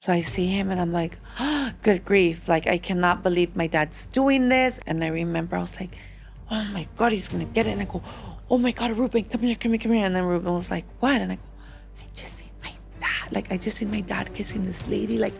So I see him and I'm like, oh, good grief. Like, I cannot believe my dad's doing this. And I remember I was like, oh my God, he's going to get it. And I go, oh my God, Ruben, come here, come here, come here. And then Ruben was like, what? And I go, I just seen my dad. Like, I just seen my dad kissing this lady. Like,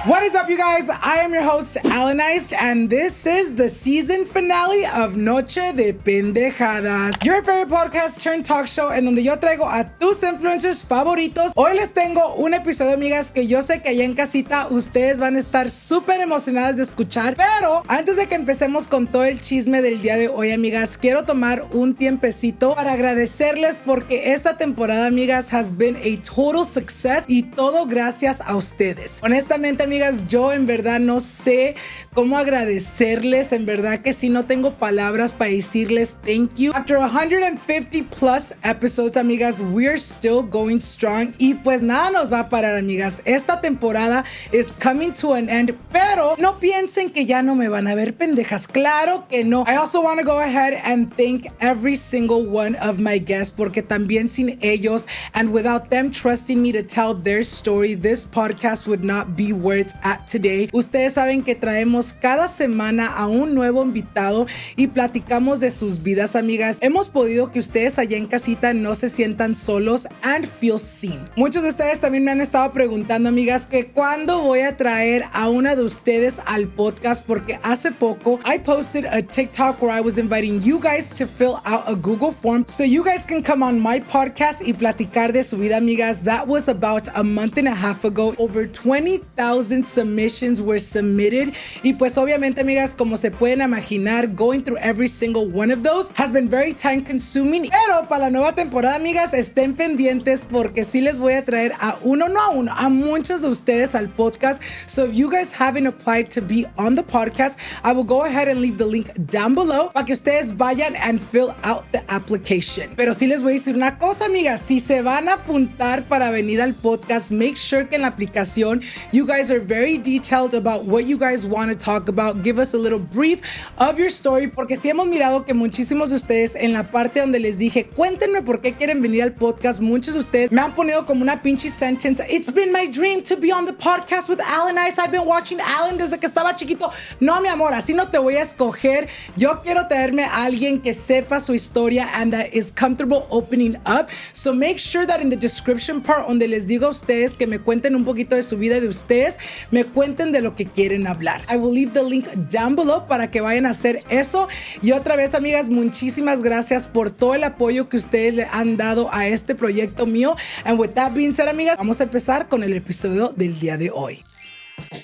What is up, you guys? I am your host, Alannized, and this is the season finale of Noche de Pendejadas, your favorite podcast turned talk show en donde yo traigo a tus influencers favoritos. Hoy les tengo un episodio, amigas, que yo sé que allá en casita ustedes van a estar súper emocionadas de escuchar, pero antes de que empecemos con todo el chisme del día de hoy, amigas, quiero tomar un tiempecito para agradecerles porque esta temporada, amigas, has been a total success y todo gracias a ustedes. Honestamente, amigas, yo en verdad no sé cómo agradecerles. En verdad que sí no tengo palabras para decirles thank you. After 150 plus episodes, amigas, we're still going strong. Y pues nada nos va a parar, amigas. Esta temporada is coming to an end. Pero no piensen que ya no me van a ver pendejas. Claro que no. I also want to go ahead and thank every single one of my guests porque también sin ellos and without them trusting me to tell their story, this podcast would not be where it's at today. Ustedes saben que traemos cada semana a un nuevo invitado y platicamos de sus vidas, amigas. Hemos podido que ustedes allá en casita no se sientan solos and feel seen. Muchos de ustedes también me han estado preguntando, amigas, que cuándo voy a traer a una de ustedes al podcast porque hace poco I posted a TikTok where I was inviting you guys to fill out a Google form so you guys can come on my podcast y platicar de su vida, amigas. That was about a month and a half ago. Over 20,000 submissions were submitted y pues obviamente, amigas, como se pueden imaginar, going through every single one of those has been very time consuming, pero para la nueva temporada, amigas, estén pendientes porque sí les voy a traer a muchos de ustedes al podcast. So if you guys haven't applied to be on the podcast, I will go ahead and leave the link down below para que ustedes vayan and fill out the application. Pero sí les voy a decir una cosa, amigas, si se van a apuntar para venir al podcast, make sure que en la aplicación you guys are very detailed about what you guys want to talk about. Give us a little brief of your story, porque sí hemos mirado que muchísimos de ustedes en la parte donde les dije, cuéntenme por qué quieren venir al podcast, muchos de ustedes me han ponido como una pinche sentence, it's been my dream to be on the podcast with Alannized, I've been watching Alan desde que estaba chiquito. No, mi amor, así no te voy a escoger. Yo quiero traerme a alguien que sepa su historia and that is comfortable opening up. So make sure that in the description part donde les digo a ustedes que me cuenten un poquito de su vida y de ustedes, me cuenten de lo que quieren hablar. I will leave the link down below para que vayan a hacer eso. Y otra vez, amigas, muchísimas gracias por todo el apoyo que ustedes le han dado a este proyecto mío. And with that being said, amigas, vamos a empezar con el episodio del día de hoy.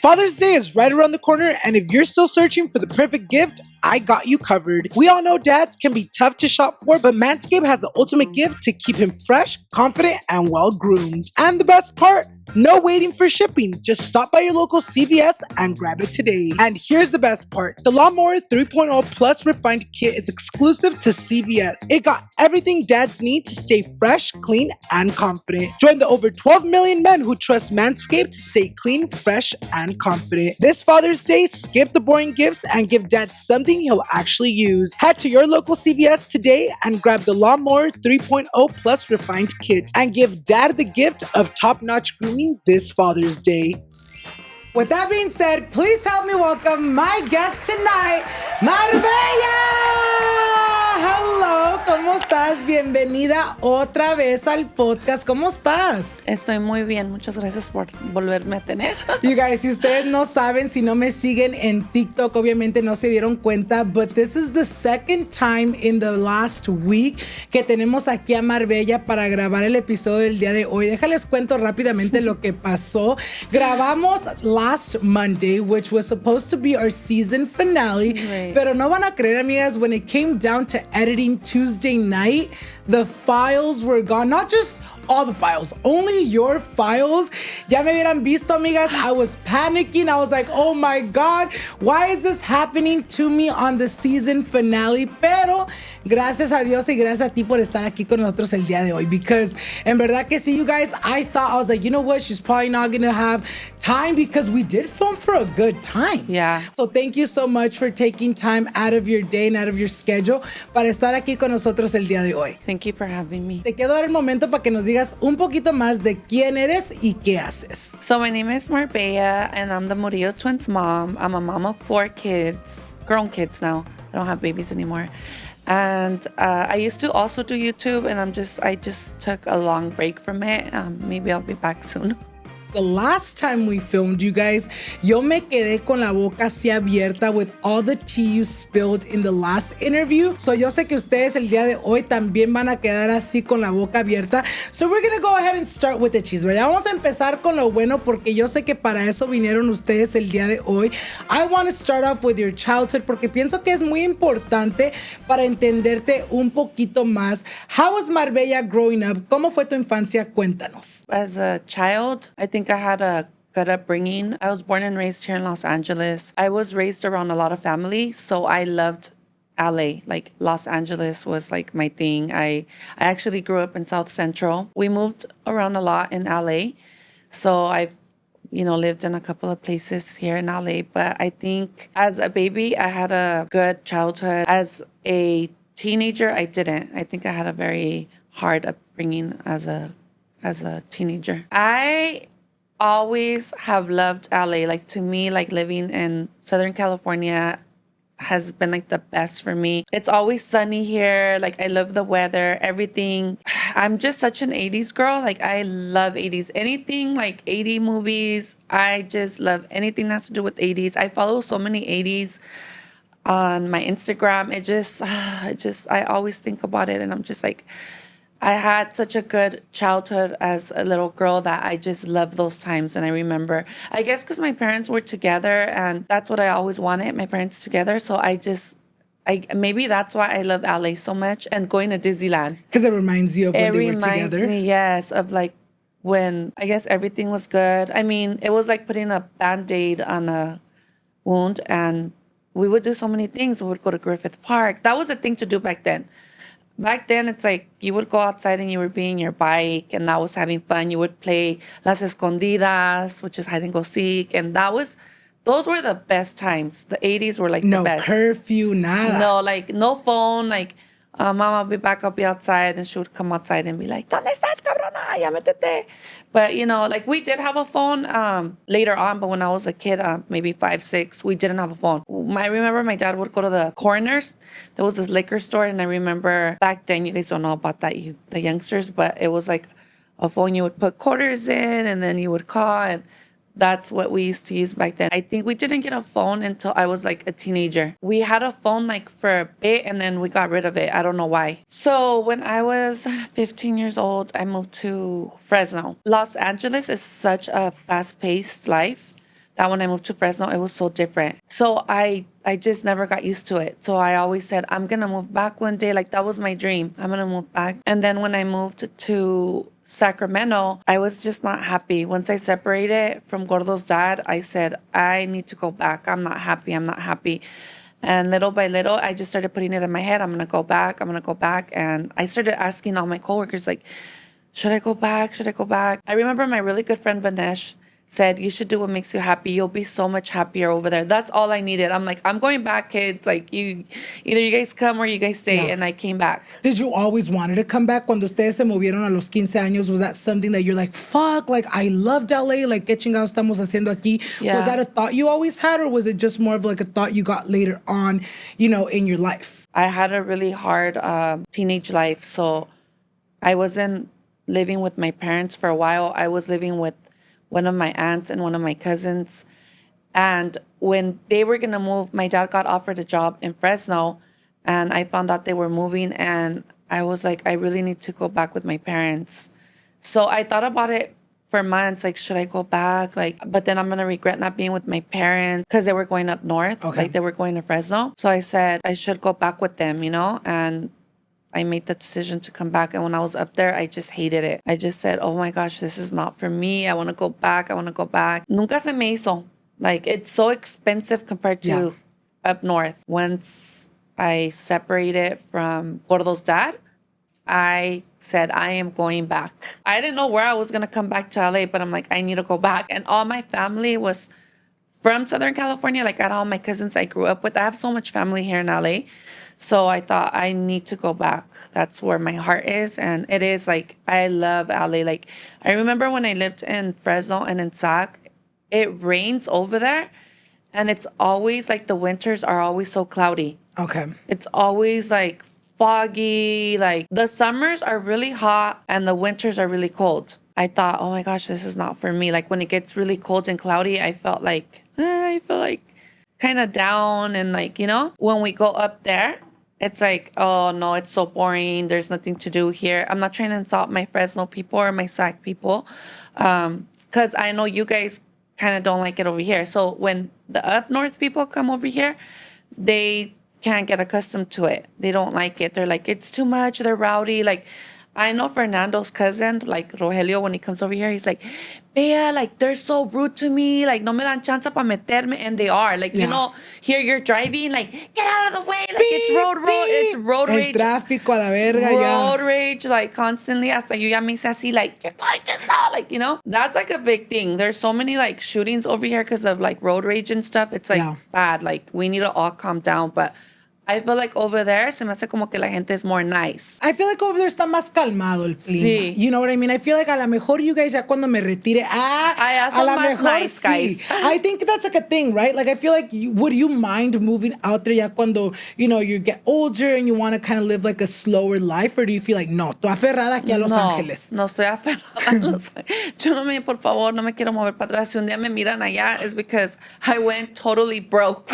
Father's Day is right around the corner, and if you're still searching for the perfect gift, I got you covered. We all know dads can be tough to shop for, but Manscaped has the ultimate gift to keep him fresh, confident, and well-groomed. And the best part? No waiting for shipping. Just stop by your local CVS and grab it today. And here's the best part. The Lawn Mower 3.0 Plus Refined Kit is exclusive to CVS. It got everything dads need to stay fresh, clean, and confident. Join the over 12 million men who trust Manscaped to stay clean, fresh, and confident. This Father's Day, skip the boring gifts and give dad something he'll actually use. Head to your local CVS today and grab the Lawn Mower 3.0 Plus Refined Kit and give dad the gift of top-notch grooming this Father's Day. With that being said, please help me welcome my guest tonight, Marbella! Hello, ¿cómo estás? Bienvenida otra vez al podcast. ¿Cómo estás? estoy muy bien. Muchas gracias por volverme a tener. You guys, si ustedes no saben, si no me siguen en TikTok, obviamente no se dieron cuenta, but this is the second time in the last week que tenemos aquí a Marbella para grabar el episodio del día de hoy. Déjales cuento rápidamente lo que pasó. Grabamos last Monday, which was supposed to be our season finale, Right. pero no van a creer, amigas, when it came down to editing Tuesday night, the files were gone. Not just all the files, only your files. Ya me hubieran visto, amigas. I was panicking. I was like, oh my God, why is this happening to me on the season finale? Pero gracias a Dios y gracias a ti por estar aquí con nosotros el día de hoy. Because en verdad que sí, you guys, I was like, you know what? She's probably not going to have time because we did film for a good time. Yeah. So thank you so much for taking time out of your day and out of your schedule para estar aquí con nosotros el día de hoy. Thank you for having me. Te quiero dar el momento para que nos digas un poquito más de quién eres y qué haces. So my name is Marbella, and I'm the Murillo twins mom. I'm a mom of 4 kids, grown kids now. I don't have babies anymore. And I used to also do YouTube, and I just took a long break from it. Maybe I'll be back soon. The last time we filmed, you guys, yo me quedé con la boca así abierta with all the tea you spilled in the last interview. So yo sé que ustedes el día de hoy también van a quedar así con la boca abierta. So we're gonna go ahead and start with the chisme. Ya vamos a empezar con lo bueno porque yo sé que para eso vinieron ustedes el día de hoy. I want to start off with your childhood porque pienso que es muy importante para entenderte un poquito más. How was Marbella growing up? ¿Cómo fue tu infancia? Cuéntanos. As a child, I think I had a good upbringing. I was born and raised here in Los Angeles. I was raised around a lot of family, so I loved LA. Like Los Angeles was like my thing. I actually grew up in South Central. We moved around a lot in LA. So I've lived in a couple of places here in LA, but I think as a baby, I had a good childhood. As a teenager, I didn't. I think I had a very hard upbringing as a teenager. I always have loved LA. Like to me, like living in Southern California has been like the best for me. It's always sunny here. Like I love the weather, everything. I'm just such an 80s girl. Like I love 80s. Anything like 80 movies. I just love anything that's to do with 80s. I follow so many 80s on my Instagram. I always think about it and I'm just like, I had such a good childhood as a little girl that I just love those times. And I remember, I guess because my parents were together and that's what I always wanted, my parents together. So maybe that's why I love LA so much and going to Disneyland. Because it reminds you of when they were together? It reminds me, yes, of like when I guess everything was good. I mean, it was like putting a Band-Aid on a wound and we would do so many things. We would go to Griffith Park. That was a thing to do back then. Back then, it's like you would go outside and you were being your bike and that was having fun. You would play Las Escondidas, which is hide and go seek. And those were the best times. The 80s were like the best. No curfew, nada. No, like no phone. Like, Mama, I'll be back, I'll be outside. And she would come outside and be like, ¿Dónde estás, cabrona? Ya métete. But, like we did have a phone later on. But when I was a kid, maybe 5, 6, we didn't have a phone. I remember my dad would go to the Corners. There was this liquor store. And I remember back then, you guys don't know about that, the youngsters. But it was like a phone you would put quarters in. And then you would call. And that's what we used to use back then. I think we didn't get a phone until I was like a teenager. We had a phone like for a bit and then we got rid of it. I don't know why. So when I was 15 years old, I moved to Fresno. Los Angeles is such a fast-paced life that when I moved to Fresno, it was so different. So I just never got used to it. So I always said, I'm going to move back one day. Like that was my dream. I'm going to move back. And then when I moved to Sacramento, I was just not happy. Once I separated from Gordo's dad, I said, I need to go back. I'm not happy. And little by little, I just started putting it in my head. I'm going to go back. And I started asking all my coworkers, like, should I go back? I remember my really good friend, Vanesh, said, you should do what makes you happy. You'll be so much happier over there. That's all I needed. I'm like, I'm going back, kids. Like, either you guys come or you guys stay. Yeah. And I came back. Did you always wanted to come back? Cuando ustedes se movieron a los 15 años, was that something that you're like, fuck, like, I loved LA, like, ¿qué chingados estamos haciendo aquí? Yeah. Was that a thought you always had, or was it just more of like a thought you got later on, in your life? I had a really hard teenage life, so I wasn't living with my parents for a while. I was living with one of my aunts and one of my cousins. And when they were going to move, my dad got offered a job in Fresno and I found out they were moving and I was like, I really need to go back with my parents. So I thought about it for months, like, should I go back? Like, but then I'm going to regret not being with my parents because they were going up north, like they were going to Fresno. So I said I should go back with them, and I made the decision to come back. And when I was up there, I just hated it. I just said, oh my gosh, this is not for me. I want to go back. I want to go back. Nunca se me hizo. Like, it's so expensive compared to up north. Once I separated from Gordo's dad, I said, I am going back. I didn't know where I was going to come back to LA, but I'm like, I need to go back. And all my family was from Southern California. Like, I had all my cousins I grew up with. I have so much family here in LA. So I thought I need to go back. That's where my heart is. And it is like, I love LA. Like, I remember when I lived in Fresno and in Sac, it rains over there. And it's always like the winters are always so cloudy. Okay. It's always like foggy. Like, the summers are really hot and the winters are really cold. I thought, oh my gosh, this is not for me. Like, when it gets really cold and cloudy, I felt like kind of down. And like, you know, when we go up there, it's like, oh no, it's so boring. There's nothing to do here. I'm not trying to insult my Fresno people or my Sac people, because I know you guys kind of don't like it over here. So when the up north people come over here, they can't get accustomed to it. They don't like it. They're like, it's too much. They're rowdy. Like, I know Fernando's cousin, like Rogelio, when he comes over here, he's like, Bea, like, they're so rude to me. Like, no me dan chance pa meterme. And they are. Like, you know, here you're driving, like, get out of the way. Like, it's road rage. El tráfico a la verga, road rage, like, constantly. Hasta yo ya me hice así, like, you're going to stop. Like, you know, that's like a big thing. There's so many, like, shootings over here because of, like, road rage and stuff. It's, like, bad. Like, we need to all calm down. But I feel like over there, se me hace como que la gente es more nice. I feel like over there está más calmado el clima. Sí. You know what I mean? I feel like a lo mejor you guys ya cuando me retire, a lo mejor nice guys. I think that's like a thing, right? Like, I feel like, would you mind moving out there ya cuando, you know, you get older and you want to kind of live like a slower life? Or do you feel like, no, tú aferrada aquí a Los Ángeles? No, estoy aferrada. Yo no me, por favor, no me quiero mover para atrás. Si un día me miran allá, es because I went totally broke.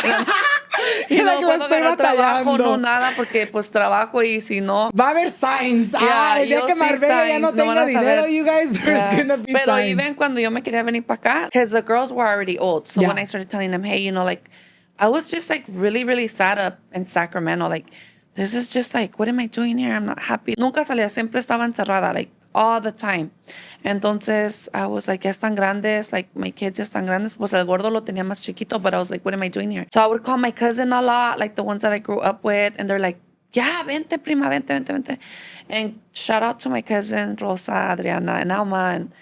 Y no puedo agarrar trabajo, no nada, porque pues trabajo y si no... Va a haber signs. El día que Marbella ya no tenga dinero, you guys, there's gonna be signs. Pero even cuando yo me quería venir para acá, because the girls were already old. So when I started telling them, hey, you know, like, I was just like really, really sad up in Sacramento. Like, this is just like, what am I doing here? I'm not happy. Nunca salía, siempre estaba encerrada, like, all the time. Entonces, I was like, ya están grandes, like, my kids ya están grandes. Pues el gordo lo tenía más chiquito, but I was like, what am I doing here? So I would call my cousin a lot, like the ones that I grew up with, and they're like, yeah, vente, prima, vente. And shout out to my cousins, Rosa, Adriana, and Alma, and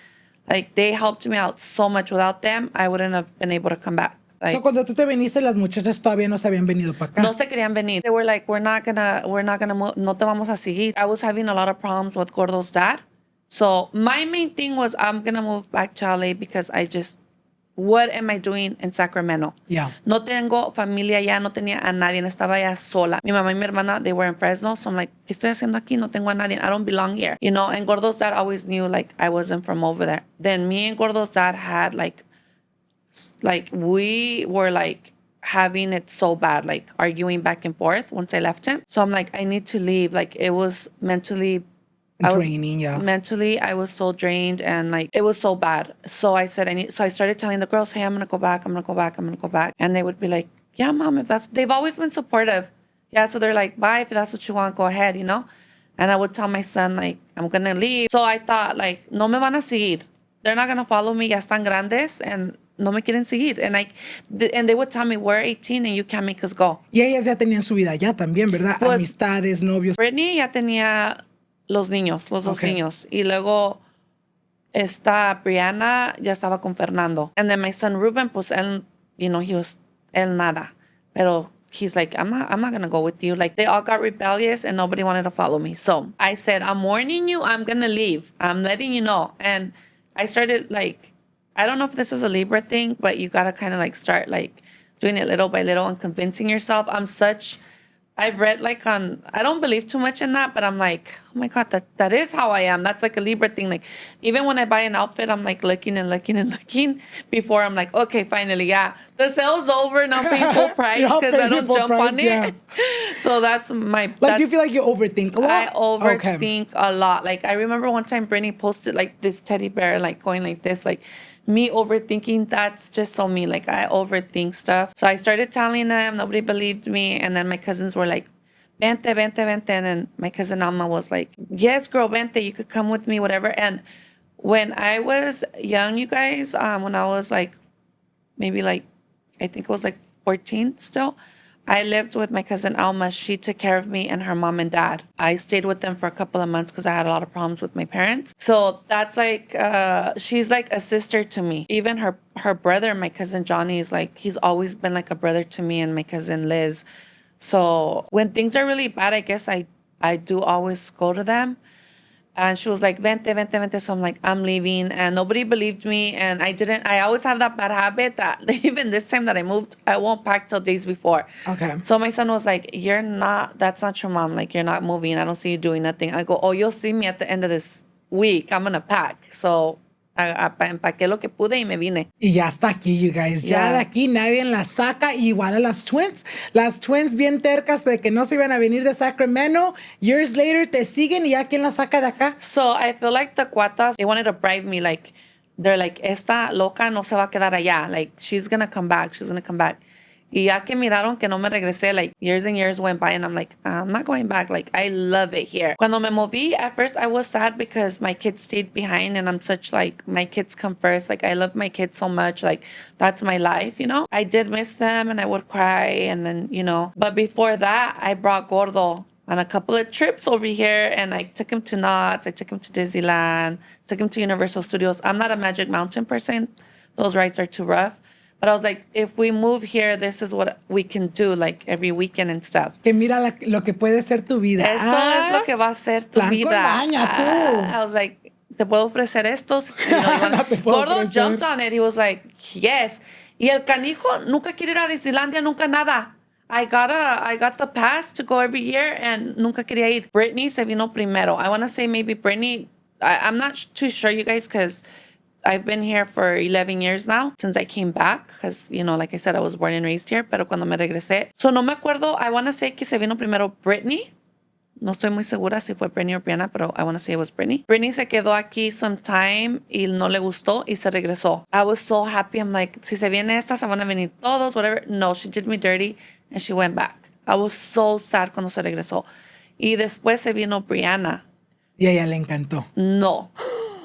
like, they helped me out so much. Without them, I wouldn't have been able to come back. Like, so cuando tú te viniste, las muchachas todavía no se habían venido para acá. No se querían venir. They were like, we're not gonna, no te vamos a seguir. I was having a lot of problems with Gordo's dad. So my main thing was, I'm going to move back to LA because I just, what am I doing in Sacramento? Yeah. No tengo familia ya, no tenía a nadie, estaba ya sola. Mi mamá y mi hermana, they were in Fresno. So I'm like, ¿qué estoy haciendo aquí? No tengo a nadie. I don't belong here. You know, and Gordo's dad always knew, like, I wasn't from over there. Then me and Gordo's dad had, like we were, like, having it so bad, like, arguing back and forth once I left him. So I'm like, I need to leave. Like, it was mentally draining, mentally, I was so drained and like it was so bad. So I said, so I started telling the girls, hey, I'm gonna go back. And they would be like, yeah, mom, if that's, they've always been supportive. Yeah, so they're like, bye, if that's what you want, go ahead, you know? And I would tell my son, like, I'm gonna leave. So I thought, like, no me van a seguir. They're not gonna follow me, ya están grandes, and no me quieren seguir. And they would tell me, we're 18 and you can't make us go. Y ellas ya tenían su vida ya también, ¿verdad? Pues, amistades, novios. Brittany ya tenía los dos niños. Y luego esta Brianna ya estaba con Fernando. And then my son Ruben, pues él, you know, él nada. Pero he's like, I'm not going to go with you. Like, they all got rebellious and nobody wanted to follow me. So I said, I'm warning you, I'm going to leave. I'm letting you know. And I started, like, I don't know if this is a Libra thing, but you got to kind of like start like doing it little by little and convincing yourself. I've read like I don't believe too much in that, but I'm like, oh my God, that is how I am. That's like a Libra thing. Like, even when I buy an outfit, I'm like looking before I'm like, okay, finally, yeah, the sale's over, now paying full price because I don't jump on it. So that's my... Like, do you feel like you overthink a lot? I overthink a lot. Like, I remember one time Brittany posted like this teddy bear, like going like this, like, me overthinking, that's just so me. Like, I overthink stuff. So I started telling them, nobody believed me. And then my cousins were like, vente, vente, vente. And then my cousin Alma was like, yes, girl, vente, you could come with me, whatever. And when I was young, you guys, when I was like, maybe like, I think it was like 14 still, I lived with my cousin Alma. She took care of me and her mom and dad. I stayed with them for a couple of months because I had a lot of problems with my parents. So that's like, she's like a sister to me. Even her brother, my cousin Johnny, is like, he's always been like a brother to me, and my cousin Liz. So when things are really bad, I guess I do always go to them. And she was like, vente, vente, vente. So I'm like, I'm leaving. And nobody believed me. And I always have that bad habit that even this time that I moved, I won't pack till days before. Okay. So my son was like, that's not your mom. Like, you're not moving. I don't see you doing nothing. I go, oh, you'll see me at the end of this week. I'm going to pack. So empaqué lo que pude y me vine. Y ya está aquí, you guys. Ya Yeah. de aquí nadie las saca. Igual a las twins. Las twins bien tercas de que no se iban a venir de Sacramento. Years later te siguen y ya quién las saca de acá. So I feel like the cuatas, they wanted to bribe me. Like, they're like, esta loca no se va a quedar allá. Like, she's going to come back. She's going to come back. Y ya que miraron que no me regresé, like, years and years went by, and I'm like, I'm not going back. Like, I love it here. Cuando me moví, at first I was sad because my kids stayed behind, and I'm such, like, my kids come first. Like, I love my kids so much. Like, that's my life, you know? I did miss them, and I would cry, and then, you know. But before that, I brought Gordo on a couple of trips over here, and I took him to Knott's, I took him to Disneyland, took him to Universal Studios. I'm not a Magic Mountain person. Those rides are too rough. But I was like, if we move here, this is what we can do, like, every weekend and stuff. Que mira lo que puede ser tu vida. Esto es lo que va a ser tu plan vida. con maña, tú. I was like, ¿te puedo ofrecer esto? You know, No te puedo Gordo ofrecer. jumped on it. He was like, yes. Y el canijo nunca quiere ir a Disneylandia, nunca nada. I got the pass to go every year, and nunca quería ir. Brittany se vino primero. I want to say maybe Brittany, I'm not too sure, you guys, because I've been here for 11 years now, since I came back, because, you know, like I said, I was born and raised here, pero cuando me regresé. So no me acuerdo, I want to say que se vino primero Brittany. No estoy muy segura si fue Brittany o Brianna, pero I want to say it was Brittany. Brittany se quedó aquí some time y no le gustó y se regresó. I was so happy. I'm like, si se viene esta, se van a venir todos, whatever. No, she did me dirty and she went back. I was so sad cuando se regresó. Y después se vino Brianna. Y a ella le encantó. No.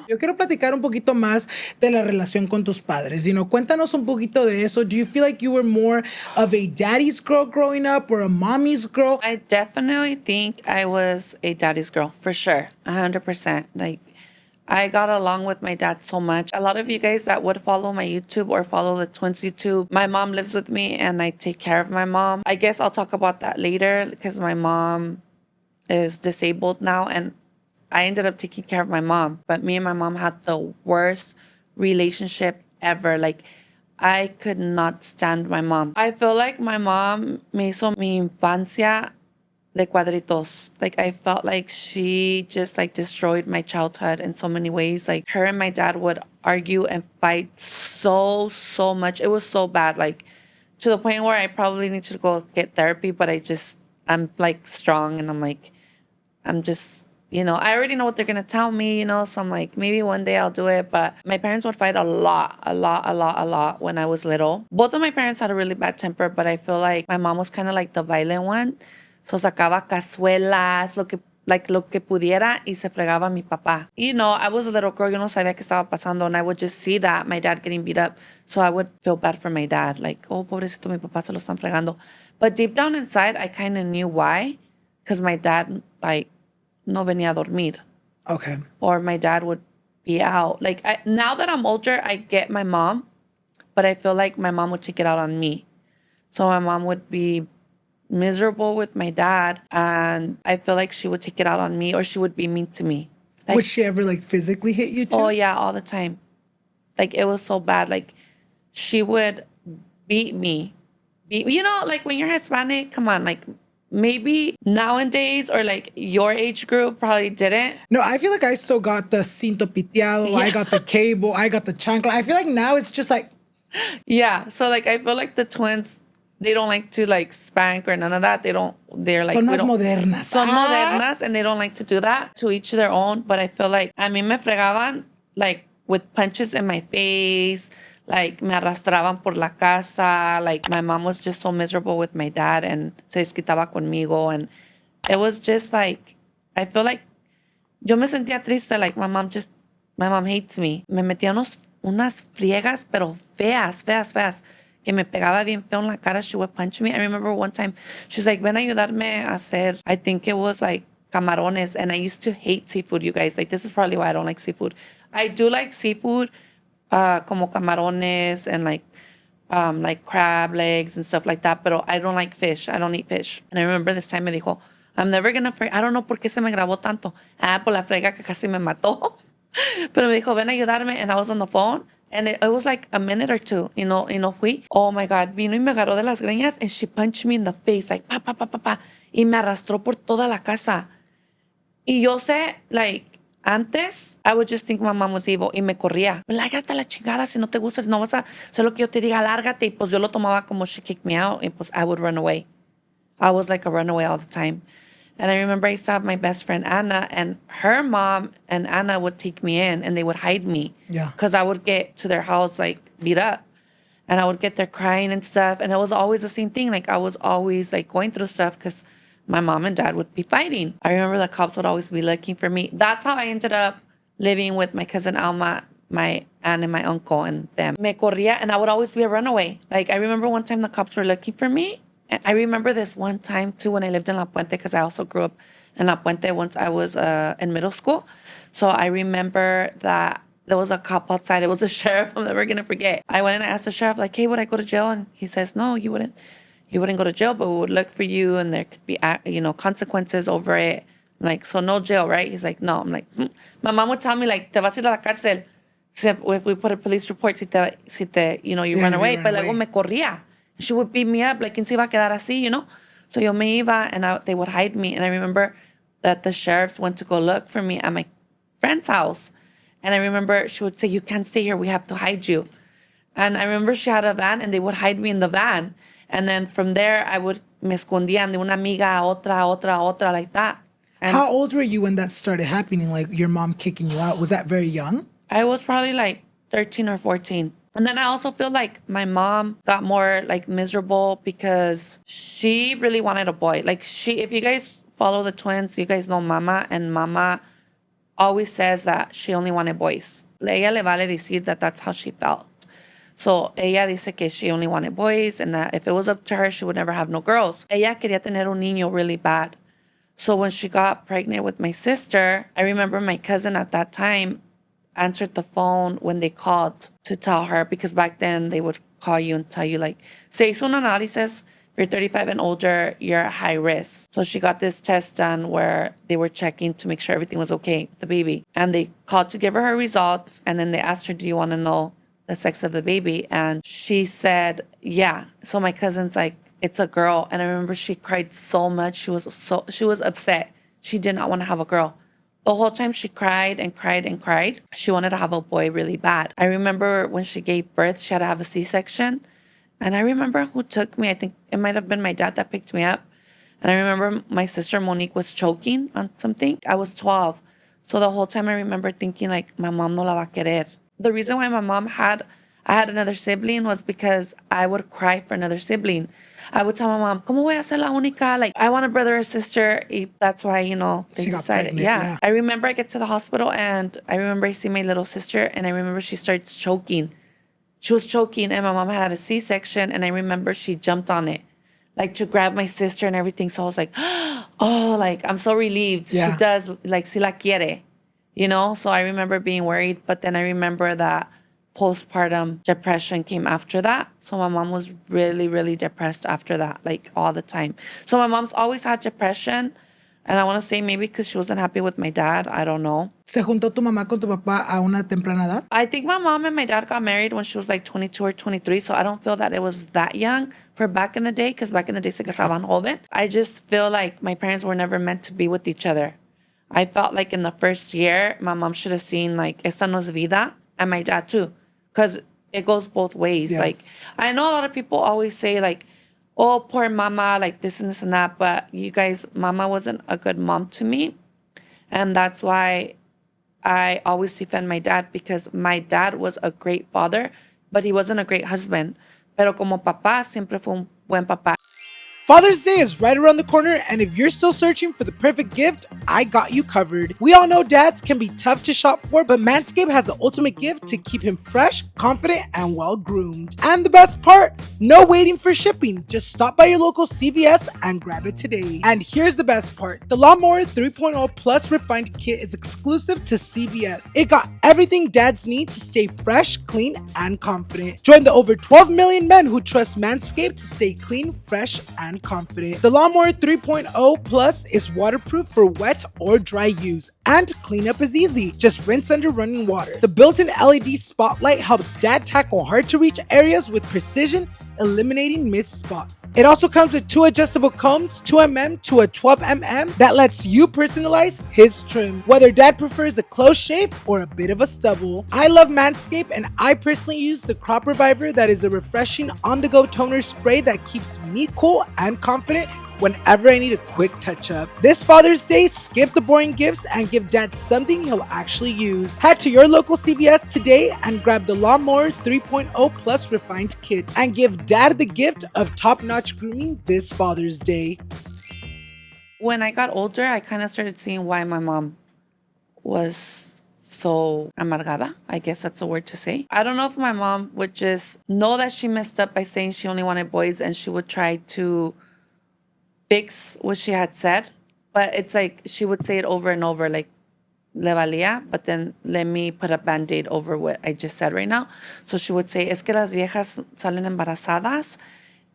Yo quiero platicar un poquito más de la relación con tus padres. You know, cuéntanos un poquito de eso. Do you feel like you were more of a daddy's girl growing up or a mommy's girl? I definitely think I was a daddy's girl, for sure. 100%. Like, I got along with my dad so much. A lot of you guys that would follow my YouTube or follow the twins YouTube, my mom lives with me and I take care of my mom. I guess I'll talk about that later because my mom is disabled now, and I ended up taking care of my mom. But me and my mom had the worst relationship ever. Like, I could not stand my mom. I feel like my mom me hizo mi infancia de cuadritos. Like, I felt like she just, like, destroyed my childhood in so many ways. Like, her and my dad would argue and fight so much. It was so bad. Like, to the point where I probably need to go get therapy, but I'm, like, strong, and I'm just, you know, I already know what they're going to tell me, you know, so I'm like, maybe one day I'll do it. But my parents would fight a lot when I was little. Both of my parents had a really bad temper, but I feel like my mom was kind of like the violent one. So sacaba cazuelas, lo que pudiera, y se fregaba a mi papá. You know, I was a little girl, yo no sabía qué estaba pasando, and I would just see that, my dad getting beat up. So I would feel bad for my dad, like, oh, pobrecito, mi papá se lo están fregando. But deep down inside, I kind of knew why, because my dad, like, no venía a dormir. Okay. Or my dad would be out. Like, now that I'm older, I get my mom, but I feel like my mom would take it out on me. So my mom would be miserable with my dad, and I feel like she would take it out on me, or she would be mean to me. Like, would she ever, like, physically hit you too? oh, yeah, all the time. Like, it was so bad. Like, she would beat me. You know, like, when you're Hispanic, come on, like, maybe nowadays, or like your age group probably didn't. No, I feel like I still got the cinto piteado. Yeah. I got the cable. I got the chancla. I feel like now it's just like... Yeah. So, like, I feel like the twins, they don't like to, like, spank or none of that. They're like... Son más modernas. Son modernas, and they don't like to do that. To each their own. But I feel like, a mí me fregaban, like, with punches in my face. Like, me arrastraban por la casa. Like, my mom was just so miserable with my dad, and se desquitaba conmigo. And It was just like, I feel like, yo me sentía triste, like my mom hates me. Me metía unas friegas, pero feas, feas, feas, que me pegaba bien feo en la cara. She would punch me. I remember one time, she's like, ven a ayudarme a hacer, I think it was like camarones, and I used to hate seafood, you guys. Like, this is probably why I don't like seafood. I do like seafood, como camarones and like crab legs and stuff like that, but I don't like fish. I don't eat fish. And I remember this time me dijo, I'm never gonna I don't know por qué se me grabó tanto. Por la frega que casi me mató. Pero me dijo, ven a ayudarme, and I was on the phone. And it was like a minute or two, y no fui. Oh my God, vino y me agarró de las greñas, and she punched me in the face, like, pa, pa, pa, pa, pa. Y me arrastró por toda la casa. Y yo sé, like, antes, I would just think my mom was evil y me corría. Lárgate a la chingada, si no te gusta, si no vas a hacer lo que yo te diga, lárgate. Y pues yo lo tomaba como she kicked me out, y pues I would run away. I was like a runaway all the time. And I remember I used to have my best friend, Anna, and her mom and Anna would take me in and they would hide me. Yeah. Because I would get to their house, like, beat up. And I would get there crying and stuff. And it was always the same thing. Like, I was always, like, going through stuff because my mom and dad would be fighting. I remember the cops would always be looking for me. That's how I ended up living with my cousin Alma, my aunt, and my uncle and them. Me corría, and I would always be a runaway. Like, I remember one time the cops were looking for me. And I remember this one time, too, when I lived in La Puente, because I also grew up in La Puente once I was in middle school. So I remember that there was a cop outside. It was a sheriff. I'm never going to forget. I went and I asked the sheriff, like, hey, would I go to jail? And he says, no, you wouldn't. You wouldn't go to jail, but we would look for you, and there could be, consequences over it. I'm like, so no jail, right? He's like, no. I'm like, My mom would tell me, like, te vas a ir a la cárcel if we put a police report, you run away. But luego me corría. She would beat me up, like, ¿quién se iba a quedar así, So yo me iba, and they would hide me. And I remember that the sheriffs went to go look for me at my friend's house. And I remember she would say, you can't stay here. We have to hide you. And I remember she had a van, and they would hide me in the van. And then from there, me escondían de una amiga a otra, like that. And how old were you when that started happening? Like, your mom kicking you out? Was that very young? I was probably like 13 or 14. And then I also feel like my mom got more like miserable because she really wanted a boy. Like, if you guys follow the twins, you guys know Mama, and Mama always says that she only wanted boys. Ella le vale decir that that's how she felt. So ella dice que she only wanted boys, and that if it was up to her, she would never have no girls. Ella quería tener un niño really bad. So when she got pregnant with my sister, I remember my cousin at that time answered the phone when they called to tell her, because back then they would call you and tell you, like, se hizo un análisis, if you're 35 and older, you're at high risk. So she got this test done where they were checking to make sure everything was okay with the baby. And they called to give her results, and then they asked her, do you want to know the sex of the baby? And she said, yeah. So my cousin's like, it's a girl. And I remember she cried so much. She was upset. She did not want to have a girl. The whole time she cried and cried and cried. She wanted to have a boy really bad. I remember when she gave birth, she had to have a C-section. And I remember who took me. I think it might have been my dad that picked me up. And I remember my sister Monique was choking on something. I was 12. So the whole time I remember thinking, like, my mom no la va a querer. The reason why I had another sibling was because I would cry for another sibling. I would tell my mom, ¿Cómo voy a ser la única? Like, I want a brother or sister. That's why, they she decided. Pregnant, yeah. I remember I get to the hospital, and I remember I see my little sister, and I remember she starts choking. She was choking, and my mom had a C-section, and I remember she jumped on it, like, to grab my sister and everything. So I was like, oh, like, I'm so relieved. Yeah. She does, like, si la quiere, So I remember being worried, but then I remember that postpartum depression came after that. So my mom was really, really depressed after that, like, all the time. So my mom's always had depression. And I want to say maybe because she wasn't happy with my dad. I don't know. ¿Se juntó tu mamá con tu papá a una temprana edad? I think my mom and my dad got married when she was like 22 or 23. So I don't feel that it was that young for back in the day, because back in the day se casaban joven. I just feel like my parents were never meant to be with each other. I felt like in the first year, my mom should have seen, like, esta no es vida, and my dad too. Because it goes both ways. Yeah. Like, I know a lot of people always say, like, oh, poor mama, like this and this and that. But you guys, mama wasn't a good mom to me. And that's why I always defend my dad, because my dad was a great father, but he wasn't a great husband. Pero como papá, siempre fue un buen papá. Father's Day is right around the corner, and if you're still searching for the perfect gift, I got you covered. We all know dads can be tough to shop for, but Manscaped has the ultimate gift to keep him fresh, confident, and well groomed. And the best part, no waiting for shipping. Just stop by your local CVS and grab it today. And here's the best part, the Lawn Mower 3.0 Plus Refined Kit is exclusive to CVS. It got everything dads need to stay fresh, clean, and confident. Join the over 12 million men who trust Manscaped to stay clean, fresh, and confident. The Lawn Mower 3.0 Plus is waterproof for wet or dry use, and cleanup is easy. Just rinse under running water. The built-in LED spotlight helps dad tackle hard-to-reach areas with precision, eliminating missed spots. It also comes with 2 adjustable combs, 2mm to a 12mm, that lets you personalize his trim, whether dad prefers a close shave or a bit of a stubble. I love Manscaped, and I personally use the Crop Reviver, that is a refreshing on-the-go toner spray that keeps me cool and confident whenever I need a quick touch-up. This Father's Day, skip the boring gifts and give dad something he'll actually use. Head to your local CVS today and grab the Lawn Mower 3.0 Plus Refined Kit and give dad the gift of top-notch grooming this Father's Day. When I got older, I kind of started seeing why my mom was so amargada. I guess that's a word to say. I don't know if my mom would just know that she messed up by saying she only wanted boys, and she would try to fix what she had said, but it's like she would say it over and over, like le valía, but then let me put a band-aid over what I just said right now. So she would say, es que las viejas salen embarazadas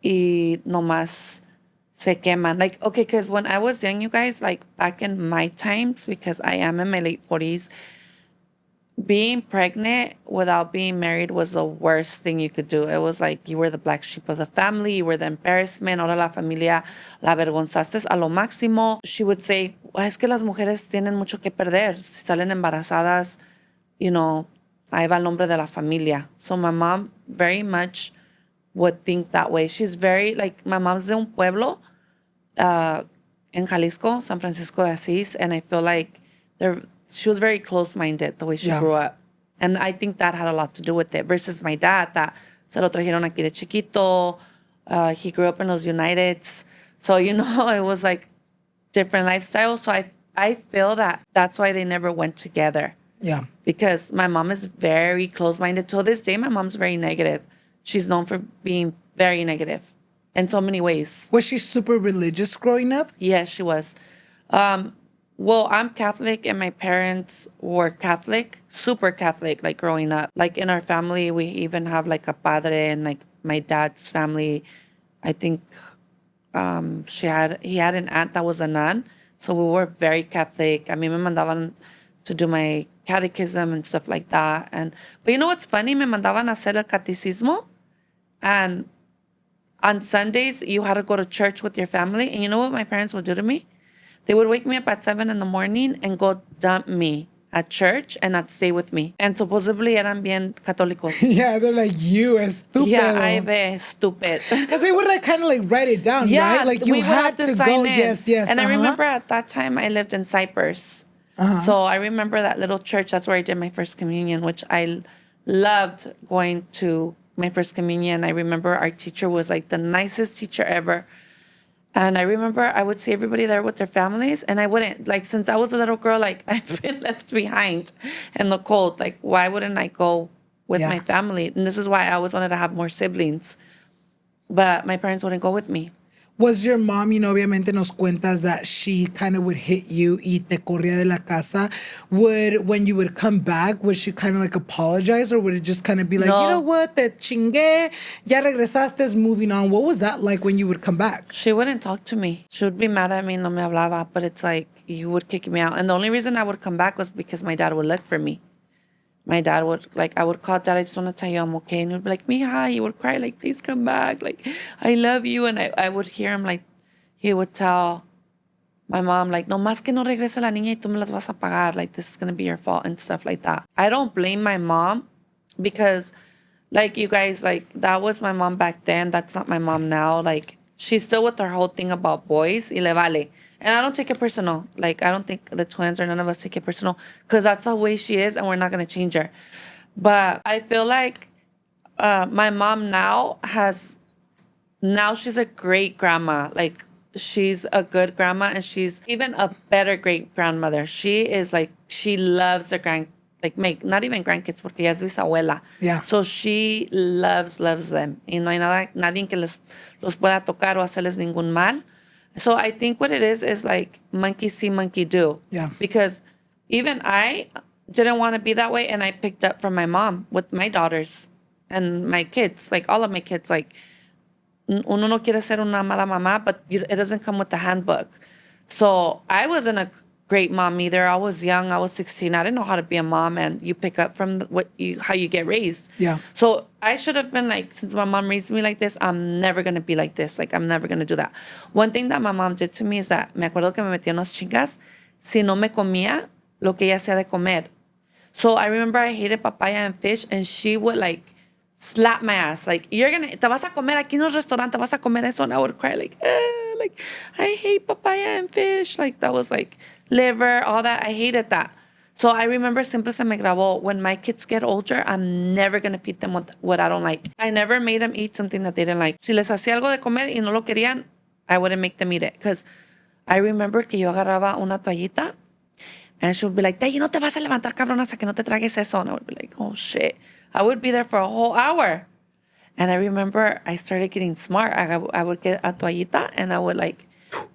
y nomás se queman. Like, okay, because when I was young, you guys, like back in my times, because I am in my late 40s, being pregnant without being married was the worst thing you could do. It was like you were the black sheep of the family. You were the embarrassment. Ahora la familia la avergonzaste a lo máximo. She would say, es que las mujeres tienen mucho que perder. Si salen embarazadas, you know, ahí va el nombre de la familia. So my mom very much would think that way. She's very, like, my mom's de un pueblo in Jalisco, San Francisco de Asís, and I feel like she was very close-minded the way she grew up. And I think that had a lot to do with it. Versus my dad, that se lo trajeron aquí de chiquito. He grew up in los Uniteds. So, you know, it was like different lifestyles. So I feel that that's why they never went together. Yeah. Because my mom is very close-minded. To this day, my mom's very negative. She's known for being very negative in so many ways. Was she super religious growing up? Yes, she was. Well, I'm Catholic, and my parents were Catholic, super Catholic, like growing up. Like in our family, we even have like a padre, and like my dad's family, I think he had an aunt that was a nun. So we were very Catholic. I mean, me mandaban to do my catechism and stuff like that. But you know what's funny? Me mandaban a hacer el catecismo. And on Sundays, you had to go to church with your family. And you know what my parents would do to me? They would wake me up at 7 a.m. and go dump me at church and not stay with me. And supposedly eran bien católicos. Yeah, they're like, you estúpido. Yeah, I be stupid. Because they would like kind of like write it down, Yeah, right? Like you we would had have to sign go. in. Yes. And I remember at that time I lived in Cyprus. So I remember that little church. That's where I did my first communion, which I loved going to my first communion. I remember our teacher was like the nicest teacher ever. And I remember I would see everybody there with their families, and I wouldn't. Like, since I was a little girl, like, I've been left behind in the cold. Like, why wouldn't I go with my family? And this is why I always wanted to have more siblings. But my parents wouldn't go with me. Was your mom, obviamente nos cuentas that she kind of would hit you y te corría de la casa. When you would come back, would she kind of like apologize, or would it just kind of be like, No. you know what, te chingué, ya regresaste, moving on? What was that like when you would come back? She wouldn't talk to me. She would be mad at me, no me hablaba. But it's like, you would kick me out. And the only reason I would come back was because my dad would look for me. My dad would, like, I would call Dad, I just want to tell you I'm okay. And he would be like, mija, he would cry, like, please come back. Like, I love you. And I would hear him, like, he would tell my mom, like, no más que no regrese la niña y tú me las vas a pagar. Like, this is going to be your fault and stuff like that. I don't blame my mom because, like, you guys, like, that was my mom back then. That's not my mom now. Like, she's still with her whole thing about boys. Y le vale. And I don't take it personal. Like, I don't think the twins or none of us take it personal because that's the way she is and we're not going to change her. But I feel like my mom now has now she's a great grandma. Like, she's a good grandma, and she's even a better great grandmother. She is like, she loves her not even grandkids, porque ella es bisabuela. Yeah. So she loves them. Y no hay nadie que los pueda tocar o hacerles ningún mal. So I think what it is like monkey see, monkey do. Yeah. Because even I didn't want to be that way, and I picked up from my mom with my daughters and my kids, like all of my kids. Like, uno no quiere ser una mala mamá, but it doesn't come with the handbook. So I wasn't a great mom either. I was young. I was 16. I didn't know how to be a mom, and you pick up from how you get raised. Yeah. So I should have been like, since my mom raised me like this, I'm never going to be like this. Like, I'm never going to do that. One thing that my mom did to me is that me acuerdo que me metía unas chingas si no me comía lo que ella hacía de comer. So I remember I hated papaya and fish, and she would like slap my ass. Like, te vas a comer aquí en el restaurante, te vas a comer eso. And I would cry like, I hate papaya and fish. Like, that was like liver, all that. I hated that. So I remember siempre se me grabó, when my kids get older, I'm never going to feed them what I don't like. I never made them eat something that they didn't like. Si les hacía algo de comer y no lo querían, I wouldn't make them eat it. Because I remember que yo agarraba una toallita, and she would be like, Day, no te vas a levantar, cabrón, hasta que no te tragues eso. And I would be like, oh, shit. I would be there for a whole hour. And I remember I started getting smart. I would get a toallita, and I would, like,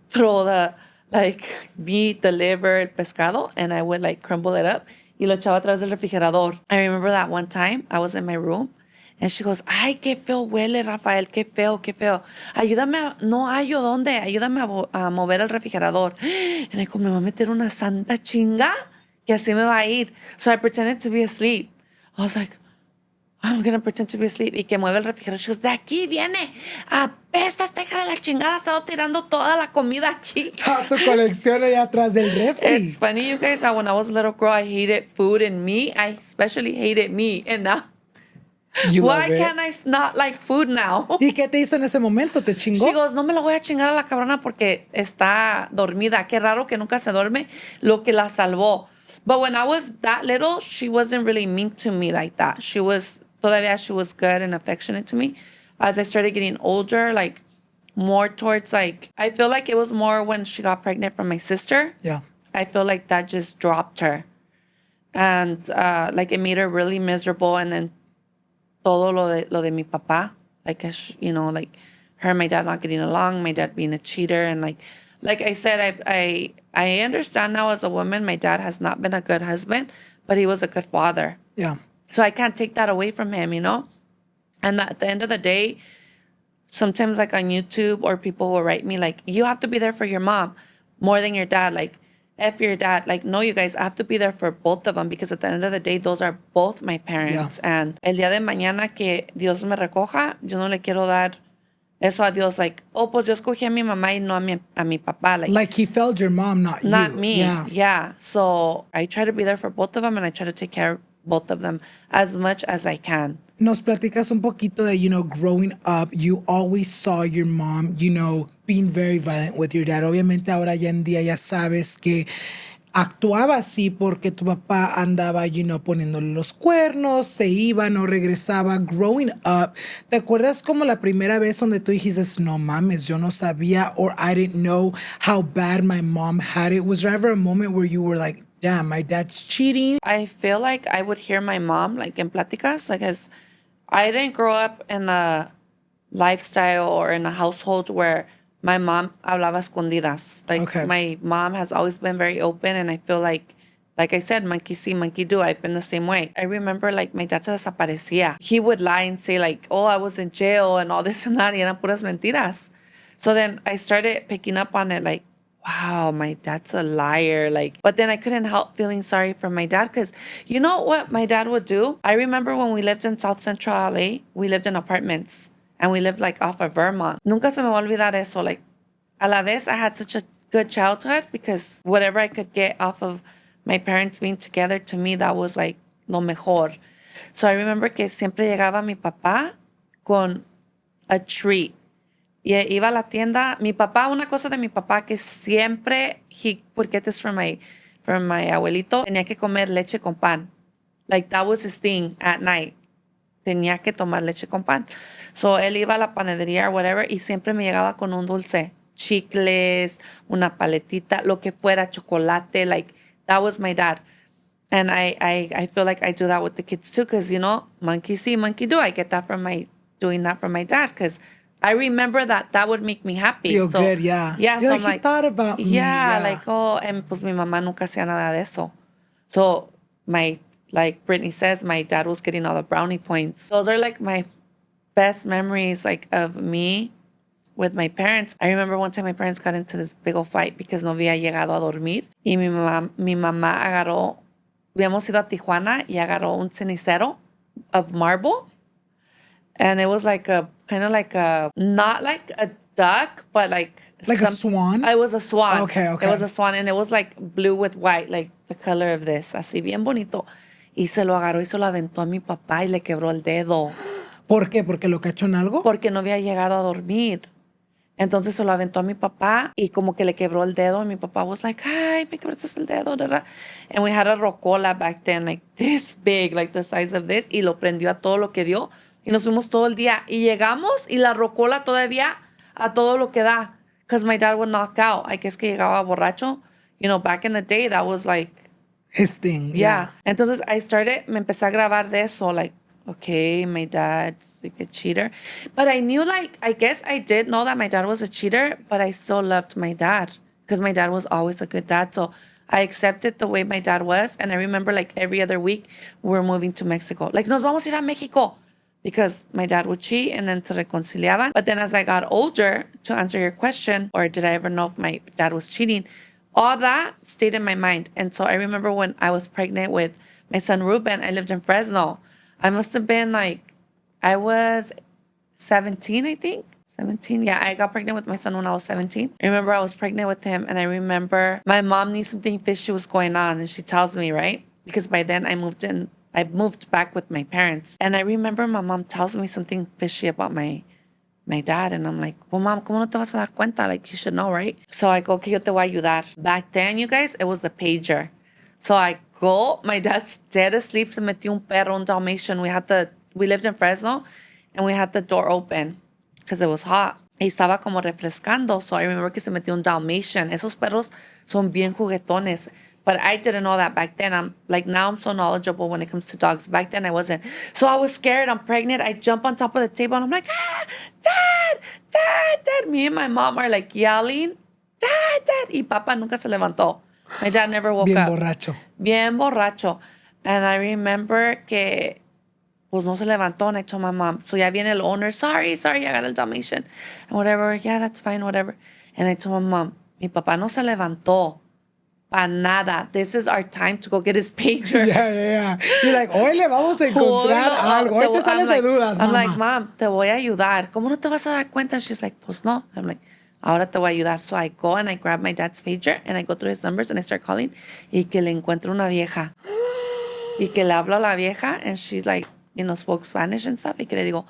throw the, like, meat, the liver, el pescado, and I would, like, crumble it up y lo echaba atrás del refrigerador. I remember that one time I was in my room, and she goes, ay, qué feo huele, Rafael, qué feo, qué feo. Ayúdame, no hallo dónde, ayúdame a mover el refrigerador. And I go, me va a meter una santa chinga que así me va a ir. So I pretended to be asleep. I was like, I'm going to pretend to be asleep. Y que mueve el refrigerador. She goes, de aquí viene. Apesta esta hija de la chingada. Ha estado tirando toda la comida aquí. Tu colección allá atrás del refri. It's funny, you guys, that when I was a little girl, I hated food and meat. I especially hated meat. And now, why can't I not like food now? ¿Y qué te hizo en ese momento? ¿Te chingó? She goes, no me la voy a chingar a la cabrona porque está dormida. Qué raro que nunca se duerme. Lo que la salvó. But when I was that little, she wasn't really mean to me like that. She was good and affectionate to me. As I started getting older, like, more towards, like, I feel like it was more when she got pregnant from my sister. Yeah. I feel like that just dropped her. And, like, it made her really miserable. And then todo lo de mi papá, like, like, her and my dad not getting along, my dad being a cheater. And, like I said, I understand now as a woman, my dad has not been a good husband, but he was a good father. Yeah. So I can't take that away from him, And at the end of the day, sometimes, like, on YouTube, or people will write me like, you have to be there for your mom more than your dad. Like, F your dad. Like, no, you guys, I have to be there for both of them, because at the end of the day, those are both my parents. Yeah. And el día de mañana que Dios me recoja, yo no le quiero dar eso a Dios. Like, oh, pues yo escogí a mi mamá y no a mi papá. Like he failed your mom, not you. Not me. Yeah. So I try to be there for both of them, and I try to take care of both of them as much as I can. Nos platicas un poquito de, growing up, you always saw your mom, being very violent with your dad. Obviamente ahora ya en día ya sabes que actuaba así porque tu papá andaba, poniéndole los cuernos, se iba, no regresaba. Growing up, ¿te acuerdas como la primera vez donde tú dijiste, no mames, yo no sabía, or I didn't know how bad my mom had it? Was there ever a moment where you were like, damn, my dad's cheating? I feel like I would hear my mom, like, en pláticas, like, as I didn't grow up in a lifestyle or in a household where my mom hablaba escondidas. Like, okay. My mom has always been very open, and I feel like I said, monkey see, monkey do. I've been the same way. I remember, like, my dad se desaparecía. He would lie and say, like, oh, I was in jail and all this and that, y eran puras mentiras. So then I started picking up on it, like, wow, my dad's a liar. Like, but then I couldn't help feeling sorry for my dad, because you know what my dad would do? I remember when we lived in South Central LA, we lived in apartments, and we lived, like, off of Vermont. Nunca se me va a olvidar eso. Like, a la vez, I had such a good childhood, because whatever I could get off of my parents being together, to me, that was, like, lo mejor. So I remember que siempre llegaba mi papá con a treat. Y iba a la tienda. Mi papá, una cosa de mi papá que siempre, he would get this from my abuelito, tenía que comer leche con pan. Like, that was his thing at night. tenía que tomar leche con pan. So, él iba a la panadería or whatever y siempre me llegaba con un dulce. Chicles, una paletita, lo que fuera, chocolate. Like, that was my dad. And I feel like I do that with the kids too, because, you know, monkey see, monkey do. I get that from doing that from my dad, because I remember that would make me happy. Feel good, yeah. Yeah, You're so like, I'm he thought about me. yeah, Yeah. like, oh, and pues mi mamá nunca hacía nada de eso. So like Brittany says, my dad was getting all the brownie points. Those are like my best memories, like, of me with my parents. I remember one time my parents got into this big old fight because no había llegado a dormir. Y mi mamá agarró, habíamos ido a Tijuana y agarró un cenicero of marble. And it was like kind of like not like a duck, but like a swan? It was a swan. Okay. It was a swan, and it was like blue with white, like the color of this, así bien bonito. Y se lo agarró y se lo aventó a mi papá y le quebró el dedo. ¿Por qué? ¿Porque lo cachó en algo? Porque no había llegado a dormir. Entonces se lo aventó a mi papá y como que le quebró el dedo. And mi papá was like, ay, me quebraste el dedo. And we had a rocola back then, like this big, like the size of this. Y lo prendió a todo lo que dio. Y nos fuimos todo el día. Y llegamos y la rocola todavía a todo lo que da. Because my dad would knock out. I guess que llegaba borracho. You know, back in the day, that was like... his thing. Yeah. Entonces me empecé a grabar de eso, like, okay, my dad's like a cheater. But I knew, like, I guess I did know that my dad was a cheater, but I still loved my dad because my dad was always a good dad. So I accepted the way my dad was. And I remember, like, every other week, we were moving to Mexico. Like, nos vamos a ir a Mexico. Because my dad would cheat and then se reconciliaban. But then as I got older, to answer your question, or did I ever know if my dad was cheating, all that stayed in my mind. And so I remember when I was pregnant with my son Ruben, I lived in Fresno. I must have been like, I was 17, I think. 17, yeah. I got pregnant with my son when I was 17. I remember I was pregnant with him, and I remember my mom knew something fishy was going on, and she tells me, right? Because by then I moved back with my parents. And I remember my mom tells me something fishy about my dad. And I'm like, well, mom, ¿cómo no te vas a dar cuenta? Like, you should know, right? So I go, okay, yo te voy a ayudar. Back then, you guys, it was a pager. So I go, my dad's dead asleep, se metió un perro, un Dalmatian. We lived in Fresno, and we had the door open because it was hot. Y estaba como refrescando. So I remember que se metió un Dalmatian. Esos perros son bien juguetones. But I didn't know that back then. Now I'm so knowledgeable when it comes to dogs. Back then I wasn't. So I was scared. I'm pregnant. I jump on top of the table and I'm like, Dad. Me and my mom are like yelling, Dad. Y Papa nunca se levantó. My dad never woke up. Bien borracho. And I remember que pues no se levantó, and I told my mom. So ya viene el owner. Sorry, I got a Dalmatian. And whatever. Yeah, that's fine, whatever. And I told my mom, mi papá no se levantó. Pa nada. This is our time to go get his pager. Yeah. You're like, hoy le vamos a encontrar algo. Hoy te sales de dudas, I'm mamá. like, Mom, te voy a ayudar. ¿Cómo no te vas a dar cuenta? She's like, pues no. I'm like, ahora te voy a ayudar. So I go and I grab my dad's pager and I go through his numbers and I start calling. Y que le encuentro una vieja. Y que le hablo a la vieja and she's like, you know, spoke Spanish and stuff. Y que le digo,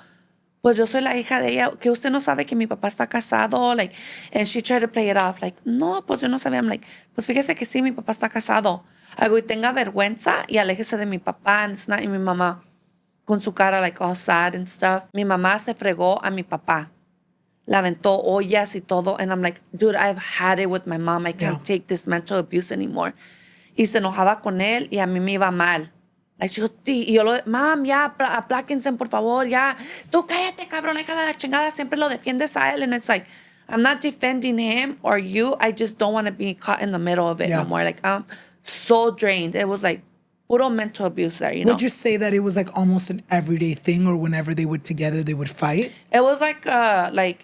pues yo soy la hija de ella, que usted no sabe que mi papá está casado, like, and she tried to play it off, like, no, pues yo no sabía. I'm like, pues fíjese que sí, mi papá está casado. Hago, y tenga vergüenza y aléjese de mi papá. And it's not, y mi mamá, con su cara, like, all sad and stuff. Mi mamá se fregó a mi papá. Le aventó ollas y todo. And I'm like, dude, I've had it with my mom. I can't take this mental abuse anymore. Y se enojaba con él y a mí me iba mal. Like, she goes, y yo Mom, ya, apláquense, por favor, ya. Tú cállate, cabrón, hija de la chingada, siempre lo defiendes a él. And it's like, I'm not defending him or you. I just don't want to be caught in the middle of it no more. Like, I'm so drained. It was like, puro mental abuse there, you know? Would you say that it was like almost an everyday thing, or whenever they would together, they would fight? It was like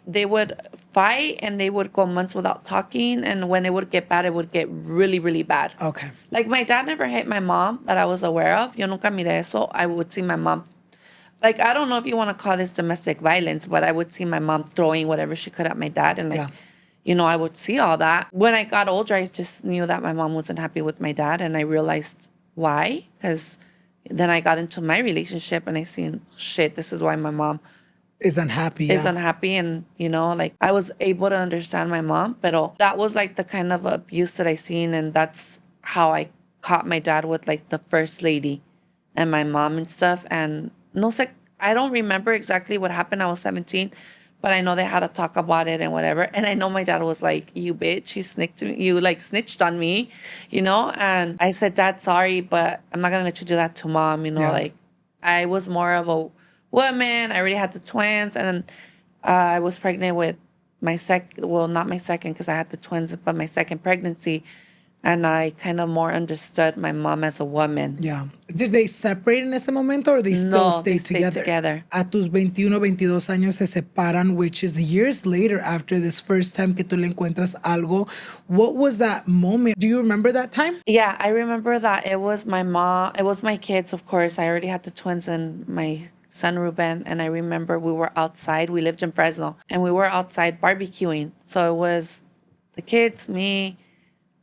they would fight and they would go months without talking. And when it would get bad, it would get really, really bad. Okay. Like, my dad never hit my mom that I was aware of. Yo nunca miré eso. I would see my mom. Like, I don't know if you want to call this domestic violence, but I would see my mom throwing whatever she could at my dad. And like, you know, I would see all that. When I got older, I just knew that my mom wasn't happy with my dad. And I realized why. Because then I got into my relationship and I seen, shit, this is why my mom is unhappy. And, you know, like, I was able to understand my mom. But that was like the kind of abuse that I seen. And that's how I caught my dad with like the first lady and my mom and stuff. And no sé, I don't remember exactly what happened. I was 17, but I know they had to talk about it and whatever. And I know my dad was like, you bitch, you like snitched on me, And I said, Dad, sorry, but I'm not going to let you do that to mom, Like I was more of a woman. I already had the twins, and I was pregnant with not my second because I had the twins, but my second pregnancy. And I kind of more understood my mom as a woman. Yeah. Did they separate en ese momento or they still stayed together? A tus 21, 22 años se separan, which is years later after this first time que tú le encuentras algo. What was that moment? Do you remember that time? Yeah, I remember that it was my mom. It was my kids, of course. I already had the twins and my son Ruben. And I remember we were outside. We lived in Fresno. And we were outside barbecuing. So it was the kids, me,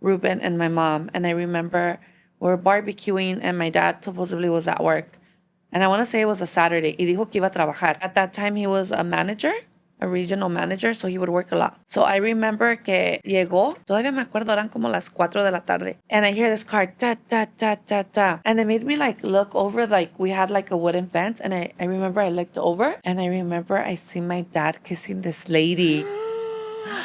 Ruben, and my mom. And I remember we were barbecuing and my dad supposedly was at work. And I want to say it was a Saturday. Y dijo que iba a trabajar. At that time, he was a manager, a regional manager, so he would work a lot. So I remember que llegó. Todavía me acuerdo, eran como las 4 de la tarde. And I hear this car, ta, ta, ta, ta, ta. And it made me like look over, like we had like a wooden fence. And I remember I looked over and I remember I see my dad kissing this lady.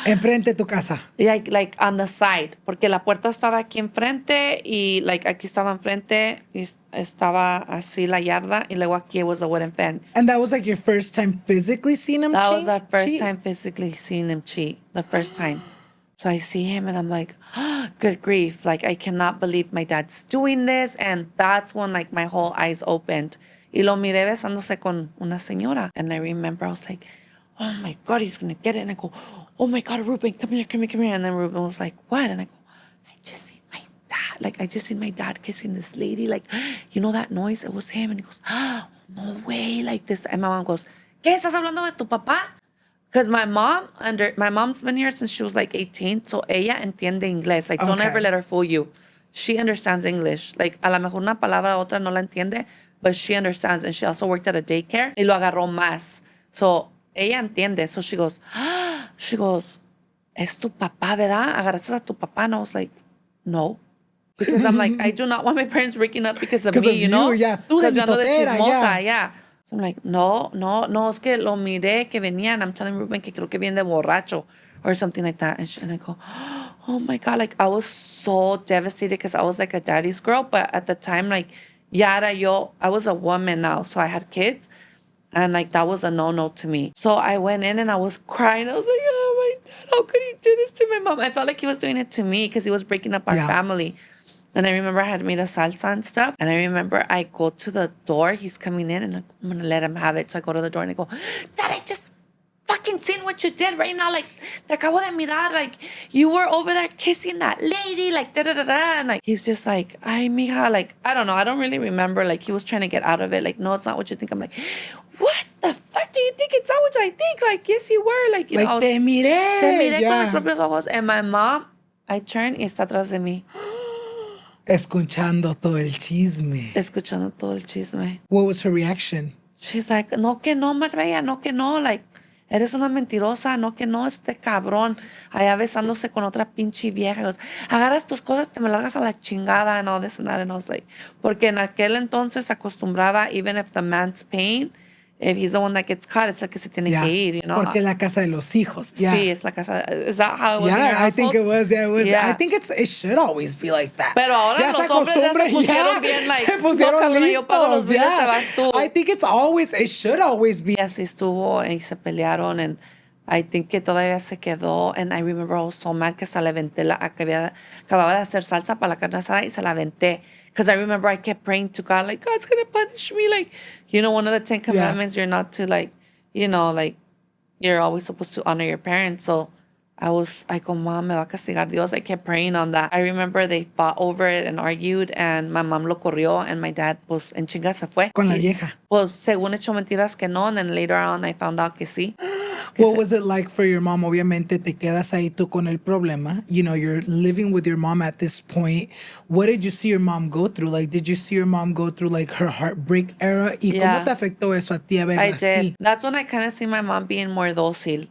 Enfrente de tu casa. Like on the side, porque la puerta estaba aquí enfrente y like aquí estaba enfrente y estaba así la yarda y luego aquí was a wooden fence. And that was like your first time physically seeing him cheat? That was our first time physically seeing him cheat. The first time. So I see him and I'm like, oh, good grief. Like I cannot believe my dad's doing this. And that's when like my whole eyes opened. Y lo miré besándose con una señora. And I remember I was like, oh my God, he's going to get it. And I go, oh my God, Ruben, come here. And then Ruben was like, what? And I go, I just seen my dad. Like, I just seen my dad kissing this lady. Like, you know that noise? It was him. And he goes, oh, no way. Like this. And my mom goes, ¿Qué estás hablando de tu papá? Because my mom's been here since she was like 18. So ella entiende inglés. Like, don't ever let her fool you. She understands English. Like, a lo mejor una palabra otra no la entiende, but she understands. And she also worked at a daycare. Y lo agarró más. So, ella entiende. So she goes, es tu papá, ¿verdad? Agarraste a tu papá. And I was like, no. Because I'm like, I do not want my parents breaking up because of me, you know? Yeah. Tú de chismosa, yeah. So I'm like, no, es que lo miré que venía and I'm telling Ruben que creo que viene de borracho or something like that. And I go, oh my God. Like, I was so devastated because I was like a daddy's girl. But at the time, like, I was a woman now. So I had kids. And like, that was a no-no to me. So I went in and I was crying. I was like, oh my dad, how could he do this to my mom? I felt like he was doing it to me because he was breaking up our family. And I remember I had made a salsa and stuff. And I remember I go to the door. He's coming in and I'm going to let him have it. So I go to the door and I go, Dad, I just fucking seen what you did right now. Like, te acabo de mirar. Like, you were over there kissing that lady. Like, da-da-da-da. And like, he's just like, ay, mija. Like, I don't know. I don't really remember. Like, he was trying to get out of it. Like, no, it's not what you think. I'm like, what the fuck do you think? It's not what I think. Like, yes, you were. Like, you know. Te miré. Te miré con mis propios ojos. And my mom, I turned y está atrás de mí. Escuchando todo el chisme. What was her reaction? She's like, no que no, Marbella, no que no. Like, eres una mentirosa, no que no, este cabrón. Allá besándose con otra pinche vieja. Goes, agarras tus cosas, te me largas a la chingada and all this and that. And I was like, porque en aquel entonces acostumbrada, even if the man's paying, if he's the one that gets caught, it's el que se tiene que ir, you know? Porque es la casa de los hijos. Yeah. Sí, es la casa. Is that how it was in your I think it was. Yeah, it was. Yeah. I think it should always be like that. Pero ahora ya los hombres ya se pusieron bien, like, se pusieron no, cabrón, yo pago los listos. biles, te vas tú. I think it should always be. Y así estuvo y se pelearon and I think que todavía se quedó. And I remember I was so mad que se la aventé acababa de hacer salsa para la carne asada y se la aventé. Because I remember I kept praying to God, like, God's going to punish me. Like, you know, one of the 10 commandments, you're not to, like, you know, like, you're always supposed to honor your parents. So I go, Mom, me va a castigar Dios. I kept praying on that. I remember they fought over it and argued, and my mom lo corrió, and my dad, pues, en chinga se fue. Con la vieja. Pues, según echó mentiras que no, and then later on I found out que sí. What was it like for your mom? Obviamente te quedas ahí tú con el problema. You know, you're living with your mom at this point. What did you see your mom go through? Like, did you see your mom go through like her heartbreak era? ¿Y cómo te afectó eso a ti a verla I así? did. That's when I kind of see my mom being more docile.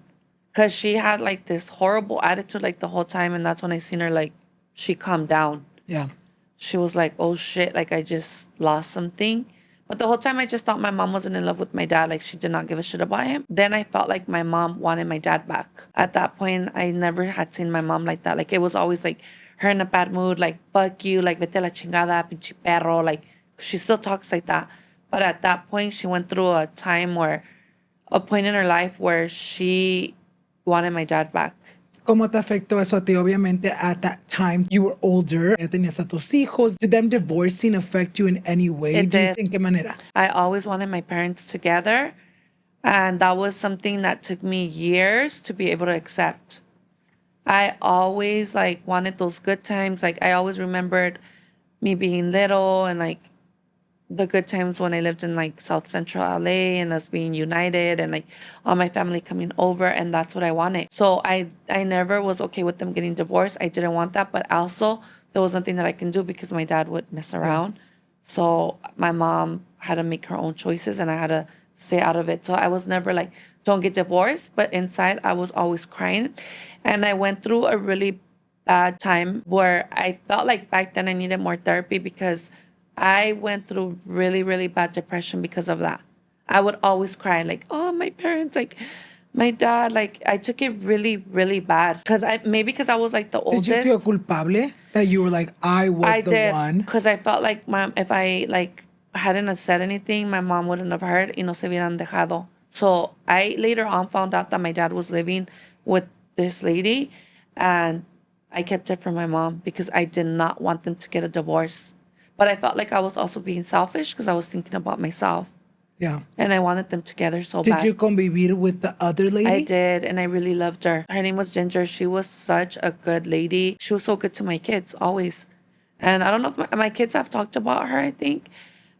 Because she had like this horrible attitude like the whole time. And that's when I seen her like, she calmed down. Yeah. She was like, oh shit, like I just lost something. But the whole time I just thought my mom wasn't in love with my dad. Like she did not give a shit about him. Then I felt like my mom wanted my dad back. At that point, I never had seen my mom like that. Like it was always like her in a bad mood, like fuck you, like vete la chingada, pinche perro. Like she still talks like that. But at that point, she went through a point in her life where she wanted my dad back. ¿Cómo te afectó eso a ti? Obviamente, at that time, you were older. Ya tenías a tus hijos. Did them divorcing affect you in any way? It did. ¿En qué manera? I always wanted my parents together. And that was something that took me years to be able to accept. I always like wanted those good times. Like I always remembered me being little and like the good times when I lived in like South Central LA and us being united and like all my family coming over, and that's what I wanted. So I never was okay with them getting divorced. I didn't want that, but also there was nothing that I can do because my dad would mess around. So my mom had to make her own choices and I had to stay out of it. So I was never like, don't get divorced, but inside I was always crying. And I went through a really bad time where I felt like back then I needed more therapy because I went through really, really bad depression because of that. I would always cry like, oh, my parents, like my dad, like I took it really, really bad. Because I was like the oldest. Did you feel culpable that you were like, I was the one? Because I felt like if I like hadn't said anything, my mom wouldn't have heard y no se hubieran dejado. So I later on found out that my dad was living with this lady and I kept it from my mom because I did not want them to get a divorce. But I felt like I was also being selfish because I was thinking about myself. Yeah. And I wanted them together so bad. Did you convivir with the other lady? I did, and I really loved her. Her name was Ginger. She was such a good lady. She was so good to my kids, always. And I don't know if my kids have talked about her, I think.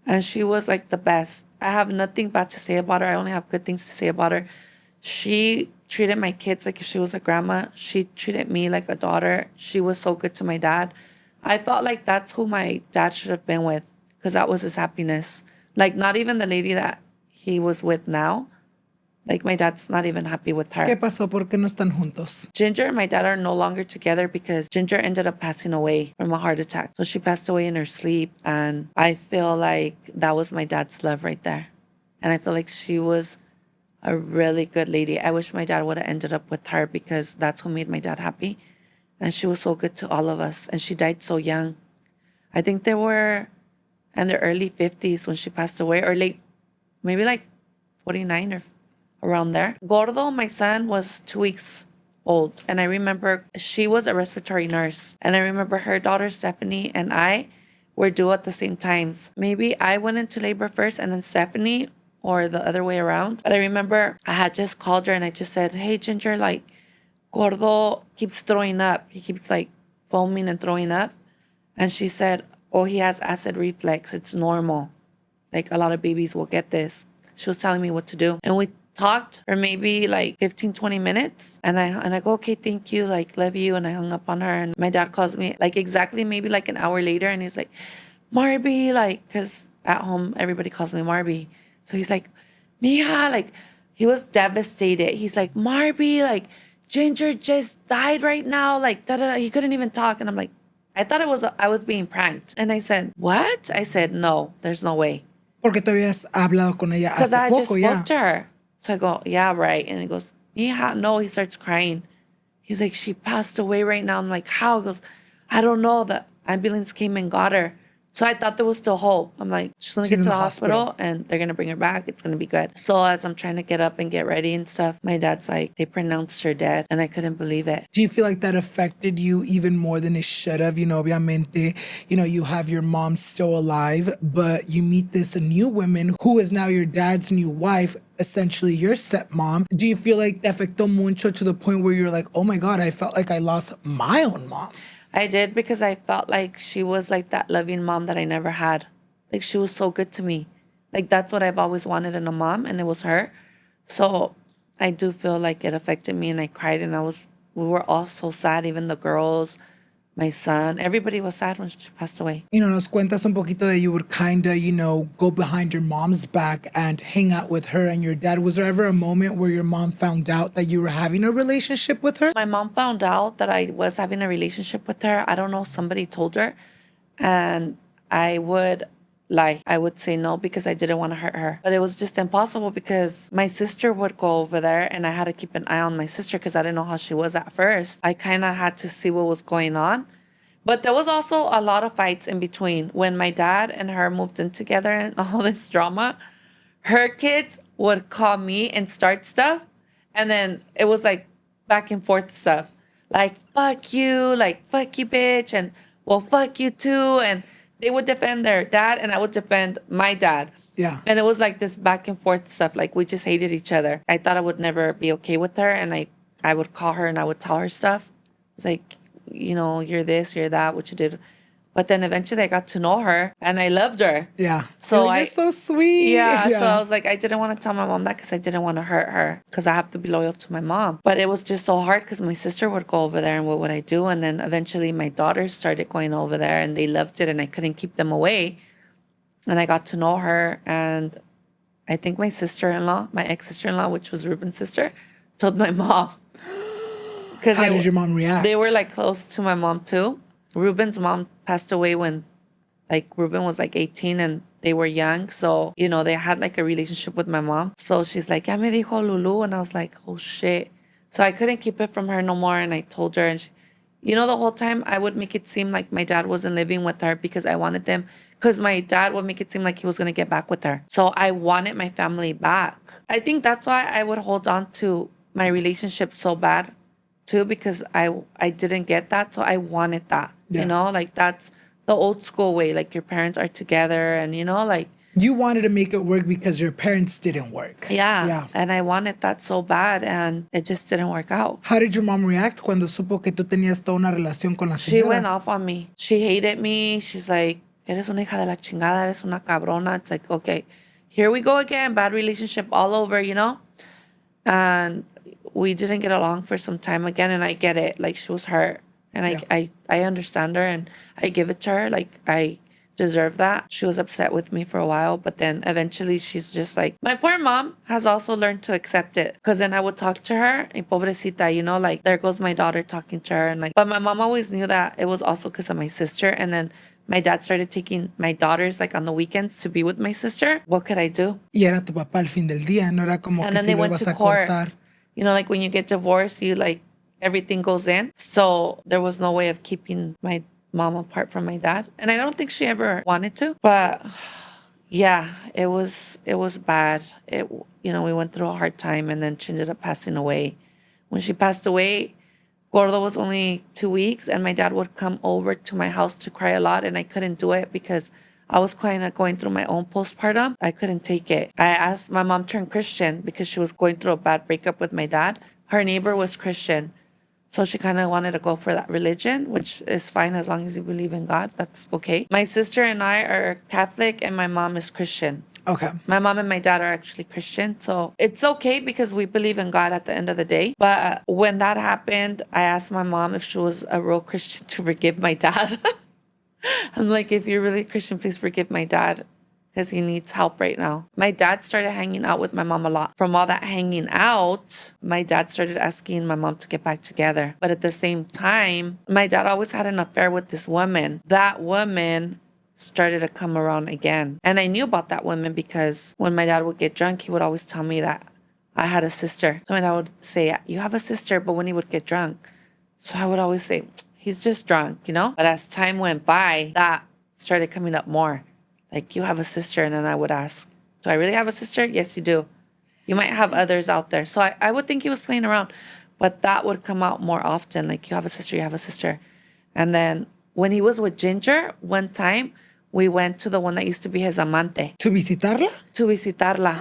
And she was like the best. I have nothing bad to say about her. I only have good things to say about her. She treated my kids like if she was a grandma. She treated me like a daughter. She was so good to my dad. I felt like that's who my dad should have been with because that was his happiness. Like, not even the lady that he was with now. Like, my dad's not even happy with her. ¿Qué pasó? ¿Por qué no están juntos? Ginger and my dad are no longer together because Ginger ended up passing away from a heart attack. So she passed away in her sleep. And I feel like that was my dad's love right there. And I feel like she was a really good lady. I wish my dad would have ended up with her because that's who made my dad happy. And she was so good to all of us. And she died so young. I think they were in their early 50s when she passed away, or late, maybe like 49 or around there. Gordo, my son, was 2 weeks old. And I remember she was a respiratory nurse. And I remember her daughter, Stephanie, and I were due at the same times. Maybe I went into labor first and then Stephanie, or the other way around. But I remember I had just called her and I just said, hey, Ginger, like, Gordo keeps throwing up. He keeps like foaming and throwing up. And she said, oh, he has acid reflux. It's normal. Like a lot of babies will get this. She was telling me what to do. And we talked for maybe like 15, 20 minutes. And I go, okay, thank you. Like, love you. And I hung up on her. And my dad calls me like exactly maybe like an hour later. And he's like, Marby, like, because at home, everybody calls me Marby. So he's like, Mija, like, he was devastated. He's like, Marby, like, Ginger just died right now. Like, da-da-da. He couldn't even talk. And I'm like, I thought I was being pranked. And I said, what? I said, no, there's no way. Porque tú habías hablado con ella hace poco, because I just spoke to her. So I go, yeah, right. And he goes, yeah, no. He starts crying. He's like, she passed away right now. I'm like, how? He goes, I don't know. The ambulance came and got her. So I thought there was still hope. I'm like, she's going to get to the hospital and they're going to bring her back. It's going to be good. So as I'm trying to get up and get ready and stuff, my dad's like, they pronounced her dead. And I couldn't believe it. Do you feel like that affected you even more than it should have? You know, obviamente, you have your mom still alive, but you meet this new woman who is now your dad's new wife, essentially your stepmom. Do you feel like te afectó mucho to the point where you're like, oh my God, I felt like I lost my own mom? I did because I felt like she was like that loving mom that I never had. Like she was so good to me. Like that's what I've always wanted in a mom, and it was her. So I do feel like it affected me, and I cried, and we were all so sad, even the girls, my son, everybody was sad when she passed away. Nos cuentas un poquito that you would kind of, go behind your mom's back and hang out with her and your dad. Was there ever a moment where your mom found out that you were having a relationship with her? My mom found out that I was having a relationship with her. I don't know, somebody told her. And I would lie. I would say no because I didn't want to hurt her. But it was just impossible because my sister would go over there and I had to keep an eye on my sister because I didn't know how she was at first. I kind of had to see what was going on. But there was also a lot of fights in between. When my dad and her moved in together and all this drama, her kids would call me and start stuff. And then it was like back and forth stuff. Like, fuck you, bitch. And, well, fuck you too. And they would defend their dad and I would defend my dad. Yeah. And it was like this back and forth stuff. Like, we just hated each other. I thought I would never be okay with her. And I would call her and I would tell her stuff. It was like, you know, you're this, you're that, what you did. But then eventually I got to know her and I loved her. Yeah. So you're so sweet. Yeah. So I was like, I didn't want to tell my mom that because I didn't want to hurt her because I have to be loyal to my mom. But it was just so hard because my sister would go over there and what would I do? And then eventually my daughters started going over there and they loved it and I couldn't keep them away. And I got to know her. And I think my sister-in-law, my ex-sister-in-law, which was Ruben's sister, told my mom. How did your mom react? They were like close to my mom too. Ruben's mom passed away when like Ruben was like 18 and they were young. So, you know, they had like a relationship with my mom. So she's like, ya me dijo Lulu. And I was like, oh shit. So I couldn't keep it from her no more. And I told her, and she, you know, the whole time I would make it seem like my dad wasn't living with her because I wanted them, because my dad would make it seem like he was going to get back with her. So I wanted my family back. I think that's why I would hold on to my relationship so bad too, because I didn't get that. So I wanted that, you know, like that's the old school way. Like your parents are together and, you know, like. You wanted to make it work because your parents didn't work. Yeah. And I wanted that so bad and it just didn't work out. How did your mom react cuando supo que tú tenías toda una relación con la señora? She went off on me. She hated me. She's like, eres una hija de la chingada, eres una cabrona. It's like, okay, here we go again. Bad relationship all over, you know? And we didn't get along for some time again, and I get it. Like, she was hurt, and I understand her, and I give it to her. Like, I deserve that. She was upset with me for a while, but then eventually she's just like, my poor mom has also learned to accept it. Because then I would talk to her, and pobrecita, you know, like, there goes my daughter talking to her, and like, but my mom always knew that it was also because of my sister, and then my dad started taking my daughters like on the weekends to be with my sister. What could I do? Y era tu papá al fin del día, no era como and que then si they lo went ibas to a court. cortar. You know, like when you get divorced, you like, everything goes in. So there was no way of keeping my mom apart from my dad. And I don't think she ever wanted to. But yeah, it was bad. You know, we went through a hard time and then she ended up passing away. When she passed away, Gordo was only 2 weeks and my dad would come over to my house to cry a lot and I couldn't do it because I was kind of going through my own postpartum. I couldn't take it. I asked my mom to turn Christian because she was going through a bad breakup with my dad. Her neighbor was Christian. So she kind of wanted to go for that religion, which is fine as long as you believe in God. That's okay. My sister and I are Catholic and my mom is Christian. Okay. My mom and my dad are actually Christian. So it's okay because we believe in God at the end of the day. But when that happened, I asked my mom if she was a real Christian to forgive my dad. I'm like, if you're really Christian, please forgive my dad because he needs help right now. My dad started hanging out with my mom a lot. From all that hanging out, my dad started asking my mom to get back together. But at the same time, my dad always had an affair with this woman. That woman started to come around again. And I knew about that woman because when my dad would get drunk, he would always tell me that I had a sister. So my dad would say, you have a sister, but when he would get drunk. So I would always say, he's just drunk, you know? But as time went by, that started coming up more. Like, you have a sister. And then I would ask, do I really have a sister? Yes, you do. You might have others out there. So I would think he was playing around. But that would come out more often. Like, you have a sister, you have a sister. And then when he was with Ginger, one time, we went to the one that used to be his amante. ¿To visitarla? To visitarla.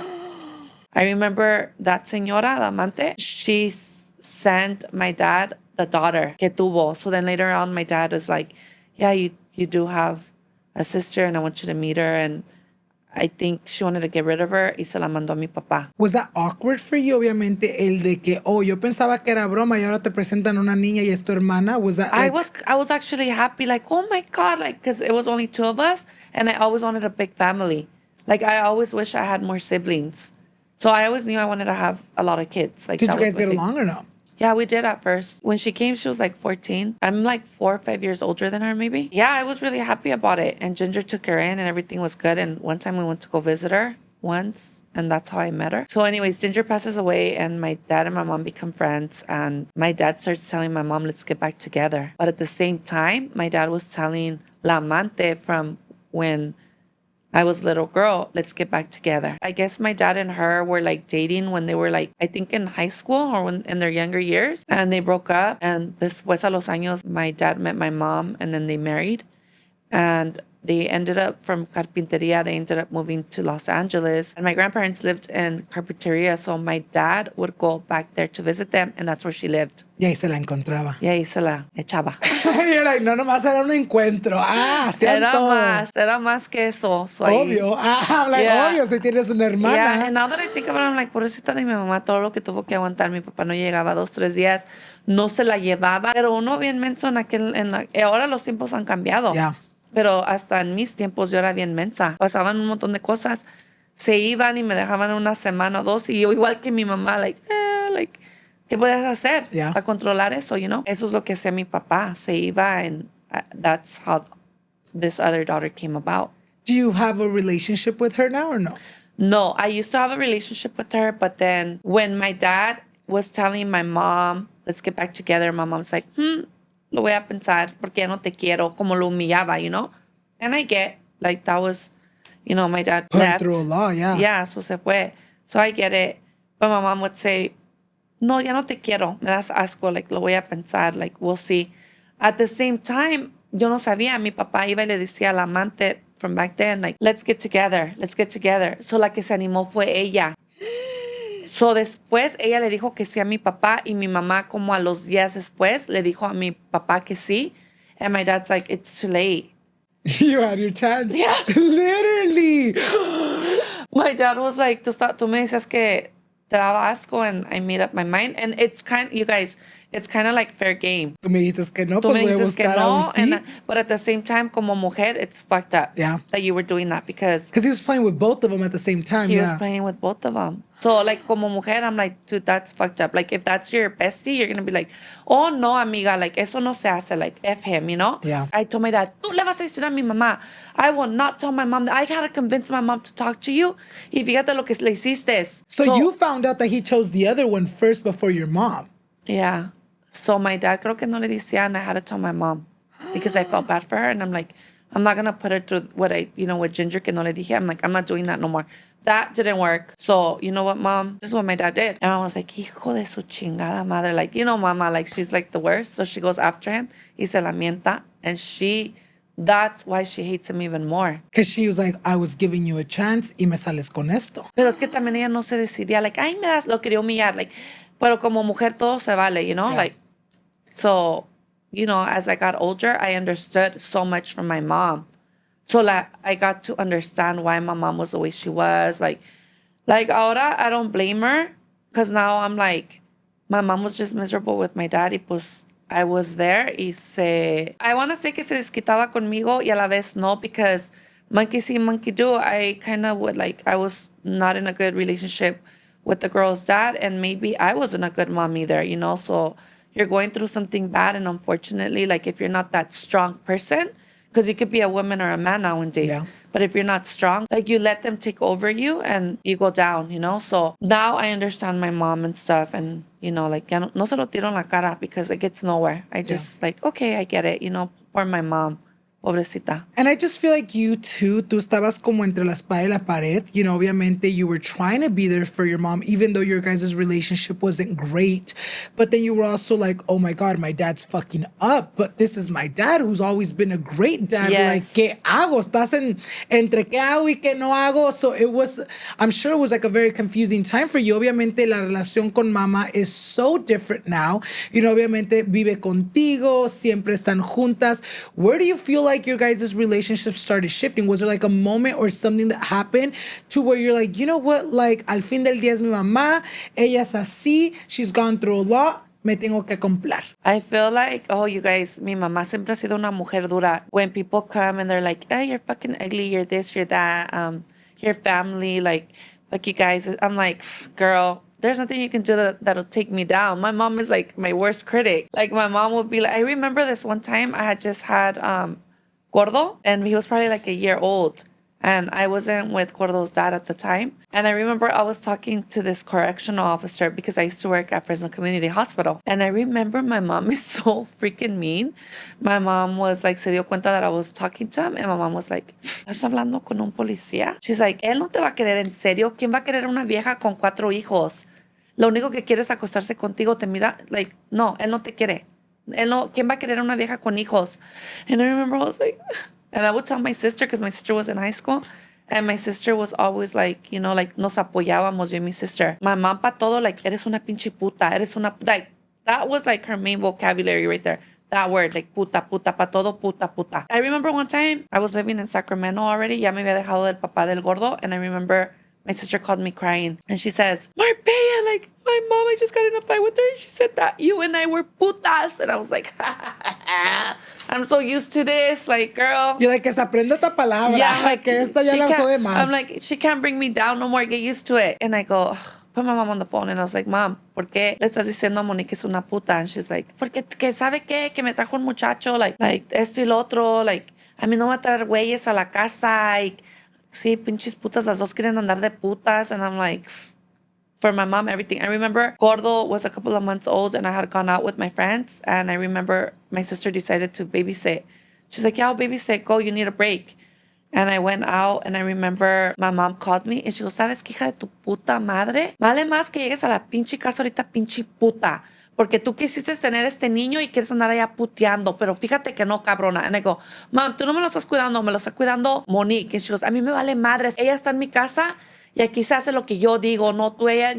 I remember that señora, the amante, she sent my dad the daughter que tuvo. So then later on, my dad is like, yeah, you do have a sister and I want you to meet her. And I think she wanted to get rid of her y se la mandó a mi papá. Was that awkward for you, obviamente, el de que, oh, yo pensaba que era broma y ahora te presentan una niña y es tu hermana? Was that like... I was actually happy, like, oh my God, like, because it was only two of us and I always wanted a big family. Like, I always wish I had more siblings. So I always knew I wanted to have a lot of kids. Like, Did you guys get along or no? Yeah, we did at first. When she came, she was like 14. I'm like 4 or 5 years older than her, maybe. Yeah, I was really happy about it. And Ginger took her in and everything was good. And one time we went to go visit her once. And that's how I met her. So anyways, Ginger passes away and my dad and my mom become friends. And my dad starts telling my mom, let's get back together. But at the same time, my dad was telling La Amante from when I was a little girl, let's get back together. I guess my dad and her were like dating when they were like, I think in high school or in their younger years. And they broke up. And después a los años, my dad met my mom and then they married. And they ended up from Carpinteria, they ended up moving to Los Angeles. And my grandparents lived in Carpinteria, so my dad would go back there to visit them, and that's where she lived. Y ahí se la encontraba. Y ahí se la echaba. You're like, no, nomás era un encuentro. Hacían todo. Era más que eso. So Obvio. I'm like, obvio, si tienes una hermana. Yeah, and now that I think about it, I'm like, pobrecita de mi mamá, todo lo que tuvo que aguantar. Mi papá no llegaba 2, 3 días, no se la llevaba. Pero uno bien menso ahora los tiempos han cambiado. Yeah. Pero hasta en mis tiempos yo era bien mensa. Pasaban un montón de cosas. Se iban y me dejaban una semana o 2. Y yo igual que mi mamá, ¿qué puedes hacer para controlar eso, you know? Eso es lo que hacía mi papá. Se iba and that's how this other daughter came about. Do you have a relationship with her now or no? No, I used to have a relationship with her. But then when my dad was telling my mom, let's get back together, my mom's like, lo voy a pensar porque ya no te quiero, como lo humillaba, you know? And I get, like, that was, you know, my dad Put left. through a law, yeah. Yeah, so se fue. So I get it. But my mom would say, no, ya no te quiero. Me das asco, like, lo voy a pensar, like, we'll see. At the same time, yo no sabía. Mi papá iba y le decía a la amante from back then, like, let's get together, let's get together. So la que se animó fue ella. So después ella le dijo que sí a mi papá y mi mamá como a los días después le dijo a mi papá que sí. And my dad's like, it's too late. You had your chance. Yeah. Literally. My dad was like, tú me dices que te daba asco and I made up my mind. And it's you guys, it's kind of like fair game. Tú me dices que no, Tú pues me voy a dices que buscar a no, un sí. but at the same time, como mujer, it's fucked up that you were doing that because he was playing with both of them at the same time. He was playing with both of them. So, like, como mujer, I'm like, dude, that's fucked up. Like, if that's your bestie, you're going to be like, oh, no, amiga, like, eso no se hace. Like, F him, you know? Yeah. I told my dad, tú le vas a decir a mi mamá. I will not tell my mom that. I got to convince my mom to talk to you. Y fíjate lo que le hiciste. So you found out that he chose the other one first before your mom. Yeah. So my dad creo que no le decía, and I had to tell my mom because I felt bad for her. And I'm like, I'm not going to put her through what Ginger que no le dije. I'm like, I'm not doing that no more. That didn't work. So, you know what, Mom? This is what my dad did. And I was like, hijo de su chingada madre. Like, you know, Mama, like, she's like the worst. So she goes after him. Y se la mienta. And that's why she hates him even more. Because she was like, I was giving you a chance y me sales con esto. Pero es que también ella no se decidía. Like, ay, lo quería humillar. Like, pero como mujer todo se vale, you know? Yeah. Like, so, you know, as I got older, I understood so much from my mom. So, like, I got to understand why my mom was the way she was. Like ahora, I don't blame her. Because now I'm like, my mom was just miserable with my dad. Y pues, I was there. I want to say que se desquitaba conmigo y a la vez no. Because monkey see, monkey do. I kind of would, like, I was not in a good relationship with the girl's dad. And maybe I wasn't a good mom either, you know? So, you're going through something bad. And unfortunately, like, if you're not that strong person, because you could be a woman or a man nowadays. Yeah. But if you're not strong, like, you let them take over you and you go down, you know? So now I understand my mom and stuff. And, you know, like, ya no se lo tiro en la cara because it gets nowhere. I just, like, okay, I get it, you know, for my mom. Pobrecita. And I just feel like you too, tú estabas como entre la espada y la pared. You know, obviamente you were trying to be there for your mom, even though your guys' relationship wasn't great. But then you were also like, oh my God, my dad's fucking up. But this is my dad who's always been a great dad. Yes. Like, ¿qué hago? Estás entre qué hago y qué no hago. So I'm sure it was like a very confusing time for you. Obviamente la relación con mama is so different now. You know, obviamente vive contigo, siempre están juntas. Where do you feel like your guys' relationship started shifting? Was there like a moment or something that happened to where you're like, you know what, like, al fin del día es mi mamá, ella es así, she's gone through a lot, me tengo que comprar? I feel like, oh, you guys, mi mamá siempre ha sido una mujer dura. When people come and they're like, hey, you're fucking ugly, you're this, you're that, your family, like, fuck you guys. I'm like, girl, there's nothing you can do that'll take me down. My mom is like my worst critic. Like my mom would be like, I remember this one time I had just had Gordo, and he was probably like a year old. And I wasn't with Gordo's dad at the time. And I remember I was talking to this correctional officer because I used to work at Fresno Community Hospital. And I remember my mom is so freaking mean. My mom was like, se dio cuenta that I was talking to him. And my mom was like, ¿estás hablando con un policía? She's like, él no te va a querer en serio. ¿Quién va a querer una vieja con 4 hijos? Lo único que quiere es acostarse contigo. Te mira, like, no, él no te quiere. Él no, ¿quién va a querer una vieja con hijos? And I remember I was like... And I would tell my sister, because my sister was in high school, and my sister was always like, you know, like, nos apoyábamos, yo y mi sister. My mom pa todo, like, eres una pinche puta, eres una, like, that was like her main vocabulary right there. That word, like, puta, puta, pa todo, puta, puta. I remember one time, I was living in Sacramento already, ya me había dejado el papá del gordo, and I remember my sister called me crying, and she says, Marbella, like, my mom, I just got in a fight with her, and she said that you and I were putas, and I was like, I'm so used to this, like, girl. You're like, que se aprenda esta palabra. Yeah, like, que esta ya la usó de más. I'm like, she can't bring me down no more, get used to it. And I go, ugh, put my mom on the phone, and I was like, Mom, ¿por qué le estás diciendo a Monique que es una puta? And she's like, porque, que ¿sabe qué? Que me trajo un muchacho, like, esto y lo otro, like, a mí no me va a traer güeyes a la casa, like, sí, pinches putas, las dos quieren andar de putas. And I'm like... For my mom, everything. I remember Gordo was a couple of months old and I had gone out with my friends. And I remember my sister decided to babysit. She's like, yeah, I'll babysit. Go, you need a break. And I went out and I remember my mom called me and she goes, ¿sabes qué, hija de tu puta madre? Vale más que llegues a la pinche casa ahorita, pinche puta. Porque tú quisiste tener este niño y quieres andar allá puteando. Pero fíjate que no, cabrona. And I go, Mom, tú no me lo estás cuidando. Me lo está cuidando Monique. And she goes, a mí me vale madres. Ella está en mi casa. Y aquí se hace lo que yo digo, no tú, ella,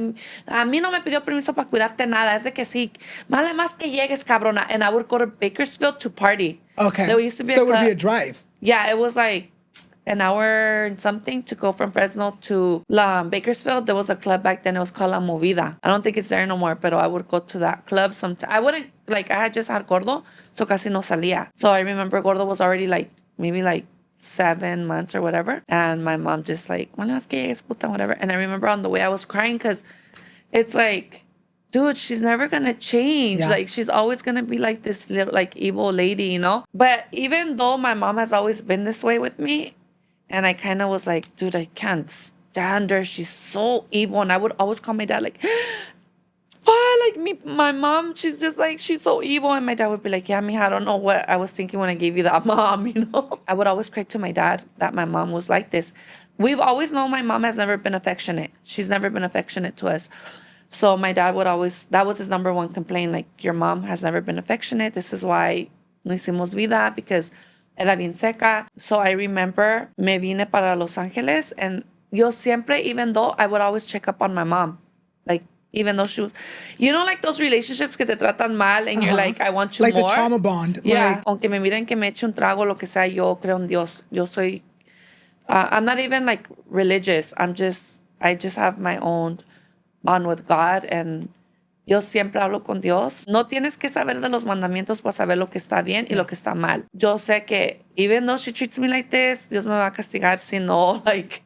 a mí no me pidió permiso para cuidarte nada, es de que sí, vale más que llegues, cabrona. And I would go to Bakersfield to party. Okay, There used to be so it would be a drive. Yeah, it was like an hour and something to go from Fresno to Bakersfield. There was a club back then, it was called La Movida. I don't think it's there no more, but I would go to that club sometimes. I wouldn't, like, I had just had Gordo, so casi no salía. So I remember Gordo was already like, maybe like 7 months or whatever. And my mom just like, whatever. And I remember on the way I was crying because it's like, dude, she's never going to change. Yeah. Like, she's always going to be like this little, like, evil lady, you know? But even though my mom has always been this way with me, and I kind of was like, dude, I can't stand her. She's so evil. And I would always call my dad like, my mom, she's just like, she's so evil. And my dad would be like, yeah, mija, I don't know what I was thinking when I gave you that mom, you know? I would always cry to my dad that my mom was like this. We've always known my mom has never been affectionate. She's never been affectionate to us. So my dad would always, that was his number one complaint, like, your mom has never been affectionate. This is why no hicimos vida, because era bien seca. So I remember me vine para Los Angeles, and yo siempre, even though I would always check up on my mom, like, even though she was, you know, like those relationships que te tratan mal and you're like, I want you like more. Like the trauma bond. Yeah. Like, Aunque me miren que me eche un trago, lo que sea, yo creo en Dios. Yo soy, I'm not even like religious. I just have my own bond with God, and yo siempre hablo con Dios. No tienes que saber de los mandamientos para saber lo que está bien y lo que está mal. Yo sé que even though she treats me like this, Dios me va a castigar si no, like,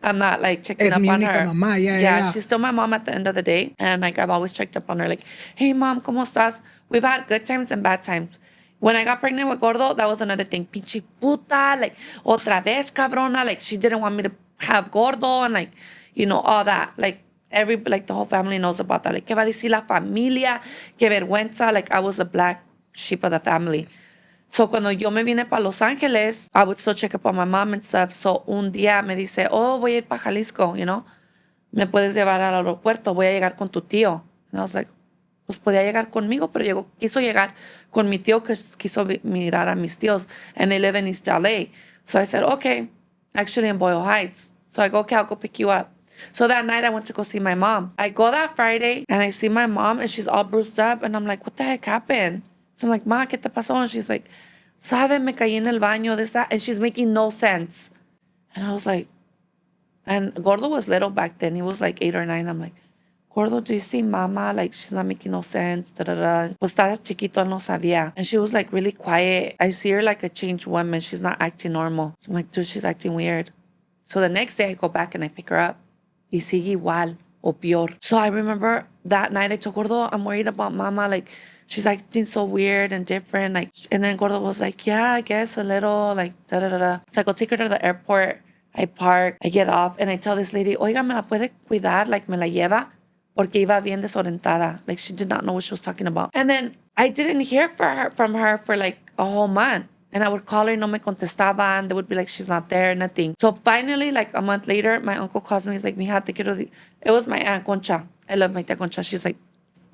I'm not like checking up on her. Mamá. Yeah. She's still my mom at the end of the day. And like, I've always checked up on her. Like, hey, mom, ¿cómo estás? We've had good times and bad times. When I got pregnant with Gordo, that was another thing. Pinche puta, like, otra vez, cabrona. Like, she didn't want me to have Gordo and like, you know, all that. Like, the whole family knows about that. Like, ¿qué va a decir la familia? Qué vergüenza. Like, I was the black sheep of the family. So, cuando yo me vine para Los Ángeles, I would still check up on my mom and stuff. So, un día me dice, oh, voy a ir para Jalisco, you know. Me puedes llevar al aeropuerto, voy a llegar con tu tío. And I was like, pues podía llegar conmigo, pero quiso llegar con mi tío que quiso mirar a mis tíos. And they live in East LA. So, I said, okay, actually in Boyle Heights. So, I go, okay, I'll go pick you up. So, that night, I went to go see my mom. I go that Friday, and I see my mom, and she's all bruised up. And I'm like, what the heck happened? So I'm like, Ma, ¿qué te pasó? And she's like, sabe, me caí en el baño, this, that. And she's making no sense. And I was like, and Gordo was little back then. He was like 8 or 9. I'm like, Gordo, do you see mama? Like, she's not making no sense. Da, da, da. Pues estaba chiquito, no sabía. And she was like really quiet. I see her like a changed woman. She's not acting normal. So I'm like, dude, she's acting weird. So the next day I go back and I pick her up. Y sigue igual. o peor. So I remember that night I told Gordo, I'm worried about mama. Like, she's acting so weird and different. Like, and then Gordo was like, yeah, I guess a little, like, da-da-da-da. So I go take her to the airport. I park, I get off, and I tell this lady, oiga, ¿me la puede cuidar? Like, me la lleva? Porque iba bien desorientada. Like, she did not know what she was talking about. And then I didn't hear from her for like a whole month. And I would call her, no me contestaba, and they would be like, she's not there, nothing. So finally, like a month later, my uncle calls me. He's like, mija, te quiero... It was my aunt Concha. I love my tia Concha. She's like,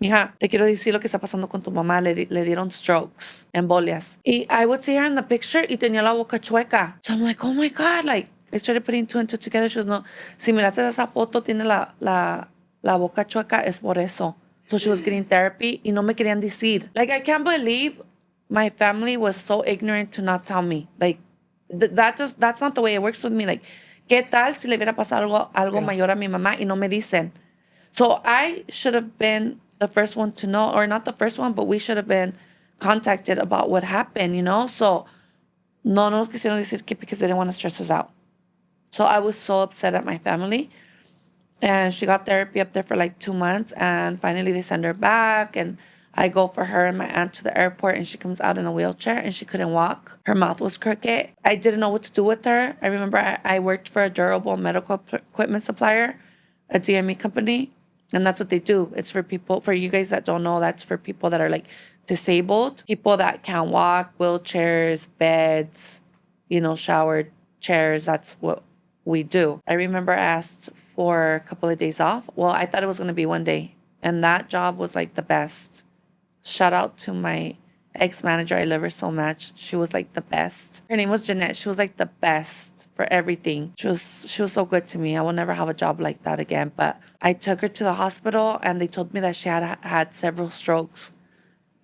mija, te quiero decir lo que está pasando con tu mamá. Le dieron strokes, embolias. Y I would see her in the picture y tenía la boca chueca. So I'm like, oh my God. Like, I started putting two and two together. She was, no, si miraste esa foto, tiene la boca chueca, es por eso. So she was getting therapy y no me querían decir. Like, I can't believe my family was so ignorant to not tell me. Like, that's not the way it works with me. Like, ¿qué tal si le hubiera pasado algo mayor a mi mamá y no me dicen? So I should have been the first one to know, or not the first one, but we should have been contacted about what happened, you know? So no nos quisieron decir que because they didn't want to stress us out. So I was so upset at my family. And she got therapy up there for like 2 months. And finally they send her back. And I go for her and my aunt to the airport. And she comes out in a wheelchair and she couldn't walk. Her mouth was crooked. I didn't know what to do with her. I remember I worked for a durable medical equipment supplier, a DME company. And that's what they do. It's for people, for you guys that don't know, that's for people that are like disabled, people that can't walk, wheelchairs, beds, you know, shower chairs. That's what we do. I remember I asked for a couple of days off. Well, I thought it was going to be 1 day. And that job was like the best. Shout out to my ex-manager. I love her so much. She was like the best. Her name was Jeanette. She was like the best for everything. She was so good to me. I will never have a job like that again. But I took her to the hospital and they told me that she had several strokes.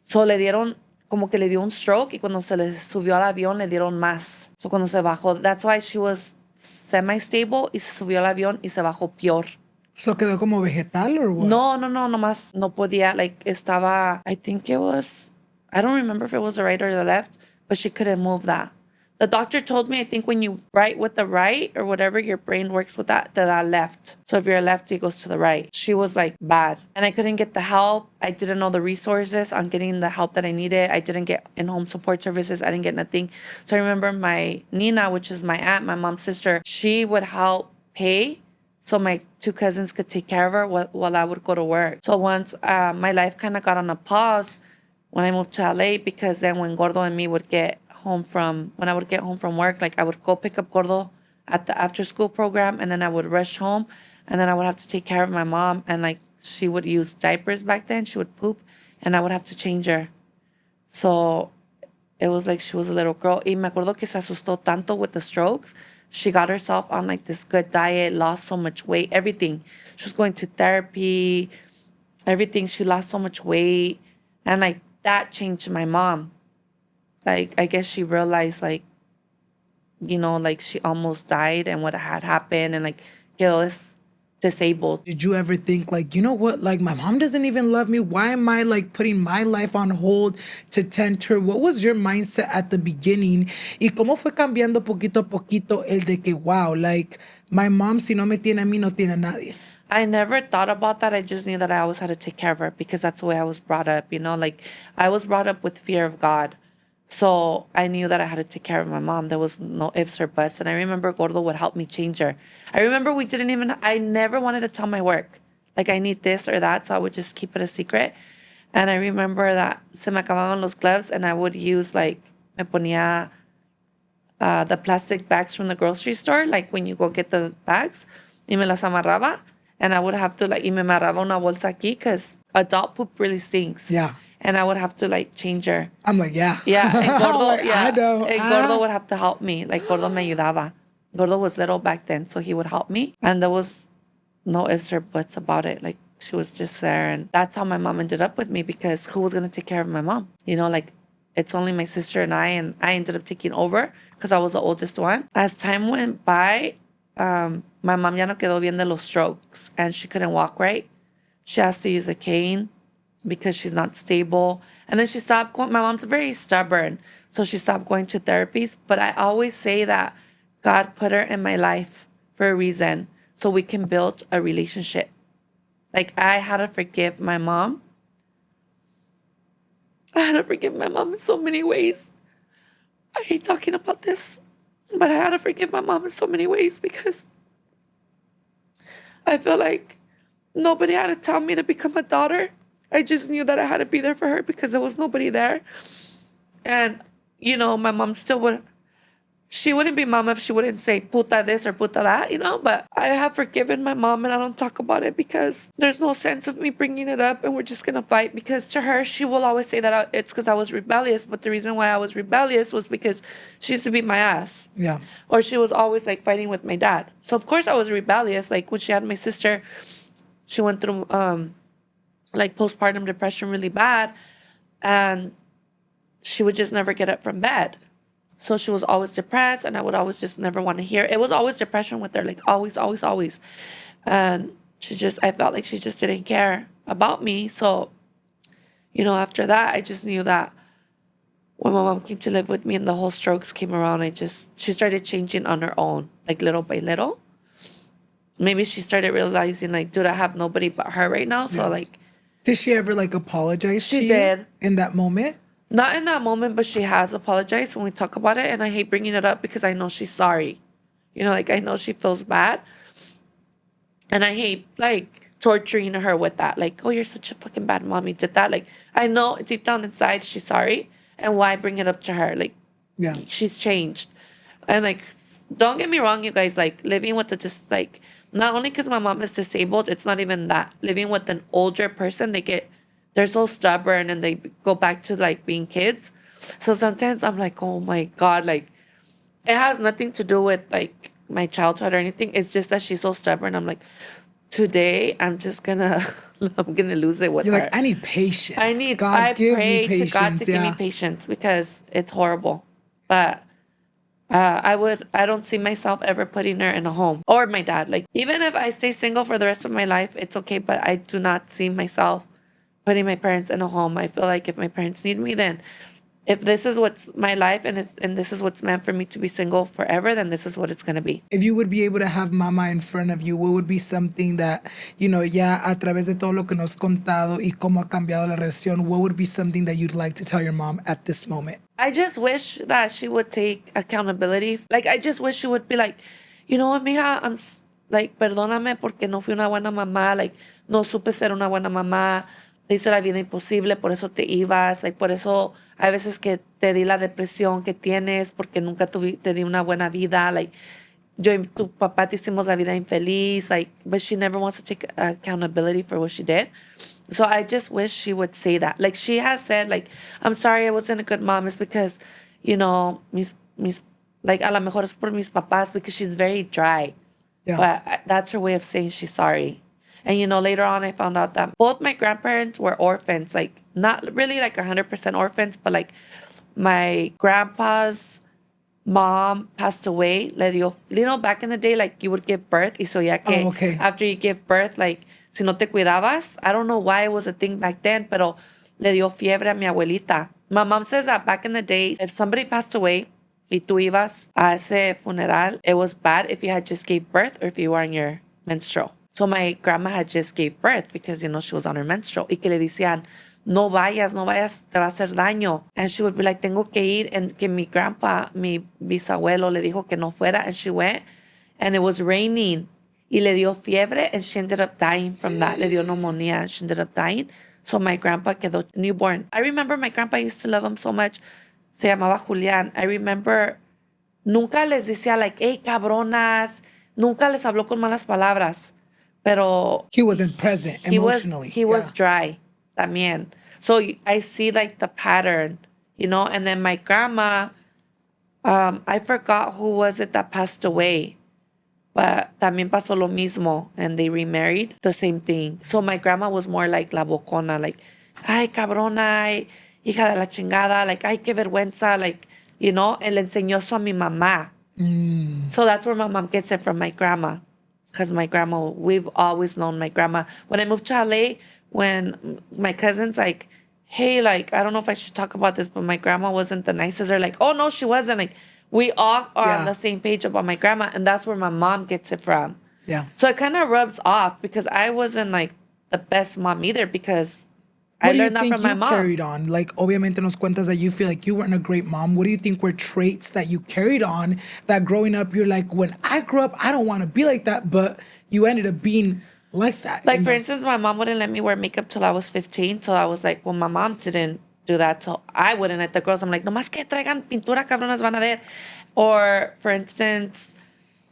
So le dieron, como que le dio un stroke y cuando se le subió al avión le dieron más. So cuando se bajó, that's why she was semi-stable y se subió al avión y se bajó peor. So quedó como vegetal or what? No, nomás no podía, like, estaba, I think it was, I don't remember if it was the right or the left, but she couldn't move that. The doctor told me, I think when you write with the right or whatever, your brain works with that left. So if you're a lefty, it goes to the right. She was like bad. And I couldn't get the help. I didn't know the resources on getting the help that I needed. I didn't get in-home support services. I didn't get nothing. So I remember my Nina, which is my aunt, my mom's sister, she would help pay so my two cousins could take care of her while I would go to work. So once my life kind of got on a pause when I moved to LA, because then when Gordo and me would get when I would get home from work, like I would go pick up Gordo at the after school program and then I would rush home and then I would have to take care of my mom and like she would use diapers back then. She would poop and I would have to change her. So it was like she was a little girl. Y me acuerdo que se asustó tanto with the strokes. She got herself on like this good diet, lost so much weight, everything. She was going to therapy, everything. She lost so much weight. And like that changed my mom. Like, I guess she realized, like, you know, like she almost died and what had happened and like, quedó disabled. Did you ever think like, you know what, like my mom doesn't even love me. Why am I like putting my life on hold to tend to her? What was your mindset at the beginning? Y cómo fue cambiando poquito a poquito el de que, wow, like my mom, si no me tiene a mí, no tiene a nadie. I never thought about that. I just knew that I always had to take care of her because that's the way I was brought up, you know, like I was brought up with fear of God. So I knew that I had to take care of my mom. There was no ifs or buts. And I remember Gordo would help me change her. I remember I never wanted to tell my work. Like I need this or that. So I would just keep it a secret. And I remember that se me acababan los gloves and I would use like, me ponía the plastic bags from the grocery store. Like when you go get the bags. Y me las amarraba. And I would have to like, y me amarraba una bolsa aquí because adult poop really stinks. Yeah. And I would have to like change her. I'm like, yeah. Yeah. And Gordo, like, yeah. I know. And Gordo would have to help me. Like Gordo me ayudaba. Gordo was little back then, so he would help me. And there was no ifs or buts about it. Like she was just there. And that's how my mom ended up with me because who was going to take care of my mom? You know, like it's only my sister and I ended up taking over because I was the oldest one. As time went by, my mom ya no quedó bien de los strokes and she couldn't walk right. She has to use a cane because she's not stable. And then she stopped going. My mom's very stubborn, so she stopped going to therapies. But I always say that God put her in my life for a reason so we can build a relationship. Like, I had to forgive my mom. I had to forgive my mom in so many ways. I hate talking about this, but I had to forgive my mom in so many ways because I feel like nobody had to tell me to become a daughter. I just knew that I had to be there for her because there was nobody there. And, you know, my mom still would, she wouldn't be mom if she wouldn't say puta this or puta that, you know, but I have forgiven my mom and I don't talk about it because there's no sense of me bringing it up and we're just going to fight because to her, she will always say that it's because I was rebellious. But the reason why I was rebellious was because she used to beat my ass. Yeah. Or she was always like fighting with my dad. So of course I was rebellious. Like when she had my sister, she went through like postpartum depression really bad. And she would just never get up from bed. So she was always depressed and I would always just never want to hear. It was always depression with her, like always, always, always. And I felt like she just didn't care about me. So, you know, after that, I just knew that when my mom came to live with me and the whole strokes came around, she started changing on her own, like little by little. Maybe she started realizing like, dude, I have nobody but her right now. So like. Did she ever like apologize to you? She did. In that moment? Not in that moment, but she has apologized when we talk about it. And I hate bringing it up because I know she's sorry. You know, like I know she feels bad. And I hate like torturing her with that. Like, oh, you're such a fucking bad mom. You did that. Like, I know deep down inside she's sorry. And why bring it up to her? Like, yeah, she's changed. And like, don't get me wrong, you guys, like living with just like, not only because my mom is disabled, it's not even that. Living with an older person, they're so stubborn and they go back to like being kids. So sometimes I'm like, oh my God, like it has nothing to do with like my childhood or anything. It's just that she's so stubborn. I'm like, today I'm gonna lose it with You're her. like, I need patience. I give pray me patience, to God to give me patience because it's horrible. But I don't see myself ever putting her in a home or my dad. Like even if I stay single for the rest of my life, it's okay. But I do not see myself putting my parents in a home. I feel like if my parents need me, then if this is what's my life and this is what's meant for me to be single forever, then this is what it's going to be. If you would be able to have mama in front of you, what would be something that, you know, ya a través de todo lo que nos has contado y cómo ha cambiado la relación, what would be something that you'd like to tell your mom at this moment? I just wish that she would take accountability. Like, I just wish she would be like, you know what, mija, I'm like, perdóname porque no fui una buena mamá. Like, no supe ser una buena mamá. Te hice la vida imposible, por eso te ibas. Like, por eso hay veces que te di la depresión que tienes porque nunca te di una buena vida. Like, yo y tu papá te hicimos la vida infeliz. Like, but she never wants to take accountability for what she did. So I just wish she would say that. Like, she has said, like, I'm sorry I wasn't a good mom. It's because, you know, like, a lo mejor es por mis papás because she's very dry. Yeah. But that's her way of saying she's sorry. And, you know, later on, I found out that both my grandparents were orphans. Like, not really like 100% orphans, but like my grandpa's mom passed away. Le dio, you know, back in the day, like you would give birth. Y so ya que after you give birth, like, si no te cuidabas, I don't know why it was a thing back then, pero le dio fiebre a mi abuelita. My mom says that back in the day, if somebody passed away y tú ibas a ese funeral, it was bad if you had just gave birth or if you were on your menstrual. So my grandma had just gave birth because, you know, she was on her menstrual. Y que le decían, no vayas, te va a hacer daño. And she would be like, tengo que ir. And que mi grandpa, mi bisabuelo, le dijo que no fuera. And she went. And it was raining. Y le dio fiebre. And she ended up dying from that. Le dio pneumonia. And she ended up dying. So my grandpa quedó newborn. I remember my grandpa used to love him so much. Se llamaba Julián. I remember, nunca les decía like, hey, cabronas. Nunca les habló con malas palabras. Pero he wasn't present emotionally. He was dry también. So I see like the pattern, you know. And then my grandma, I forgot who was it that passed away. But también pasó lo mismo. And they remarried. The same thing. So my grandma was more like la bocona. Like, ay, cabrona, ay, hija de la chingada. Like, ay, qué vergüenza. Like, you know. And le enseñó eso a mi mamá. So that's where my mom gets it from my grandma. Because my grandma, we've always known my grandma. When I moved to LA, when my cousins like, hey, like, I don't know if I should talk about this, but my grandma wasn't the nicest. They're like, oh, no, she wasn't. Like, we all are on the same page about my grandma. And that's where my mom gets it from. Yeah. So it kind of rubs off because I wasn't like the best mom either because What I do you learned that think from my you mom. carried on? Like, obviamente nos cuentas that you feel like you weren't a great mom. What do you think were traits that you carried on that growing up, you're like, when I grew up, I don't want to be like that, but you ended up being like that? Like, for instance, my mom wouldn't let me wear makeup till I was 15. So I was like, well, my mom didn't do that. So I wouldn't let the girls. I'm like, nomás que traigan pintura, cabronas van a ver. Or, for instance,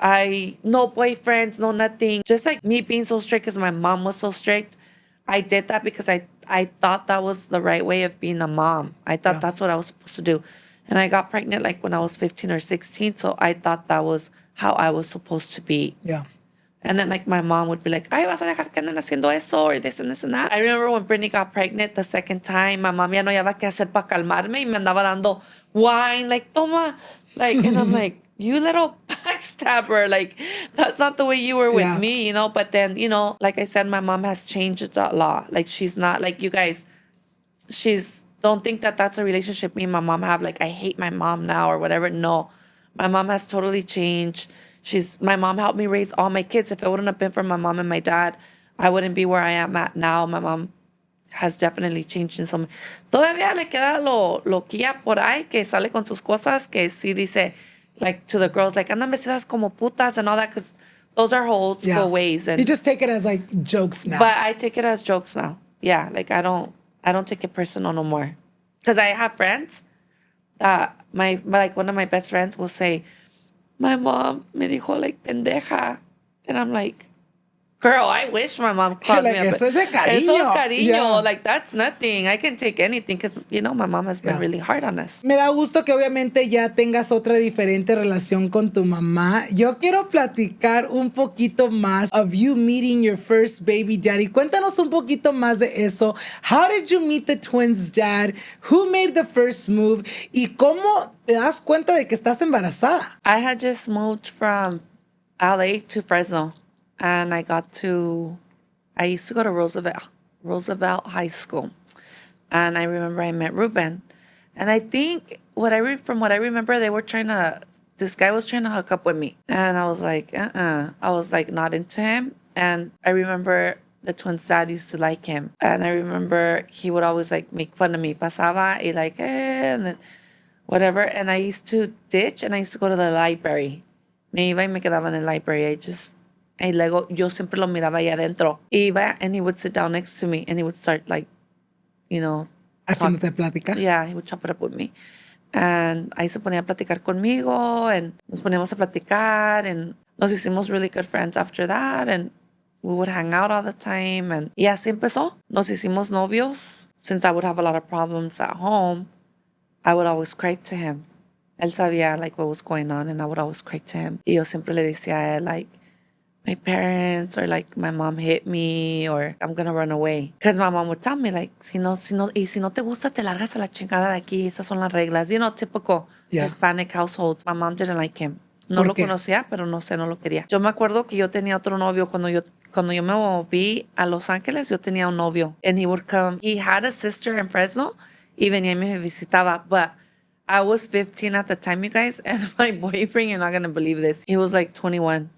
no boyfriends, no nothing. Just like me being so strict because my mom was so strict. I did that because I thought that was the right way of being a mom. I thought that's what I was supposed to do. And I got pregnant like when I was 15 or 16. So I thought that was how I was supposed to be. Yeah. And then like my mom would be like, ay, vas a dejar que anden haciendo eso or this and this and that. I remember when Brittany got pregnant the second time, my mom ya no hallaba qué hacer para calmarme y me andaba dando wine, like, toma. Like, and I'm like, you little backstabber. Like, that's not the way you were with me, you know? But then, you know, like I said, my mom has changed a lot. Like, she's not, like, you guys, don't think that that's a relationship me and my mom have. Like, I hate my mom now or whatever. No, my mom has totally changed. My mom helped me raise all my kids. If it wouldn't have been for my mom and my dad, I wouldn't be where I am at now. My mom has definitely changed in some. Todavía le queda loquilla por ahí que sale con sus cosas que sí dice, like, to the girls, like, andan vestidas como putas and all that, because those are her old school ways. And you just take it as like jokes now. But I take it as jokes now. Yeah, like I don't take it personal no more. Because I have friends that like one of my best friends will say, my mom me dijo like pendeja. And I'm like, girl, I wish my mom called like, me. Eso es de cariño. Eso es cariño. Yeah. Like, that's nothing. I can take anything because, you know, my mom has been really hard on us. Me da gusto que obviamente ya tengas otra diferente relación con tu mamá. Yo quiero platicar un poquito más of you meeting your first baby daddy. Cuéntanos un poquito más de eso. How did you meet the twins' dad? Who made the first move? ¿Y cómo te das cuenta de que estás embarazada? I had just moved from LA to Fresno. And I used to go to Roosevelt High School. And I remember I met Ruben. And I think from what I remember, this guy was trying to hook up with me. And I was like, I was like not into him. And I remember the twins' dad used to like him. And I remember he would always like make fun of me. Pasaba y like, and then whatever. And I used to ditch and I used to go to the library. Me iba y me quedaba en el library. Y luego yo siempre lo miraba ahí adentro. Iba and he would sit down next to me and he would start like, you know. Haciéndote plática. Yeah, he would chop it up with me. And ahí se ponía a platicar conmigo and nos poníamos a platicar and nos hicimos really good friends after that and we would hang out all the time and y así empezó. Nos hicimos novios. Since I would have a lot of problems at home, I would always cry to him. Él sabía like what was going on and I would always cry to him. Y yo siempre le decía a él like, my parents or like my mom hit me or I'm gonna run away. Because my mom would tell me like, si no te gusta, te largas a la chingada de aquí. Esas son las reglas. You know, typical Hispanic household. My mom didn't like him. No lo conocía, pero no lo quería. Yo me acuerdo que yo tenía otro novio cuando yo me moví a Los Ángeles. Yo tenía un novio and he would come. He had a sister in Fresno. Y venía y me visitaba. But I was 15 at the time, you guys. And my boyfriend, you're not gonna believe this. He was like 21.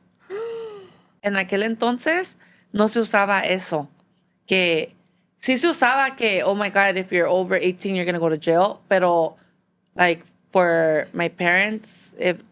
En aquel entonces no se usaba eso. Que sí se usaba que, oh my God, if you're over 18, you're going to go to jail. Pero, like, for my parents, if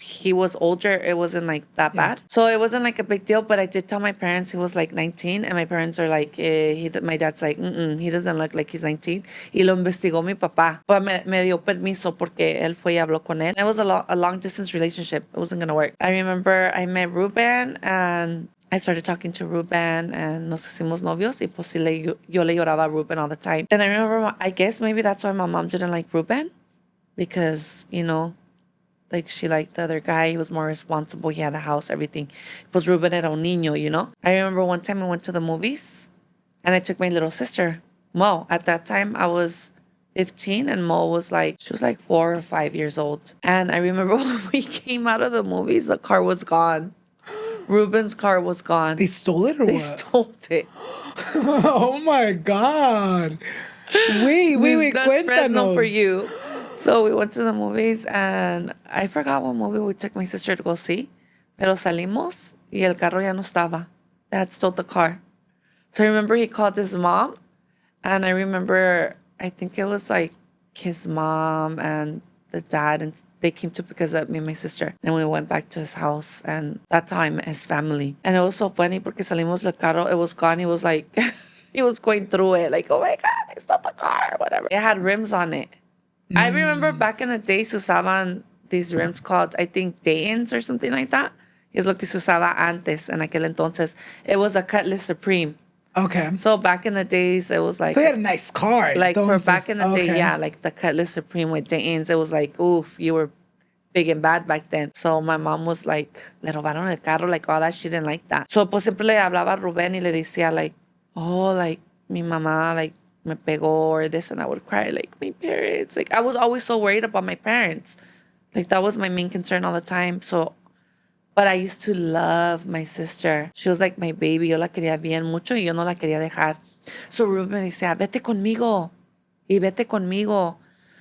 he was older, it wasn't like that bad. So it wasn't like a big deal. But I did tell my parents he was like 19. And my parents are like, my dad's like, he doesn't look like he's 19. Y lo investigó mi papá. But me dio permiso porque él fue y habló con él. It was a long distance relationship. It wasn't going to work. I remember I met Ruben and I started talking to Ruben and nos hicimos novios. Y pues sí, yo le lloraba a Ruben all the time. And I remember, I guess maybe that's why my mom didn't like Ruben. Because, you know, like, she liked the other guy. He was more responsible. He had a house, everything. Pues Ruben era un niño, you know? I remember one time I went to the movies and I took my little sister, Mo. At that time, I was 15 and Mo was like, she was like 4 or 5 years old. And I remember when we came out of the movies, the car was gone. Ruben's car was gone. They stole it or They what? stole it. Oh my God. Wait, That's cuéntanos. Fresno for you. So we went to the movies and I forgot what movie we took my sister to go see. Pero salimos y el carro ya no estaba. They had stole the car. So I remember he called his mom, and I remember, I think it was like his mom and the dad, and they came to pick us up, me and my sister, and we went back to his house, and that's how I met his family. And it was so funny porque salimos del carro, it was gone. He was like, he was going through it, like, oh my God, they stole the car, whatever. It had rims on it. I remember back in the day, se usaban these rims called, I think, Dayton's or something like that. Es lo que se usaba antes, en aquel entonces. It was a Cutlass Supreme. Okay. So back in the days, it was like... So you had a nice car. Like for entonces, back in the day, yeah, like the Cutlass Supreme with Dayton's, it was like, oof, you were big and bad back then. So my mom was like, le robaron el carro, like all that. She didn't like that. So pues siempre le hablaba a Rubén y le decía like, oh, like mi mamá, like me pegó or this, and I would cry like my parents. Like I was always so worried about my parents. Like that was my main concern all the time. So, but I used to love my sister. She was like my baby. Yo la quería bien mucho y yo no la quería dejar. So Rubén me decía, vete conmigo. Y vete conmigo.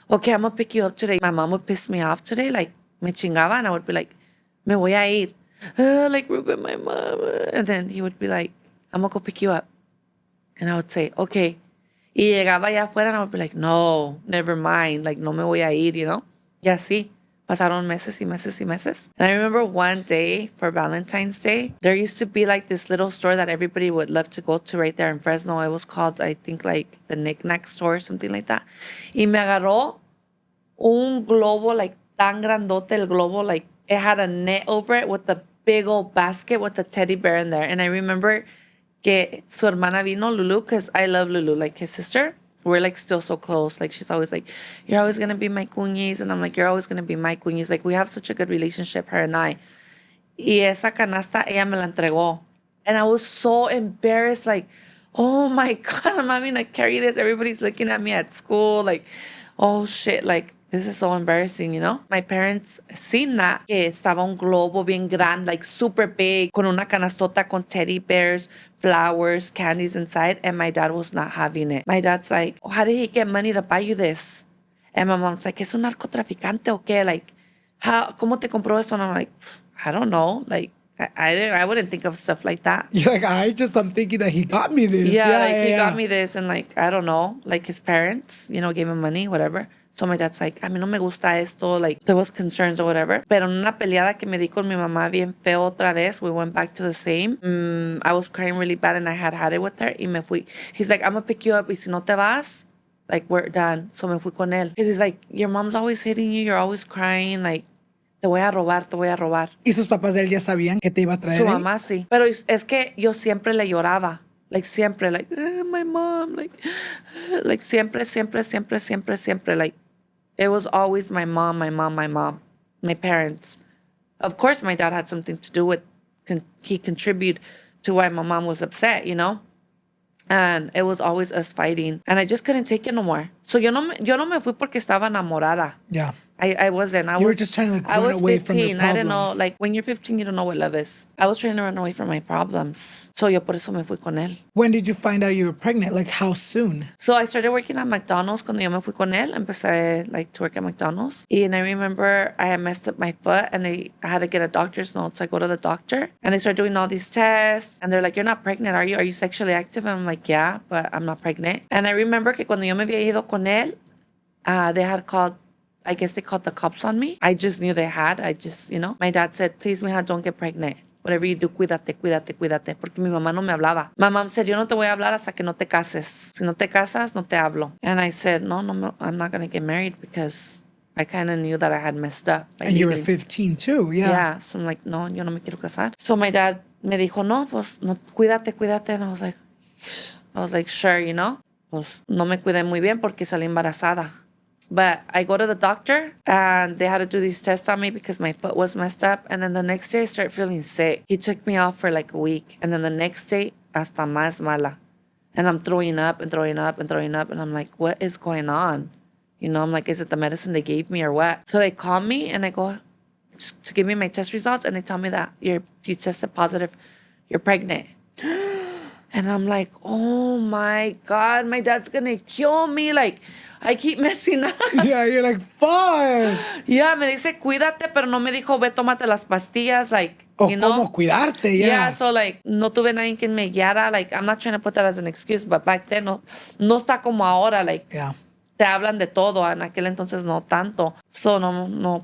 Okay, I'm gonna pick you up today. My mom would piss me off today. Like, me chingaba, and I would be like, me voy a ir. Like, Ruben, my mom. And then he would be like, I'm gonna go pick you up. And I would say, okay. Y llegaba allá afuera, and I would be like, no, never mind. Like, no me voy a ir, you know? Y así. Pasaron meses y meses y meses. And I remember one day for Valentine's Day, there used to be like this little store that everybody would love to go to right there in Fresno. It was called, I think, like the Knick Knack store or something like that. Y me agarró un globo, like tan grandote el globo, like it had a net over it with a big old basket with a teddy bear in there. And I remember que su hermana vino, Lulu, because I love Lulu, like his sister. We're like still so close. Like she's always like, you're always going to be my cuñis. And I'm like, you're always going to be my cuñis. Like we have such a good relationship, her and I. Y esa canasta, ella me la entregó. And I was so embarrassed. Like, oh my God, I'm having to carry this. Everybody's looking at me at school. Like, oh shit. Like, this is so embarrassing, you know? My parents seen that, que estaba un globo bien grande, like super big, con una canastota con teddy bears, flowers, candies inside, and my dad was not having it. My dad's like, oh, how did he get money to buy you this? And my mom's like, ¿es un narcotraficante o qué? Like, ¿cómo te compró eso? And I'm like, I don't know. Like, I wouldn't think of stuff like that. You're like, I'm thinking that he got me this. Yeah, he got me this, and like, I don't know, like his parents, you know, gave him money, whatever. So my dad's like, a mí no me gusta esto, like there was concerns or whatever. Pero en una peleada que me di con mi mamá bien feo otra vez, we went back to the same. I was crying really bad and I had it with her y me fui. He's like, I'm gonna pick you up y si no te vas, like we're done. So me fui con él. Because he's like, your mom's always hitting you, you're always crying, like te voy a robar, te voy a robar. ¿Y sus papás de él ya sabían que te iba a traer Su él? mamá sí. Pero es que yo siempre le lloraba. Like siempre, like, my mom, like siempre, siempre, siempre, siempre, siempre, like, it was always my mom, my parents. Of course, my dad had something to do with, he contributed to why my mom was upset, you know? And it was always us fighting. And I just couldn't take it no more. So yo no me fui porque estaba enamorada. Yeah. I wasn't. You were just trying to like run away 15. from your problems. I didn't know. Like when you're 15, you don't know what love is. I was trying to run away from my problems. So yo por eso me fui con él. When did you find out you were pregnant? Like how soon? So I started working at McDonald's cuando yo me fui con él. Empecé like to work at McDonald's. And I remember I had messed up my foot and I had to get a doctor's note. So I go to the doctor and they start doing all these tests. And they're like, you're not pregnant, are you? Are you sexually active? And I'm like, yeah, but I'm not pregnant. And I remember que cuando yo me había ido con él, they had called, I guess they called the cops on me. I just knew they had. I just, you know. My dad said, please, mija, don't get pregnant. Whatever you do, cuídate, cuídate, cuídate. Porque mi mamá no me hablaba. My mom said, yo no te voy a hablar hasta que no te cases. Si no te casas, no te hablo. And I said, no, I'm not going to get married because I kind of knew that I had messed up. And you were 15 too, yeah. Yeah, so I'm like, no, yo no me quiero casar. So my dad me dijo, no, pues, no, cuídate, cuídate. And I was like, sure, you know. Pues no me cuidé muy bien porque salí embarazada. But I go to the doctor and they had to do these tests on me because my foot was messed up. And then the next day I started feeling sick. He took me off for like a week. And then the next day, hasta más mala. And I'm throwing up and throwing up and throwing up. And I'm like, what is going on? You know, I'm like, is it the medicine they gave me or what? So they call me and I go to give me my test results. And they tell me that you tested positive, you're pregnant. And I'm like, oh my God, my dad's gonna kill me. Like, I keep messing up. Yeah, you're like, fuck. Yeah, me dice, cuídate, pero no me dijo, ve, tómate las pastillas. Like, O you know? cómo cuidarte, Yeah, yeah. so like, no tuve nadie que me guiara. Like, I'm not trying to put that as an excuse, but back then, no está como ahora. Like, Yeah. te hablan de todo. En aquel entonces no tanto. So,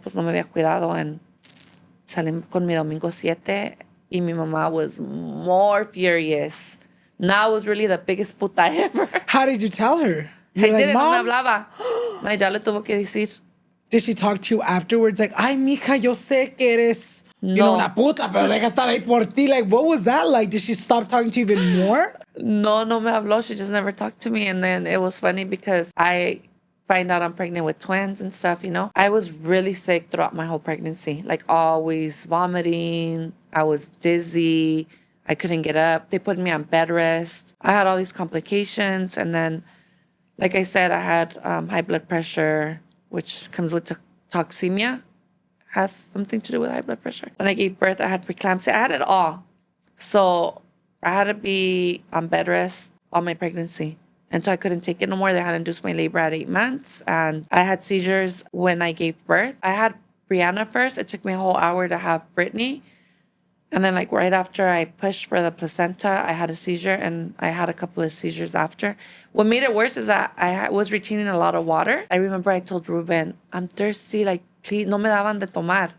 pues no me había cuidado. And salí con mi domingo 7 y mi mamá was more furious. Now was really the biggest puta ever. How did you tell her? I You're like, didn't, no me Mom, hablaba. My dad le tuvo que decir. did she talk to you afterwards? Like, ay, mija, yo sé que eres, you know, No. una puta, pero deja estar ahí por ti. Like, what was that like? Did she stop talking to you even more? No me habló. She just never talked to me. And then it was funny because I find out I'm pregnant with twins and stuff, you know. I was really sick throughout my whole pregnancy. Like always vomiting. I was dizzy. I couldn't get up. They put me on bed rest. I had all these complications. And then, like I said, I had high blood pressure, which comes with toxemia. Has something to do with high blood pressure. When I gave birth, I had preeclampsia. I had it all. So I had to be on bed rest all my pregnancy. And so I couldn't take it no more. They had induced my labor at 8 months. And I had seizures when I gave birth. I had Brianna first. It took me a whole hour to have Brittany. And then like right after I pushed for the placenta, I had a seizure and I had a couple of seizures after. What made it worse is that I was retaining a lot of water. I remember I told Ruben, I'm thirsty, like please, no me daban de tomar.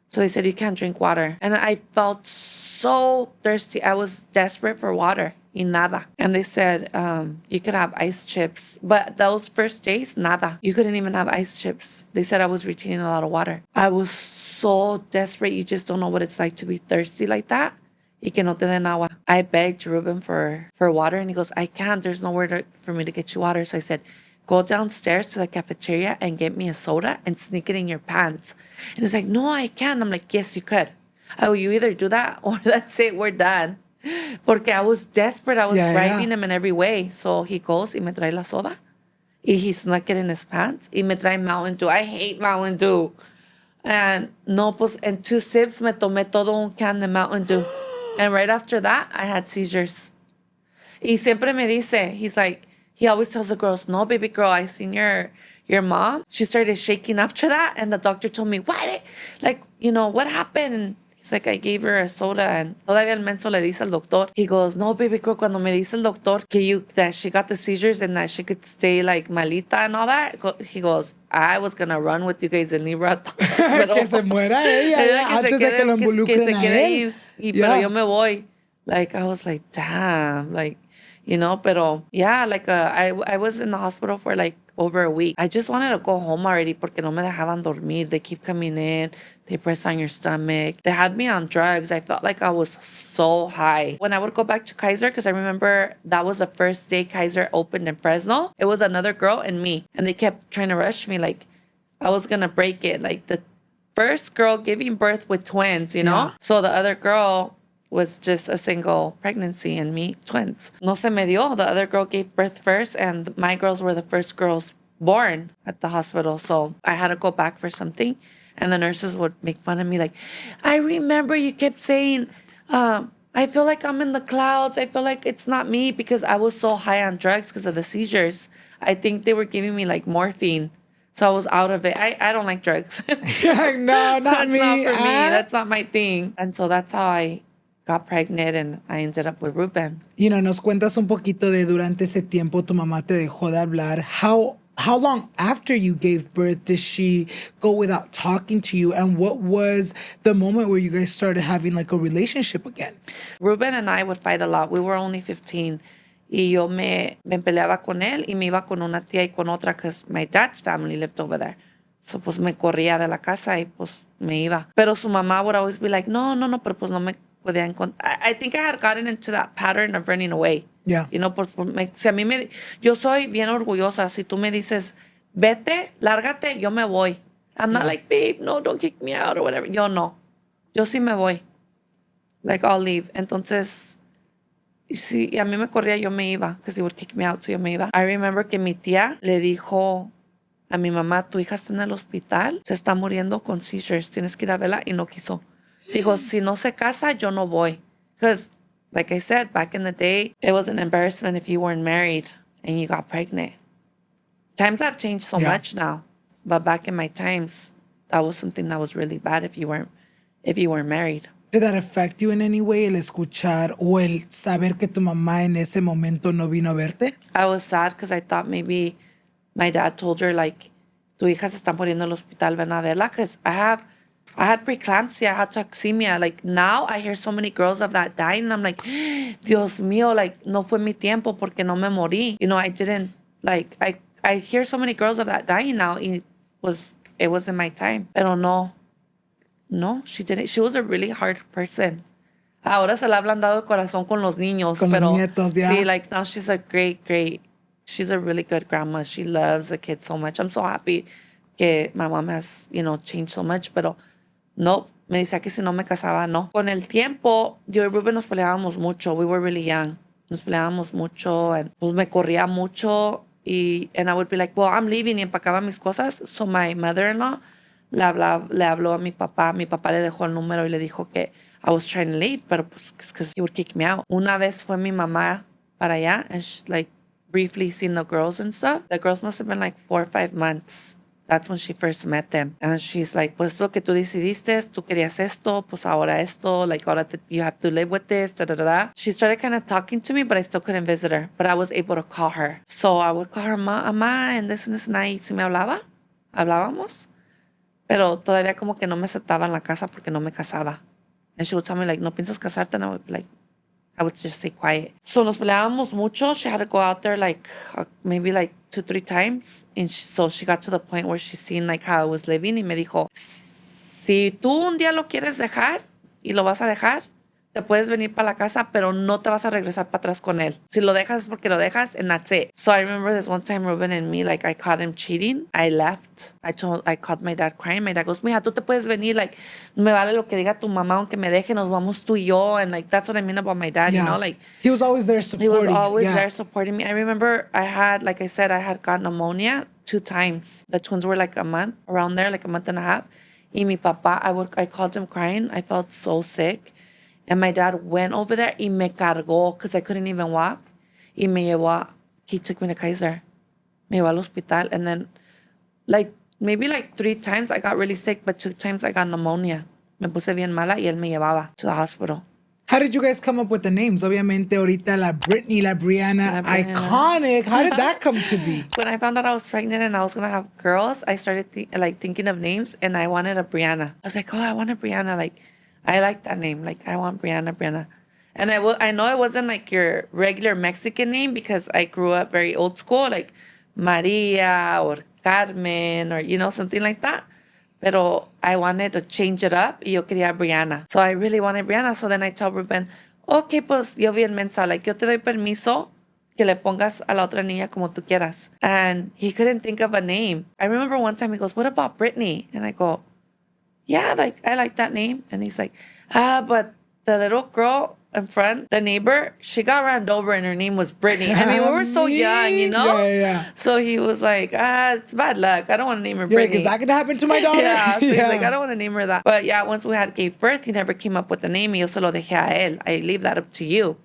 So they said, you can't drink water. And I felt so thirsty. I was desperate for water. Y nada. And they said, you could have ice chips. But those first days, nada. You couldn't even have ice chips. They said I was retaining a lot of water. I was so desperate. You just don't know what it's like to be thirsty like that. Y que no te den agua. I begged Ruben for water. And he goes, I can't. There's nowhere for me to get you water. So I said, go downstairs to the cafeteria and get me a soda and sneak it in your pants. And he's like, no, I can't. I'm like, yes, you could. I go, you either do that or that's it, we're done. Porque I was desperate. I was bribing him in every way. So he goes y me trae la soda. Y he snuck it in his pants. Y me trae Mountain Dew. I hate Mountain Dew. And no, pues, en 2 sips me tomé todo un can de Mountain Dew. And right after that, I had seizures. Y siempre me dice, he's like, he always tells the girls, no, baby girl, I seen your mom. She started shaking after that. And the doctor told me, what? Like, you know, what happened? And he's like, I gave her a soda. And todavía el menso le dice al doctor. He goes, no, baby girl, cuando me dice el doctor that she got the seizures and that she could stay like malita and all that. He goes, I was going to run with you guys and leave her at the hospital. Que se muera ella antes de que lo involucren a él. Pero yo me voy. Like, I was like, damn. Like, you know, pero yeah, like I was in the hospital for like over a week. I just wanted to go home already porque no me dejaban dormir. They keep coming in. They press on your stomach. They had me on drugs. I felt like I was so high. When I would go back to Kaiser, because I remember that was the first day Kaiser opened in Fresno. It was another girl and me. And they kept trying to rush me like I was going to break it. Like the first girl giving birth with twins, you know? Yeah. So the other girl was just a single pregnancy and me, twins. No se me dio. The other girl gave birth first and my girls were the first girls born at the hospital. So I had to go back for something. And the nurses would make fun of me like, I remember you kept saying, I feel like I'm in the clouds. I feel like it's not me because I was so high on drugs because of the seizures. I think they were giving me like morphine. So I was out of it. I don't like drugs. No, not me. That's not for me. That's not my thing. And so that's how I got pregnant and I ended up with Ruben. You know, nos cuentas un poquito de durante ese tiempo tu mamá te dejó de hablar. How long after you gave birth did she go without talking to you? And what was the moment where you guys started having like a relationship again? Ruben and I would fight a lot. We were only 15. Y yo me peleaba con él y me iba con una tía y con otra because my dad's family lived over there. So pues me corría de la casa y pues me iba. Pero su mamá would always be like, no, pero pues no me podía encontrar. I think I had gotten into that pattern of running away. Yeah. You know, si a mí yo soy bien orgullosa. Si tú me dices, vete, lárgate, yo me voy. I'm not like, babe, no, don't kick me out or whatever. Yo no. Yo sí me voy. Like, I'll leave. Entonces, si a mí me corría, yo me iba. Because he would kick me out, so yo me iba. I remember que mi tía le dijo a mi mamá, tu hija está en el hospital, se está muriendo con seizures, tienes que ir a verla, y no quiso. Dijo, si no se casa, yo no voy. Because Like I said, back in the day, it was an embarrassment if you weren't married and you got pregnant. Times have changed so much now. But back in my times, that was something that was really bad if you weren't married. Did that affect you in any way, el escuchar o el saber que tu mamá en ese momento no vino a verte? I was sad because I thought maybe my dad told her, like, tu hija se están poniendo en el hospital, ven a verla. Because I had preeclampsia, I had toxemia. Like, now I hear so many girls of that dying, and I'm like, Dios mío, like, no fue mi tiempo porque no me morí. You know, I didn't, like, I hear so many girls of that dying now. It was in my time. Pero no, she didn't. She was a really hard person. Ahora se le ha ablandado el corazón con los niños. Con pero los nietos, yeah. See, like, now she's a she's a really good grandma. She loves the kids so much. I'm so happy que my mom has, changed so much. Pero no, me decía que si no me casaba, no. Con el tiempo, yo y Ruben nos peleábamos mucho. We were really young. Nos peleábamos mucho. And pues me corría mucho. And I would be like, well, I'm leaving. Y empacaba mis cosas. So my mother-in-law le habló a mi papá. Mi papá le dejó el número y le dijo que I was trying to leave, pero pues, because he would kick me out. Una vez fue mi mamá para allá, and she, like, briefly seen the girls and stuff. The girls must have been like 4 or 5 months. That's when she first met them. And she's like, pues lo que tú decidiste, tú querías esto, pues ahora esto, like, ahora you have to live with this, da da da. She started kind of talking to me, but I still couldn't visit her. But I was able to call her. So I would call her, mamá, and this and this, and I, si me hablábamos. Pero todavía como que no me aceptaba en la casa porque no me casaba. And she would tell me, like, no piensas casarte, and I would be like, I would just stay quiet. So nos peleábamos mucho. She had to go out there like maybe like 2-3 times. And so she got to the point where she seen like how I was living. Y me dijo, si tú un día lo quieres dejar y lo vas a dejar, te puedes venir para la casa, pero no te vas a regresar para atrás con él. Si lo dejas es porque lo dejas, and that's it. So I remember this one time, Ruben and me, like, I caught him cheating. I left. I called my dad crying. My dad goes, mija, tú te puedes venir, like, me vale lo que diga tu mamá, aunque me deje, nos vamos tú y yo. And, like, that's what I mean about my dad, like. He was always there supporting He was always there supporting me. I remember I had gotten pneumonia 2 times. The twins were, like, a month, around there, like a month and a half. Y mi papá, I called him crying. I felt so sick. And my dad went over there y me cargó because I couldn't even walk. Y me llevó, he took me to Kaiser. Me llevó al hospital. And then, like, maybe like 3 times I got really sick, but 2 times I got pneumonia. Me puse bien mala y él me llevaba to the hospital. How did you guys come up with the names? Obviamente, ahorita la Brittany, la Brianna, iconic. How did that come to be? When I found out I was pregnant and I was going to have girls, I started thinking of names, and I wanted a Brianna. I was like, oh, I want a Brianna. Like, I like that name. Like, I want Brianna. And I know it wasn't like your regular Mexican name because I grew up very old school, like Maria or Carmen or, something like that. Pero I wanted to change it up y yo quería Brianna. So I really wanted Brianna. So then I told Ruben, okay, pues yo bien mensa, like, yo te doy permiso que le pongas a la otra niña como tú quieras. And he couldn't think of a name. I remember one time he goes, what about Brittany? And I go, yeah, like, I like that name. And he's like, but the little girl in front, the neighbor, she got ran over and her name was Brittany. I mean, we were so young, Yeah. So he was like, it's bad luck. I don't want to name her Brittany. Like, is that going to happen to my daughter? Yeah. So he's like, I don't want to name her that. But yeah, once we gave birth, he never came up with the name. Y yo se lo dejé a él. I leave that up to you.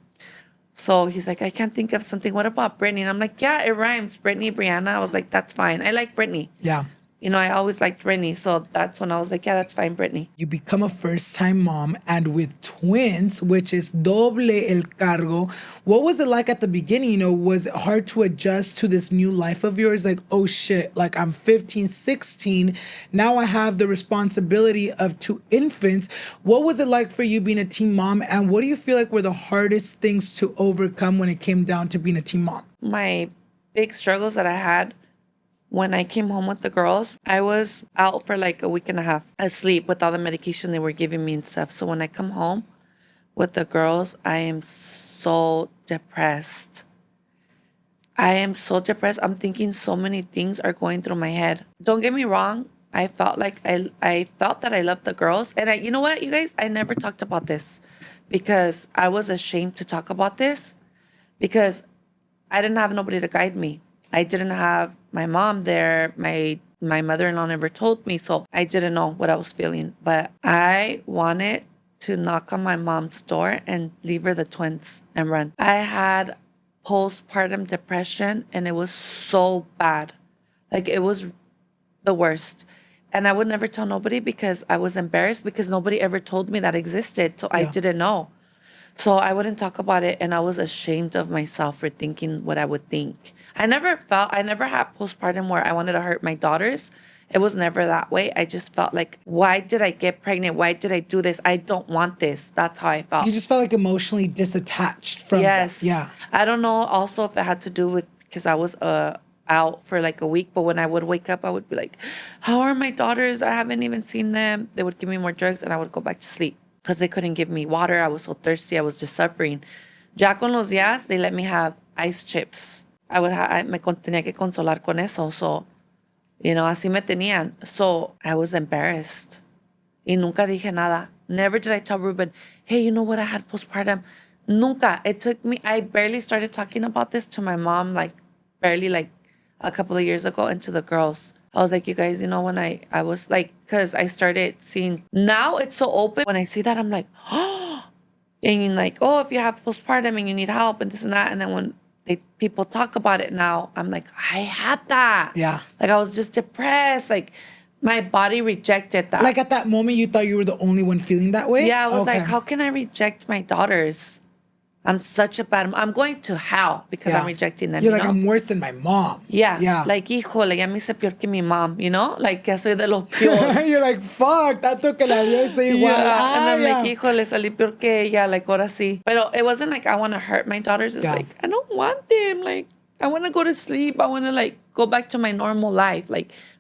So he's like, I can't think of something. What about Brittany? And I'm like, yeah, it rhymes. Brittany, Brianna. I was like, that's fine. I like Brittany. Yeah. I always liked Brittany. So that's when I was like, yeah, that's fine, Brittany. You become a first-time mom and with twins, which is doble el cargo. What was it like at the beginning? Was it hard to adjust to this new life of yours? Like, oh shit, like I'm 15, 16. Now I have the responsibility of 2 infants. What was it like for you being a teen mom? And what do you feel like were the hardest things to overcome when it came down to being a teen mom? My big struggles that I had when I came home with the girls, I was out for like a week and a half asleep with all the medication they were giving me and stuff. So when I come home with the girls, I am so depressed. I'm thinking so many things are going through my head. Don't get me wrong. I felt like I felt that I loved the girls. And you know what, you guys? I never talked about this because I was ashamed to talk about this because I didn't have nobody to guide me. I didn't have my mom there. My mother-in-law never told me, so I didn't know what I was feeling. But I wanted to knock on my mom's door and leave her the twins and run. I had postpartum depression and it was so bad. Like it was the worst. And I would never tell nobody because I was embarrassed because nobody ever told me that existed. So I didn't know. So I wouldn't talk about it. And I was ashamed of myself for thinking what I would think. I never had postpartum where I wanted to hurt my daughters. It was never that way. I just felt like, why did I get pregnant? Why did I do this? I don't want this. That's how I felt. You just felt like emotionally disattached from Yes. that. Yeah. I don't know also if it had to do with because I was out for like a week, but when I would wake up, I would be like, how are my daughters? I haven't even seen them. They would give me more drugs and I would go back to sleep because they couldn't give me water. I was so thirsty. I was just suffering. Ya con los días, they let me have ice chips. Tenía que consolar con eso. So, así me tenían. So I was embarrassed. Y nunca dije nada. Never did I tell Ruben, hey, you know what? I had postpartum. Nunca. It took me, I barely started talking about this to my mom, barely a couple of years ago, and to the girls. I was like, you guys, when I was because I started seeing, now it's so open. When I see that, I'm like, oh, and if you have postpartum and you need help and this and that. And then when people talk about it now, I'm like, I had that. Yeah. I was just depressed. My body rejected that. At that moment, you thought you were the only one feeling that way? Yeah, I was like, how can I reject my daughters? I'm such a bad, I'm going to hell because I'm rejecting them. You're like, I'm worse than my mom. Yeah. Yeah. Híjole, ya me hice peor que mi mom, que soy de lo peor. You're like, fuck, tanto que la vio soy igual. Yeah. And I'm like, híjole, salí peor que ella, ahora sí. But it wasn't I want to hurt my daughters. It's I don't want them. I want to go to sleep. I want to go back to my normal life.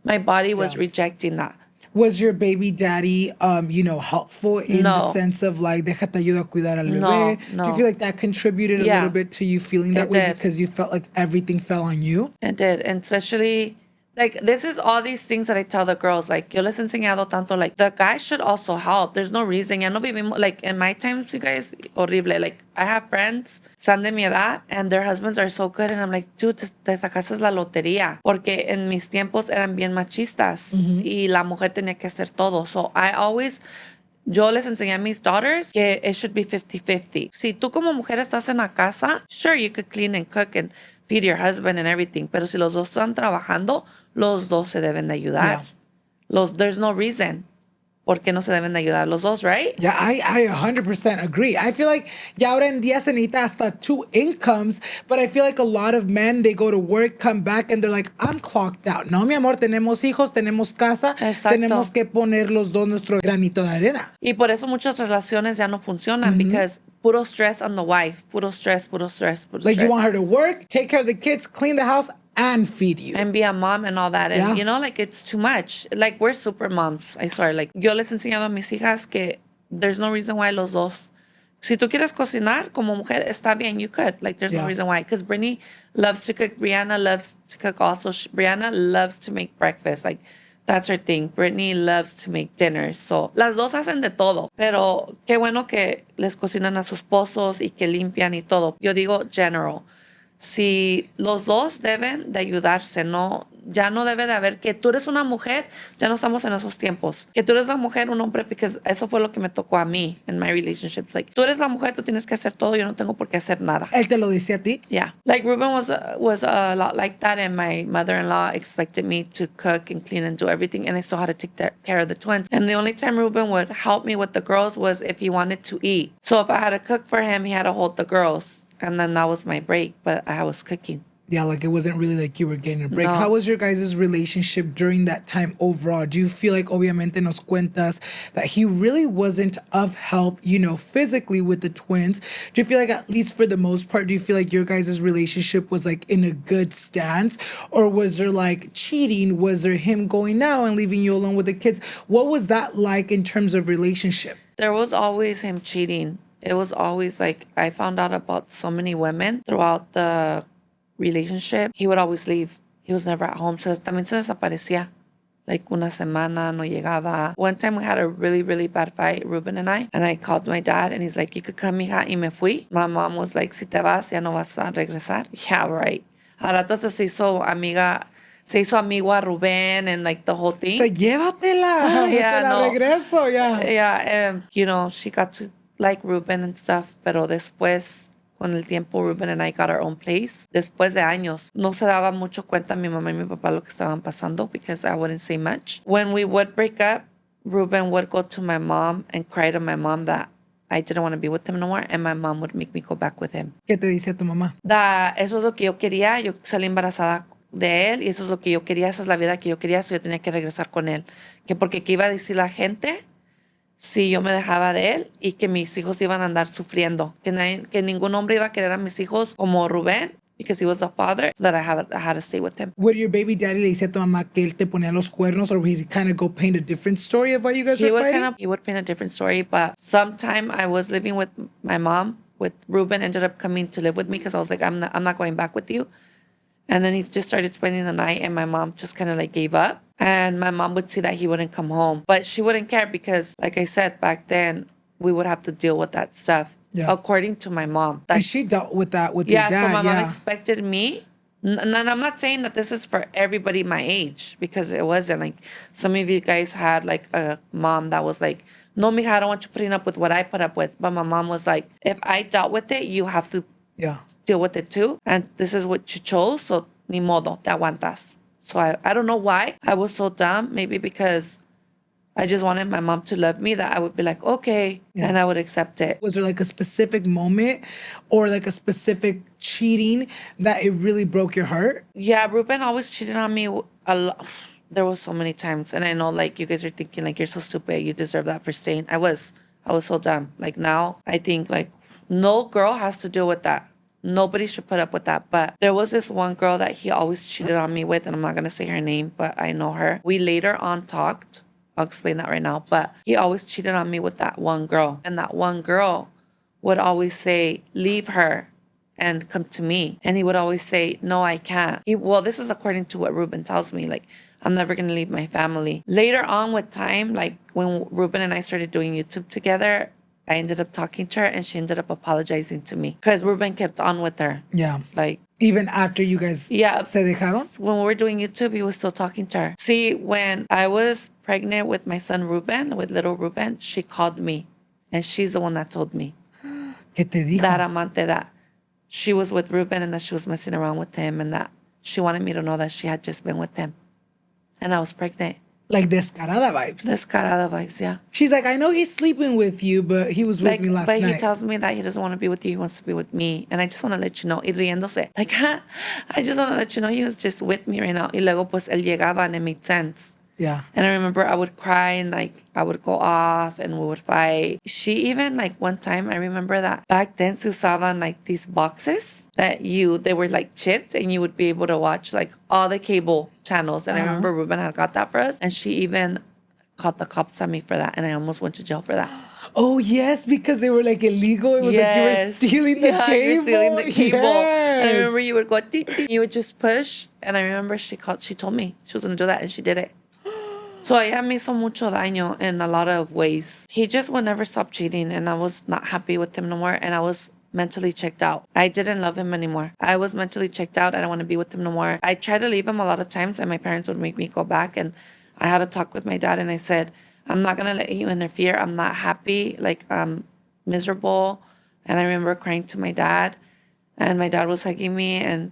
My body was rejecting that. Was your baby daddy, helpful in the sense of déjate ayudo a cuidar al bebé? No. Do you feel like that contributed a little bit to you feeling that way because you felt like everything fell on you? It did. And especially, this is all these things that I tell the girls. Yo les he enseñado tanto, the guys should also help. There's no reason. Ya no vivimos, in my times, you guys, horrible. I have friends, están de mi edad, and their husbands are so good. And I'm like, dude, te sacaste la lotería. Porque en mis tiempos eran bien machistas. Y la mujer tenía que hacer todo. So yo les enseñé a mis daughters que it should be 50-50. Si tú como mujer estás en la casa, sure, you could clean and cook and feed your husband and everything. Pero si los dos están trabajando, los dos se deben de ayudar. Yeah. There's no reason por qué no se deben de ayudar los dos, right? Yeah, I 100% agree. I feel like ya ahora en día se necesita hasta 2 incomes, but I feel like a lot of men, they go to work, come back, and they're like, I'm clocked out. No, mi amor, tenemos hijos, tenemos casa, tenemos que poner los dos nuestro granito de arena. Y por eso muchas relaciones ya no funcionan, because puro stress on the wife, puro stress. You want her to work, take care of the kids, clean the house, and feed you. And be a mom and all that. And, it's too much. We're super moms, I swear. Yo les he enseñado a mis hijas que there's no reason why los dos. Si tú quieres cocinar como mujer, está bien, you could. There's no reason why. Because Brittany loves to cook. Brianna loves to cook also. Brianna loves to make breakfast. That's her thing. Brittany loves to make dinners. So, las dos hacen de todo. Pero qué bueno que les cocinan a sus esposos y que limpian y todo. Yo digo general. Si los dos deben de ayudarse, ya no debe de haber que tú eres una mujer, ya no estamos en esos tiempos. Que tú eres la mujer, un hombre, porque eso fue lo que me tocó a mí en my relationships. Tú eres la mujer, tú tienes que hacer todo, yo no tengo por qué hacer nada. ¿Él te lo decía a ti? Yeah. Ruben was a lot like that, and my mother-in-law expected me to cook and clean and do everything, and I still had to take care of the twins. And the only time Ruben would help me with the girls was if he wanted to eat. So if I had to cook for him, he had to hold the girls. And then that was my break, but I was cooking. Yeah, it wasn't really you were getting a break. No. How was your guys' relationship during that time overall? Do you feel like, obviamente nos cuentas, that he really wasn't of help, physically with the twins? Do you feel like, at least for the most part, do you feel like your guys' relationship was in a good stance? Or was there cheating? Was there him going out and leaving you alone with the kids? What was that like in terms of relationship? There was always him cheating. It was always I found out about so many women throughout the relationship. He would always leave. He was never at home. So también se desaparecía. Una semana, no llegaba. One time we had a really, really bad fight, Ruben and I called my dad and he's like, you could come, hija, y me fui. My mom was like, si te vas, ya no vas a regresar. Yeah, right. A rato se hizo amiga se hizo amigo a Rubén and like the whole thing. So, llévatela. Yeah, Te la no. regreso, yeah. Yeah, you know, she got to like Ruben and stuff, pero después, con el tiempo, Ruben and I got our own place. Después de años, no se daba mucho cuenta mi mamá y mi papá lo que estaban pasando because I wouldn't say much. When we would break up, Ruben would go to my mom and cry to my mom that I didn't want to be with him no more, and my mom would make me go back with him. ¿Qué te dice tu mamá? Eso es lo que yo quería, yo salí embarazada de él y eso es lo que yo quería, esa es la vida que yo quería, so yo tenía que regresar con él. Que porque qué iba a decir la gente si yo me dejaba de él y que mis hijos iban a andar sufriendo, que ningún hombre iba a querer a mis hijos como Rubén, because he was the father, so that I had to stay with him. Would your baby daddy le dice a tu mamá que él te ponía los cuernos, or would he kind of go paint a different story of why you guys were fighting? He would paint a different story, but sometime I was living with my mom, with Ruben ended up coming to live with me because I was like, I'm not going back with you. And then he just started spending the night and my mom just kind of like gave up. And my mom would see that he wouldn't come home. But she wouldn't care because, like I said, back then, we would have to deal with that stuff. Yeah. According to my mom. And she dealt with that with your dad. So my mom expected me. And I'm not saying that this is for everybody my age because it wasn't. Like, some of you guys had like a mom that was like, no, mija, I don't want you putting up with what I put up with. But my mom was like, if I dealt with it, you have to deal with it too. And this is what you chose, so ni modo, te aguantas. So I don't know why I was so dumb. Maybe because I just wanted my mom to love me, that I would be like, okay, and I would accept it. Was there like a specific moment or like a specific cheating that it really broke your heart? Yeah, Ruben always cheated on me a lot. There was so many times. And I know like you guys are thinking like, you're so stupid, you deserve that for staying. I was so dumb. Like now I think like no girl has to deal with that. Nobody should put up with that. But there was this one girl that he always cheated on me with, and I'm not going to say her name, but I know her. We later on talked. I'll explain that right now. But he always cheated on me with that one girl. And that one girl would always say, leave her and come to me. And he would always say, no, I can't. Well, this is according to what Ruben tells me. Like, I'm never going to leave my family. Later on with time, like when Ruben and I started doing YouTube together, I ended up talking to her and she ended up apologizing to me because Ruben kept on with her. Yeah. Like, even after you guys se dejaron? When we were doing YouTube, he was still talking to her. See, when I was pregnant with my son Ruben, with little Ruben, she called me. And she's the one that told me. ¿Qué te dijo? That amante, that she was with Ruben and that she was messing around with him and that she wanted me to know that she had just been with him. And I was pregnant. Like descarada vibes. Descarada vibes, yeah. She's like, I know he's sleeping with you, but he was with me last night. But he tells me that he doesn't want to be with you. He wants to be with me. And I just want to let you know. Y riéndose. Like, I just want to let you know he was just with me right now. Y luego, pues, él llegaba and it made sense. Yeah. And I remember I would cry and, like, I would go off and we would fight. She even, like, one time, I remember that back then, se usaban, like, these boxes that they were, like, chipped and you would be able to watch, like, all the cable channels. And I remember Ruben had got that for us. And she even called the cops on me for that. And I almost went to jail for that. Oh, yes, because they were, like, illegal. It was like you were stealing the cable. You were stealing the cable. Yes. And I remember you would go, ding, ding. You would just push. And I remember she told me she was going to do that. And she did it. So ella me hizo mucho daño in a lot of ways. He just would never stop cheating, and I was not happy with him no more, and I was mentally checked out. I didn't love him anymore. I was mentally checked out. I don't want to be with him no more. I tried to leave him a lot of times, and my parents would make me go back, and I had a talk with my dad, and I said, I'm not going to let you interfere. I'm not happy. Like, I'm miserable. And I remember crying to my dad, and my dad was hugging me, and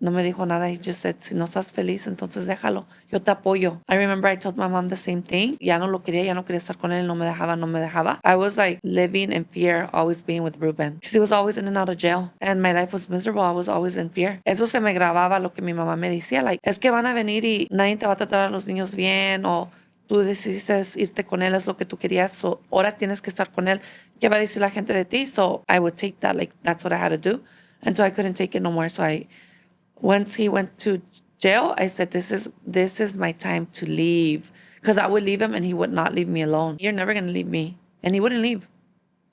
no me dijo nada. He just said, si no estás feliz, entonces déjalo. Yo te apoyo. I remember I told my mom the same thing. Ya no quería estar con él. No me dejaba. I was like living in fear, always being with Ruben. Because he was always in and out of jail. And my life was miserable. I was always in fear. Eso se me grababa lo que mi mamá me decía. Like, es que van a venir y nadie te va a tratar a los niños bien. O tú decidiste irte con él, es lo que tú querías. So, ahora tienes que estar con él. ¿Qué va a decir la gente de ti? So I would take that. Like, that's what I had to do. Until I couldn't take it no more. So once he went to jail, I said, this is my time to leave. Because I would leave him and he would not leave me alone. You're never going to leave me. And he wouldn't leave.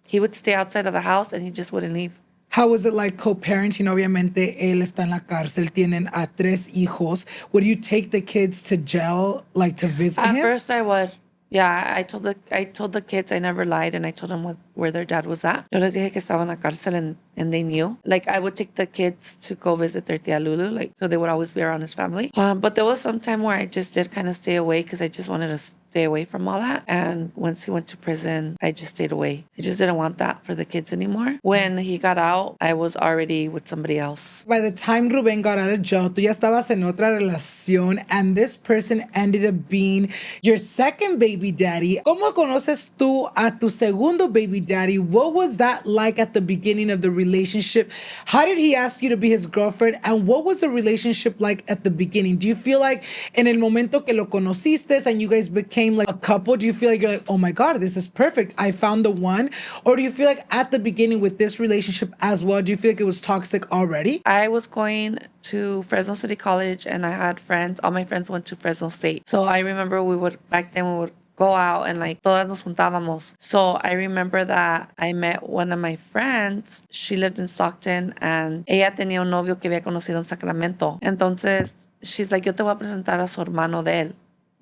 He would stay outside of the house and he just wouldn't leave. How was it like co-parenting? Obviamente, él está en la cárcel. Tienen a 3 hijos. Would you take the kids to jail, like to visit him? At first I would. Yeah, I told the kids I never lied, and I told them where their dad was at. Yo les dije que estaba en la cárcel, and they knew. Like, I would take the kids to go visit their tia Lulu, like, so they would always be around his family. But there was some time where I just did kind of stay away because I just wanted to stay away from all that. And once he went to prison, I just stayed away. I just didn't want that for the kids anymore. When he got out, I was already with somebody else. By the time Ruben got out of jail, tú ya estabas en otra relación, and this person ended up being your second baby daddy. ¿Cómo conoces tú a tu segundo baby daddy? What was that like at the beginning of the relationship? How did he ask you to be his girlfriend? And what was the relationship like at the beginning? Do you feel like en el momento que lo conociste and you guys became like a couple, do you feel like you're like, oh my God, this is perfect, I found the one? Or do you feel like at the beginning with this relationship as well, do you feel like it was toxic already? I was going to Fresno City College, and I had friends. All my friends went to Fresno State. So I remember back then we would go out and like todas nos juntábamos. So I remember that I met one of my friends. She lived in Stockton, and ella tenía un novio que había conocido en Sacramento. Entonces, she's like, yo te voy a presentar a su hermano de él.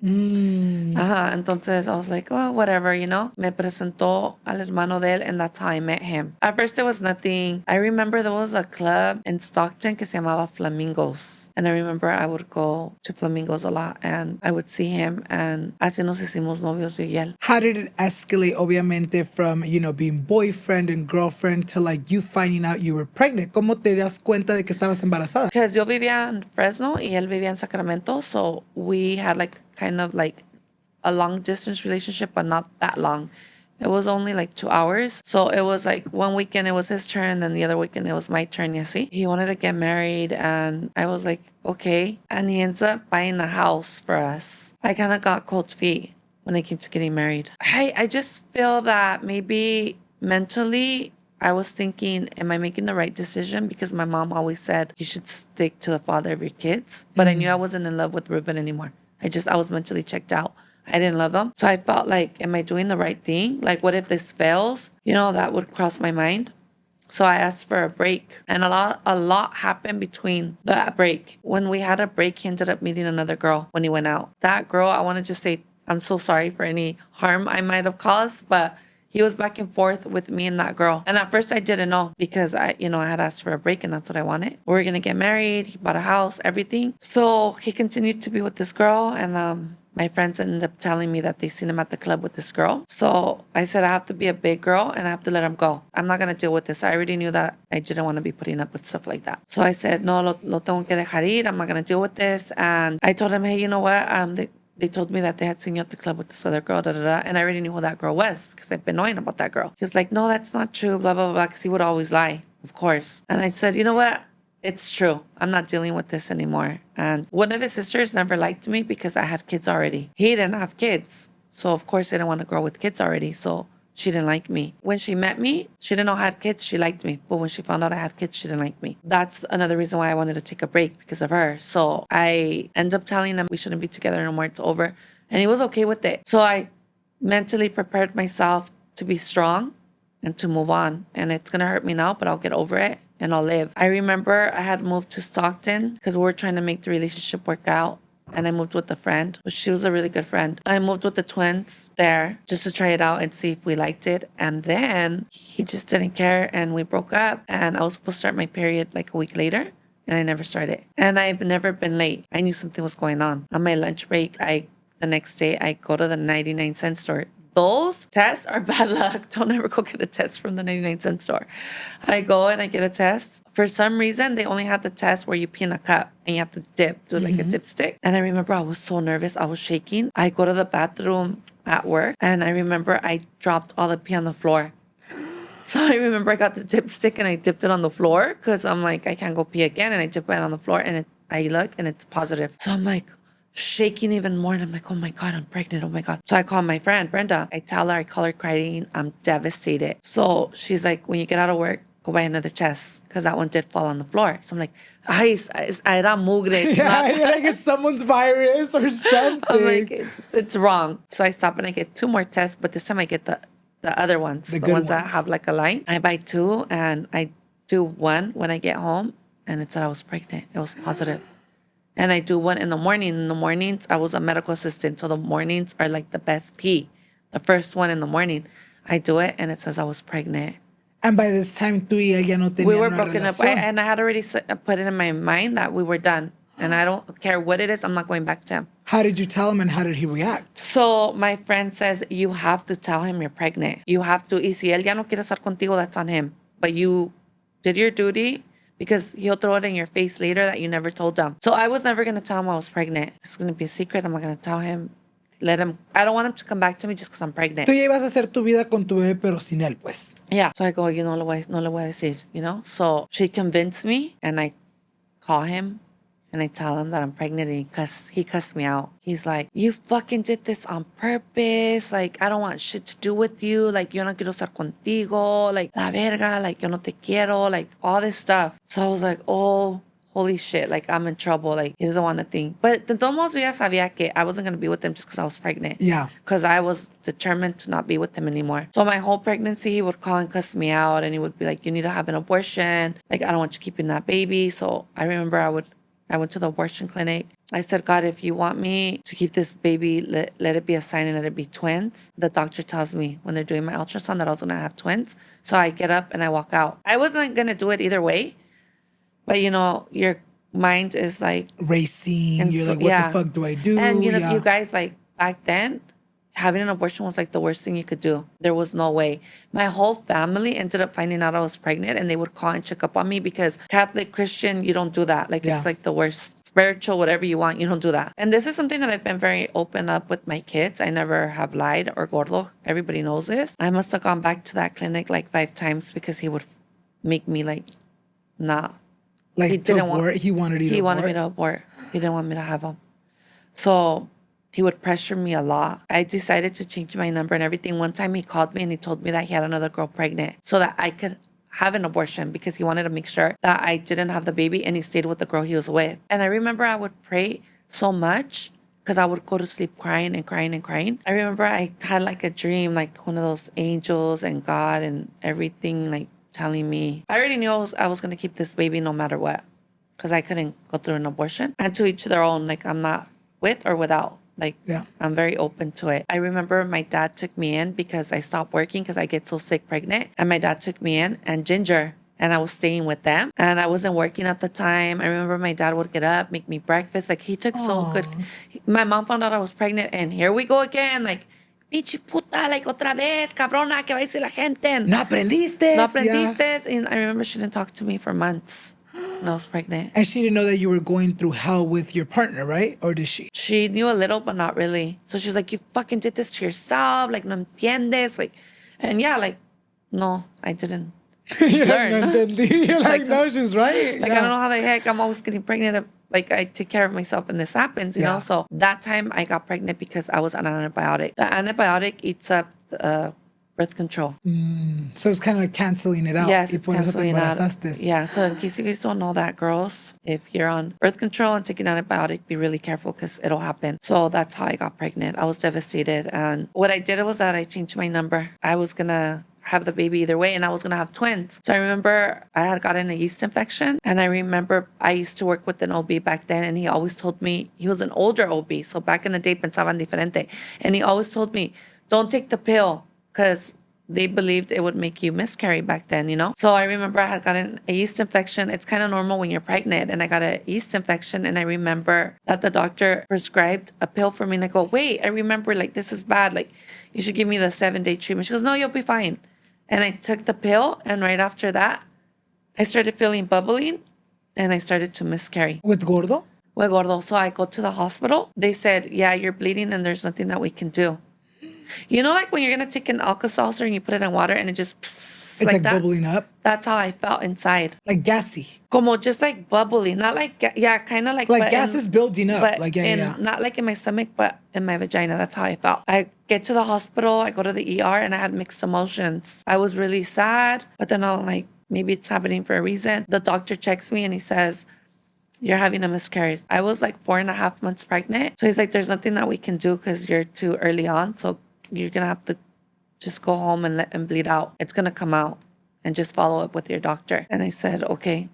Entonces I was like, oh, whatever, you know. Me presentó al hermano de él, and that's how I met him. At first, there was nothing. I remember there was a club in Stockton que se llamaba Flamingos. And I remember I would go to Flamingos a lot, and I would see him, and así nos hicimos novios yo y él. How did it escalate, obviamente, from, you know, being boyfriend and girlfriend to like you finding out you were pregnant? ¿Cómo te das cuenta de que estabas embarazada? Because yo vivía en Fresno y él vivía en Sacramento, so we had like kind of like a long distance relationship, but not that long. It was only like 2 hours. So it was like one weekend it was his turn, then the other weekend it was my turn, you see. He wanted to get married, and I was like, okay. And he ends up buying a house for us. I kind of got cold feet when it came to getting married. I just feel that maybe mentally I was thinking, am I making the right decision? Because my mom always said you should stick to the father of your kids. But I knew I wasn't in love with Ruben anymore. I was mentally checked out. I didn't love him. So I felt like, am I doing the right thing? Like, what if this fails? You know, that would cross my mind. So I asked for a break. And a lot happened between that break. When we had a break, he ended up meeting another girl when he went out. That girl, I want to just say, I'm so sorry for any harm I might have caused, but he was back and forth with me and that girl. And at first I didn't know because I had asked for a break and that's what I wanted. We were going to get married. He bought a house, everything. So he continued to be with this girl, and my friends ended up telling me that they seen him at the club with this girl. So I said, I have to be a big girl and I have to let him go. I'm not going to deal with this. I already knew that I didn't want to be putting up with stuff like that. So I said, no, lo tengo que dejar ir. I'm not going to deal with this. And I told him, hey, you know what? They told me that they had seen you at the club with this other girl, and I already knew who that girl was because I've been knowing about that girl. He was like, no, that's not true, blah, blah, blah, because he would always lie, of course. And I said, you know what? It's true. I'm not dealing with this anymore. And one of his sisters never liked me because I had kids already. He didn't have kids. So, of course, I didn't want a girl with kids already. So she didn't like me. When she met me, she didn't know I had kids. She liked me. But when she found out I had kids, she didn't like me. That's another reason why I wanted to take a break, because of her. So I ended up telling him we shouldn't be together no more. It's over. And he was okay with it. So I mentally prepared myself to be strong and to move on. And it's going to hurt me now, but I'll get over it and I'll live. I remember I had moved to Stockton because we were trying to make the relationship work out. And I moved with a friend. She was a really good friend. I moved with the twins there just to try it out and see if we liked it. And then he just didn't care and we broke up. And I was supposed to start my period like a week later. And I never started. And I've never been late. I knew something was going on. On my lunch break, the next day, I go to the 99-cent store. Those tests are bad luck. Don't ever go get a test from the 99-cent store. I go and I get a test. For some reason, they only had the test where you pee in a cup and you have to do like a dipstick. And I remember I was so nervous. I was shaking. I go to the bathroom at work and I remember I dropped all the pee on the floor. So I remember I got the dipstick and I dipped it on the floor because I'm like, I can't go pee again. And I dip it on the floor and I look and it's positive. So I'm like, shaking even more. And I'm like, oh my God, I'm pregnant. Oh my God. So I call my friend, Brenda. I tell her, I call her crying. I'm devastated. So she's like, when you get out of work, go buy another test. Because that one did fall on the floor. So I'm like, era mugre. Yeah, you're like, it's someone's virus or something. I'm like, it's wrong. So I stop and I get 2 more tests. But this time I get the other ones. The ones that have like a line. I buy 2 and I do 1 when I get home. And it said I was pregnant. It was positive. And I do one in the morning. In the mornings, I was a medical assistant. So the mornings are like the best pee. The first one in the morning. I do it and it says I was pregnant. And by this time, tú y ella no tenían We were una broken up. relación. And I had already put it in my mind that we were done. And I don't care what it is. I'm not going back to him. How did you tell him and how did he react? So my friend says, you have to tell him you're pregnant. You have to. Y si él ya no quiere estar contigo, that's on him. But you did your duty because he'll throw it in your face later that you never told him. So I was never going to tell him I was pregnant. It's going to be a secret. I'm not going to tell him. Let him. I don't want him to come back to me just because I'm pregnant. Tú ya ibas a hacer tu vida con tu bebé, pero sin él, pues. Yeah. So I go, no le voy a decir, you know? So she convinced me and I call him and I tell him that I'm pregnant and he cussed me out. He's like, you fucking did this on purpose. Like, I don't want shit to do with you. Like, yo no quiero estar contigo. Like, la verga. Like, yo no te quiero. Like, all this stuff. So I was like, oh, holy shit, like I'm in trouble. Like he doesn't want a thing. But de todos modos, yo ya sabía que I wasn't going to be with him just because I was pregnant. Yeah. Because I was determined to not be with him anymore. So my whole pregnancy, he would call and cuss me out and he would be like, you need to have an abortion. Like, I don't want you keeping that baby. So I remember I went to the abortion clinic. I said, God, if you want me to keep this baby, let it be a sign and let it be twins. The doctor tells me when they're doing my ultrasound that I was going to have twins. So I get up and I walk out. I wasn't going to do it either way. But, you know, your mind is like... racing. And you're like, what the fuck do I do? And, you know, you guys, like, back then, having an abortion was like the worst thing you could do. There was no way. My whole family ended up finding out I was pregnant and they would call and check up on me because Catholic, Christian, you don't do that. Like, it's like the worst. Spiritual, whatever you want, you don't do that. And this is something that I've been very open up with my kids. I never have lied or gordo. Everybody knows this. I must have gone back to that clinic like 5 times because he would make me like, nah. Like, he didn't abort? He wanted you to abort? He wanted me to abort. He didn't want me to have him. So he would pressure me a lot. I decided to change my number and everything. One time he called me and he told me that he had another girl pregnant so that I could have an abortion because he wanted to make sure that I didn't have the baby and he stayed with the girl he was with. And I remember I would pray so much because I would go to sleep crying and crying and crying. I remember I had like a dream, like one of those angels and God and everything, like, telling me. I already knew I was going to keep this baby no matter what because I couldn't go through an abortion. And to each their own, like I'm not with or without. Like, I'm very open to it. I remember my dad took me in because I stopped working because I get so sick pregnant. And my dad took me in and Ginger. And I was staying with them. And I wasn't working at the time. I remember my dad would get up, make me breakfast. Like, he took so good. My mom found out I was pregnant and here we go again. Like, pinche puta, like, otra vez, cabrona, que va a decir la gente. No aprendiste. No aprendiste. And I remember she didn't talk to me for months when I was pregnant. And she didn't know that you were going through hell with your partner, right? Or did she? She knew a little, but not really. So she's like, you fucking did this to yourself. Like, no entiendes. Like, and yeah, like, no, I didn't. You're learn. You're like, no, she's right. Like, I don't know how the heck I'm always getting pregnant if, like, I take care of myself and this happens, you know? So that time I got pregnant because I was on an antibiotic. The antibiotic eats up birth control. So it's kind of like canceling it out. Yes, it's canceling out. Embarazaste. Yeah, so in case you guys don't know that, girls, if you're on birth control and taking antibiotic, be really careful because it'll happen. So that's how I got pregnant. I was devastated. And what I did was that I changed my number. I was going to have the baby either way and I was going to have twins. So I remember I had gotten a yeast infection and I remember I used to work with an OB back then and he always told me, he was an older OB, so back in the day pensaban diferente, and he always told me, don't take the pill because they believed it would make you miscarry back then, you know? So I remember I had gotten a yeast infection. It's kind of normal when you're pregnant. And I got a yeast infection. And I remember that the doctor prescribed a pill for me. And I go, wait, I remember, like, this is bad. Like, you should give me the 7-day treatment. She goes, no, you'll be fine. And I took the pill. And right after that, I started feeling bubbling. And I started to miscarry. With gordo? With gordo. So I go to the hospital. They said, yeah, you're bleeding and there's nothing that we can do. You know, like when you're going to take an Alka-Seltzer and you put it in water and it just it's like that? Bubbling up? That's how I felt inside. Like gassy? Como just like bubbly. Not like, kind of like... Like gas is building up. But like, not like in my stomach, but in my vagina. That's how I felt. I get to the hospital, I go to the ER, and I had mixed emotions. I was really sad, but then I'm like, maybe it's happening for a reason. The doctor checks me and he says, you're having a miscarriage. I was like 4.5 months pregnant. So he's like, there's nothing that we can do because you're too early on. So you're going to have to just go home and let him bleed out. It's going to come out and just follow up with your doctor. And I said, okay.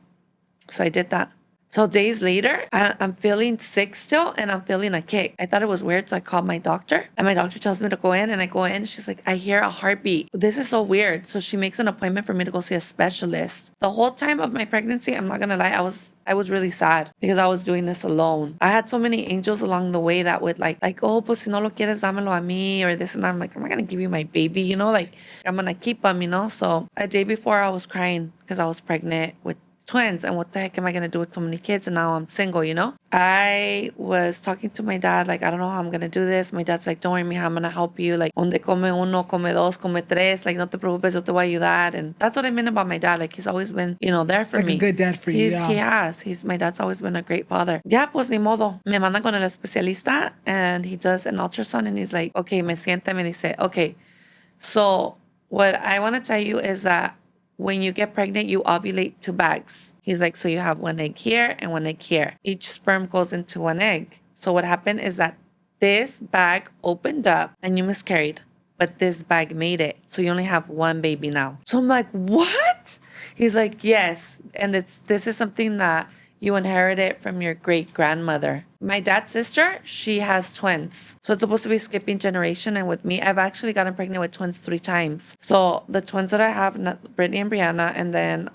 So I did that. So days later, I'm feeling sick still and I'm feeling a kick. I thought it was weird, so I called my doctor and my doctor tells me to go in and I go in. She's like, I hear a heartbeat. This is so weird. So she makes an appointment for me to go see a specialist. The whole time of my pregnancy, I'm not gonna lie, I was really sad because I was doing this alone. I had so many angels along the way that would like, oh, pues si no lo quieres, dámelo a mí or this and that. I'm like, I'm not gonna give you my baby, you know, like I'm gonna keep him, you know? So a day before I was crying because I was pregnant with twins and what the heck am I gonna do with so many kids and now I'm single, you know? I was talking to my dad, like, I don't know how I'm gonna do this. My dad's like, don't worry, mija, I'm gonna help you. Like, donde come uno, come dos, come tres. Like, no te preocupes, yo te voy a ayudar. And that's what I mean about my dad. Like, he's always been, you know, there for like me. A good dad for you, yeah. He has. My dad's always been a great father. Ya, pues ni modo. Me mandan con el especialista and he does an ultrasound and he's like, okay, me siente, me dice, okay. So what I want to tell you is that when you get pregnant, you ovulate 2 bags. He's like, so you have 1 egg here and 1 egg here. Each sperm goes into 1 egg. So what happened is that this bag opened up and you miscarried, but this bag made it. So you only have 1 baby now. So I'm like, what? He's like, yes. And this is something that you inherited from your great grandmother. My dad's sister, she has twins. So it's supposed to be skipping generation. And with me, I've actually gotten pregnant with twins 3 times. So the twins that I have, Brittany and Brianna, and then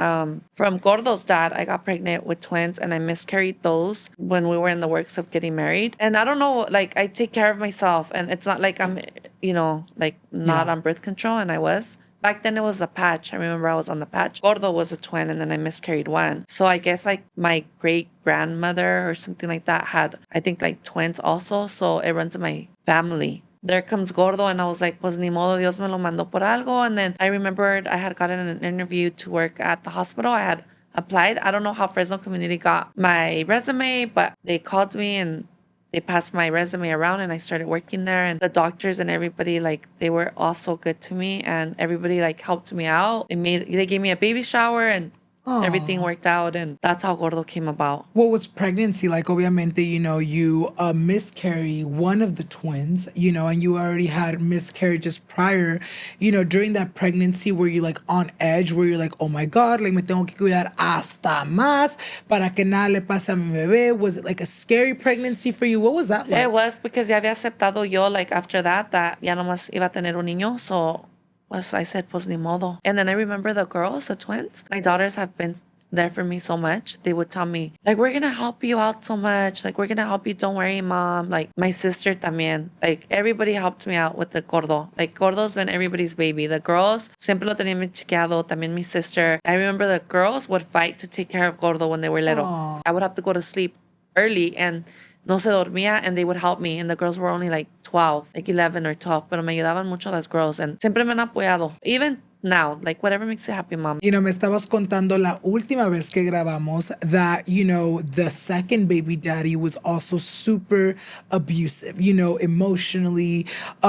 from Gordo's dad, I got pregnant with twins and I miscarried those when we were in the works of getting married. And I don't know, like I take care of myself and it's not like I'm, you know, like not on birth control, and I was. Back then it was a patch. I remember I was on the patch. Gordo was a twin and then I miscarried 1. So I guess like my great grandmother or something like that had, I think like twins also. So it runs in my family. There comes Gordo and I was like, pues ni modo, Dios me lo mandó por algo. And then I remembered I had gotten an interview to work at the hospital. I had applied. I don't know how Fresno Community got my resume, but they called me and they passed my resume around and I started working there, and the doctors and everybody, like, they were all so good to me and everybody like helped me out. They gave me a baby shower and everything worked out, and that's how Gordo came about. What was pregnancy like? Obviamente, you know, you miscarry one of the twins, you know, and you already had miscarriages prior. You know, during that pregnancy, were you like on edge? Where you're like, oh my God, like me tengo que cuidar hasta más para que nada le pase a mi bebé? Was it like a scary pregnancy for you? What was that like? It was, because ya había aceptado yo, like, after that ya nomás iba a tener un niño, so I said, pues ni modo. And then I remember the girls, the twins, my daughters have been there for me so much. They would tell me, like, we're gonna help you out so much. Like, we're gonna help you. Don't worry, mom. Like, my sister también. Like, everybody helped me out with the Gordo. Like, Gordo's been everybody's baby. The girls, siempre lo tenían bien chiqueado. También mi sister. I remember the girls would fight to take care of Gordo when they were little. Aww. I would have to go to sleep early and no se dormía, and they would help me. And the girls were only like 12, like 11 or 12. Pero me ayudaban mucho las girls. And siempre me han apoyado. Even now, like, whatever makes you happy, mom. You know, me estabas contando la última vez que grabamos that, you know, the second baby daddy was also super abusive, you know, emotionally,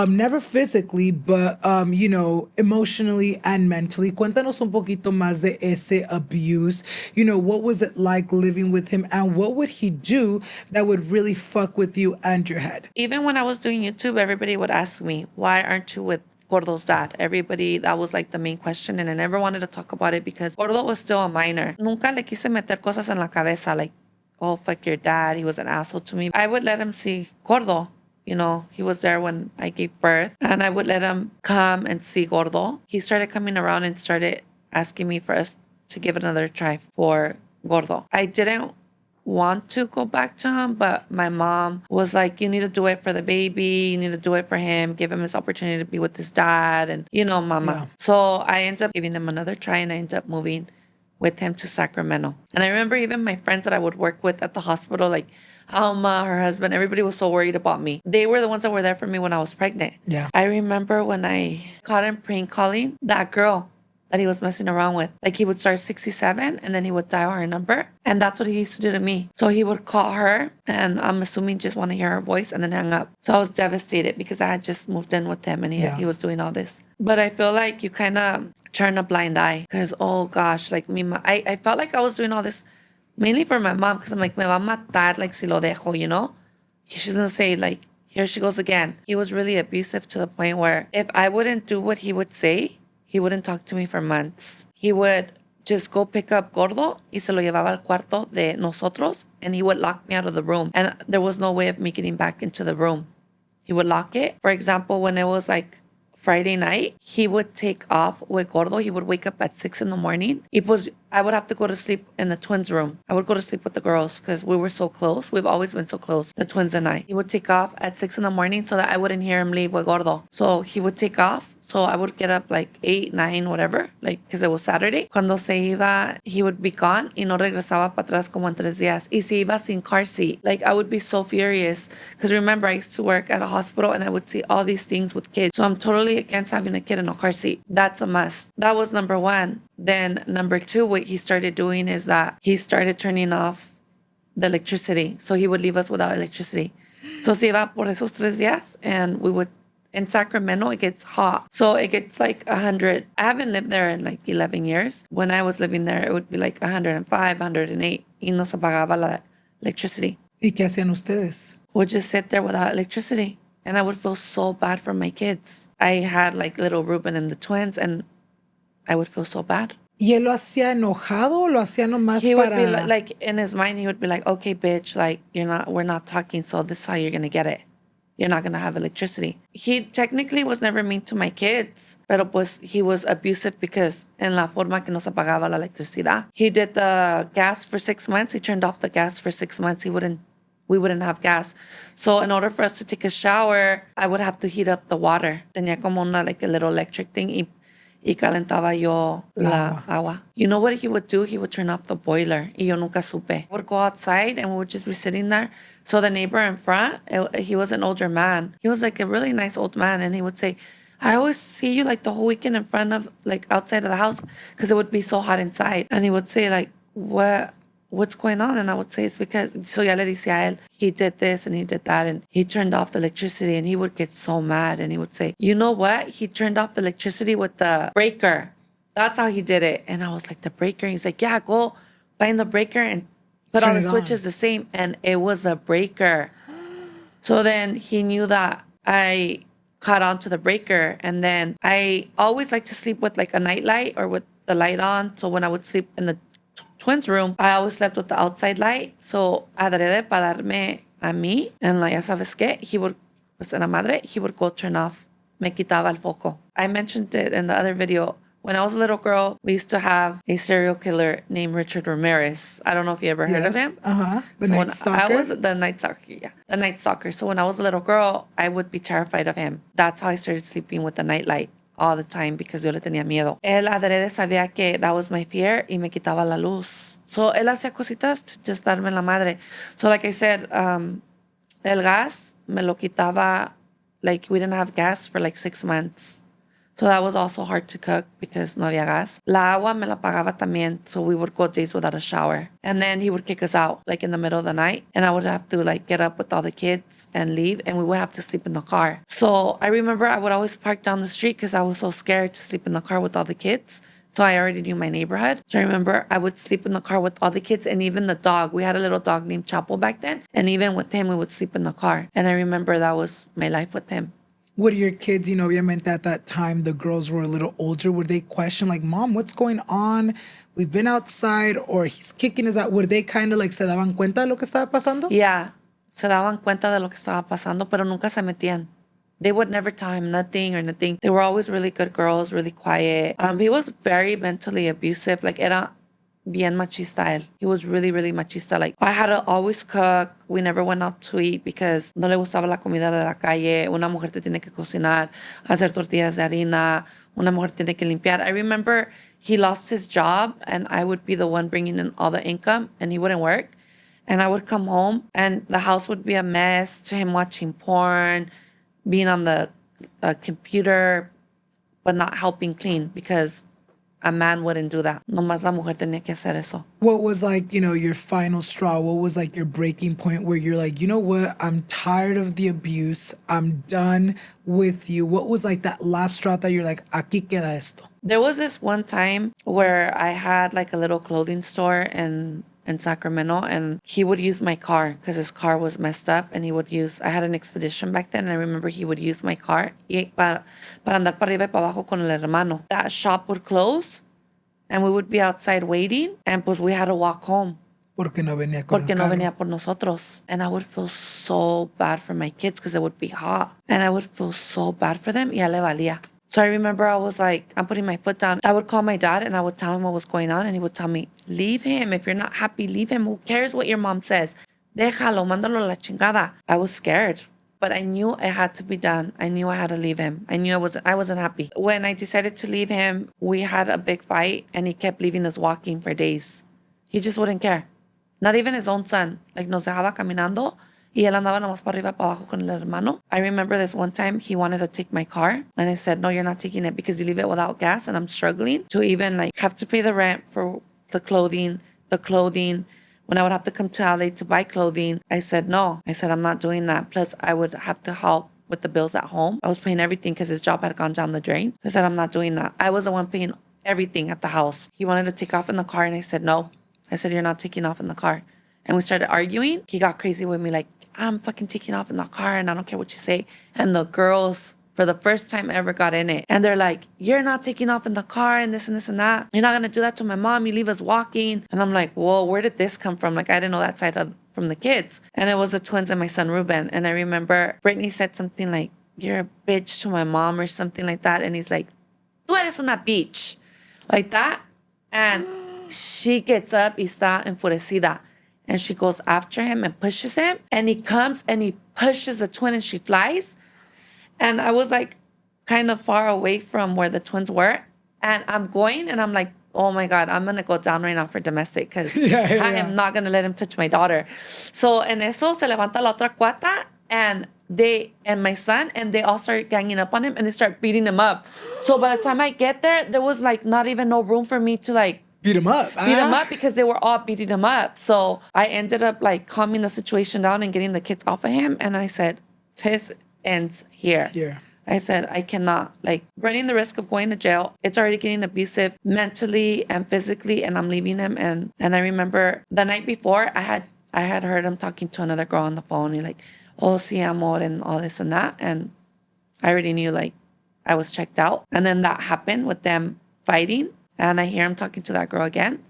never physically, but, you know, emotionally and mentally. Cuéntanos un poquito más de ese abuse. You know, what was it like living with him, and what would he do that would really fuck with you and your head? Even when I was doing YouTube, everybody would ask me, why aren't you with Gordo's dad? Everybody, that was like the main question, and I never wanted to talk about it because Gordo was still a minor. Nunca le quise meter cosas en la cabeza, like, oh, fuck your dad, he was an asshole to me. I would let him see Gordo. You know, he was there when I gave birth, and I would let him come and see Gordo. He started coming around and started asking me for us to give it another try for Gordo. I didn't want to go back to him, but my mom was like, you need to do it for the baby, you need to do it for him, give him his opportunity to be with his dad, and you know, mama. Yeah. So I ended up giving him another try, and I ended up moving with him to Sacramento. And I remember even my friends that I would work with at the hospital, like Alma, her husband, everybody was so worried about me. They were the ones that were there for me when I was pregnant. Yeah. I remember when I caught him prank calling that girl that he was messing around with. Like, he would start 67 and then he would dial her number. And that's what he used to do to me. So he would call her, and I'm assuming just want to hear her voice, and then hang up. So I was devastated because I had just moved in with him and he was doing all this. But I feel like you kind of turn a blind eye because, oh gosh, like I felt like I was doing all this mainly for my mom, because I'm like, me va a matar, like, si lo dejo, you know? She's going to say, like, here she goes again. He was really abusive to the point where if I wouldn't do what he would say, he wouldn't talk to me for months. He would just go pick up Gordo y se lo llevaba al cuarto de nosotros, and he would lock me out of the room. And there was no way of me getting back into the room. He would lock it. For example, when it was like Friday night, he would take off with Gordo. He would wake up at 6 in the morning. I would have to go to sleep in the twins' room. I would go to sleep with the girls because we were so close. We've always been so close, the twins and I. He would take off at 6 in the morning so that I wouldn't hear him leave with Gordo. So he would take off. So I would get up like 8, 9, whatever, like, because it was Saturday. Cuando se iba, he would be gone y no regresaba para atrás como en 3 días. Y se iba sin car seat. Like, I would be so furious. Because remember, I used to work at a hospital and I would see all these things with kids. So I'm totally against having a kid in a car seat. That's a must. That was number one. Then number two, what he started doing is that he started turning off the electricity. So he would leave us without electricity. So se iba por esos 3 días and we would. In Sacramento, it gets hot. So it gets like 100. I haven't lived there in like 11 years. When I was living there, it would be like 105, 108. Y no se pagaba la electricity. ¿Y qué hacían ustedes? Would just sit there without electricity. And I would feel so bad for my kids. I had like little Ruben and the twins, and I would feel so bad. ¿Y él lo hacía enojado o lo hacía nomás He para...? would be like, in his mind, he would be like, okay, bitch, like, we're not talking, so this is how you're going to get it. You're not going to have electricity. He technically was never mean to my kids, pero pues he was abusive because en la forma que no se pagaba la electricidad. He did the gas for 6 months. He turned off the gas for 6 months. We wouldn't have gas. So in order for us to take a shower, I would have to heat up the water. Tenía como like a little electric thing y calentaba yo la agua. You know what he would do? He would turn off the boiler. Y yo nunca supe. I would go outside and we would just be sitting there. So the neighbor in front, he was an older man. He was like a really nice old man. And he would say, I always see you like the whole weekend in front of, like outside of the house because it would be so hot inside. And he would say like, what's going on? And I would say it's because, so ya le decía a él, he did this and he did that and he turned off the electricity and he would get so mad and he would say, you know what? He turned off the electricity with the breaker. That's how he did it. And I was like, the breaker? And he's like, yeah, go find the breaker and put all the switches the same. And it was a breaker. So then he knew that I caught on to the breaker. And then I always like to sleep with like a night light or with the light on. So when I would sleep in the twins' room, I always slept with the outside light. So adrede para darme a mí. And like, ya sabes qué, he would, pues en la madre, he would go turn off. Me quitaba el foco. I mentioned it in the other video. When I was a little girl, we used to have a serial killer named Richard Ramirez. I don't know if you ever heard of him. The Night Stalker. I was the Night Stalker, yeah. The Night Stalker. So when I was a little girl, I would be terrified of him. That's how I started sleeping with the nightlight all the time because yo le tenía miedo. Él adrede sabía que that was my fear y me quitaba la luz. So él hacía cositas to just darme la madre. So like I said, el gas me lo quitaba, like we didn't have gas for like 6 months. So that was also hard to cook because no había gas. La agua me la pagaba también, so we would go days without a shower. And then he would kick us out, like in the middle of the night. And I would have to like get up with all the kids and leave, and we would have to sleep in the car. So I remember I would always park down the street because I was so scared to sleep in the car with all the kids. So I already knew my neighborhood. So I remember I would sleep in the car with all the kids and even the dog. We had a little dog named Chapo back then. And even with him, we would sleep in the car. And I remember that was my life with him. Would your kids, obviamente at that time, the girls were a little older, would they question like, Mom, what's going on? We've been outside, or he's kicking us out. Would they kind of like se daban cuenta de lo que estaba pasando? Yeah, se daban cuenta de lo que estaba pasando, pero nunca se metían. They would never tell him nothing or nothing. They were always really good girls, really quiet. He was very mentally abusive. Like, era bien machista él. He was really, really machista. Like, I had to always cook. We never went out to eat because no le gustaba la comida de la calle. Una mujer te tiene que cocinar, hacer tortillas de harina. Una mujer tiene que limpiar. I remember he lost his job and I would be the one bringing in all the income and he wouldn't work. And I would come home and the house would be a mess to him watching porn, being on the computer, but not helping clean because a man wouldn't do that. Nomás la mujer tenía que hacer eso. What was like, your final straw? What was like your breaking point where you're like, you know what? I'm tired of the abuse. I'm done with you. What was like that last straw that you're like, aquí queda esto? There was this one time where I had like a little clothing store in Sacramento, and he would use my car because his car was messed up, and I had an Expedition back then, and I remember he would use my car para andar para arriba y para abajo con el hermano. That shop would close, And we would be outside waiting, and pues we had to walk home. Porque no venía con Porque el no carro. venía por nosotros. And I would feel so bad for my kids because it would be hot. And I would feel so bad for them. Y a le valía. So I remember I was like, I'm putting my foot down. I would call my dad and I would tell him what was going on. And he would tell me, leave him. If you're not happy, leave him. Who cares what your mom says? Déjalo, mándalo a la chingada. I was scared. But I knew it had to be done. I knew I had to leave him. I knew I wasn't happy. When I decided to leave him, we had a big fight and he kept leaving us walking for days. He just wouldn't care. Not even his own son. Like, nos dejaba caminando y él andaba nomás para arriba, para abajo con el hermano. I remember this one time he wanted to take my car and I said, no, you're not taking it because you leave it without gas and I'm struggling to even like have to pay the rent for the clothing. When I would have to come to LA to buy clothing, I said, no. I said, I'm not doing that. Plus, I would have to help with the bills at home. I was paying everything because his job had gone down the drain. So I said, I'm not doing that. I was the one paying everything at the house. He wanted to take off in the car and I said, no. I said, you're not taking off in the car. And we started arguing. He got crazy with me like, I'm fucking taking off in the car and I don't care what you say. And the girls, for the first time ever, got in it. And they're like, you're not taking off in the car and this and that. You're not going to do that to my mom. You leave us walking. And I'm like, whoa, where did this come from? Like, I didn't know that side from the kids. And it was the twins and my son, Ruben. And I remember Brittany said something like, you're a bitch to my mom or something like that. And he's like, tú eres una bitch. Like that. And she gets up, está enfurecida. And she goes after him and pushes him. And he comes and he pushes the twin and she flies. And I was like kind of far away from where the twins were. And I'm going and I'm like, oh my God, I'm going to go down right now for domestic because I am not going to let him touch my daughter. So en eso se levanta la otra cuata and my son, and they all start ganging up on him and they start beating him up. So by the time I get there was like not even no room for me to like beat him up because they were all beating him up. So I ended up like calming the situation down and getting the kids off of him. And I said, this ends here. I said, I cannot, like, running the risk of going to jail. It's already getting abusive mentally and physically, and I'm leaving him. And I remember the night before, I had heard him talking to another girl on the phone. He like, oh, sí, amor, and all this and that. And I already knew, like, I was checked out. And then that happened with them fighting. And I hear him talking to that girl again.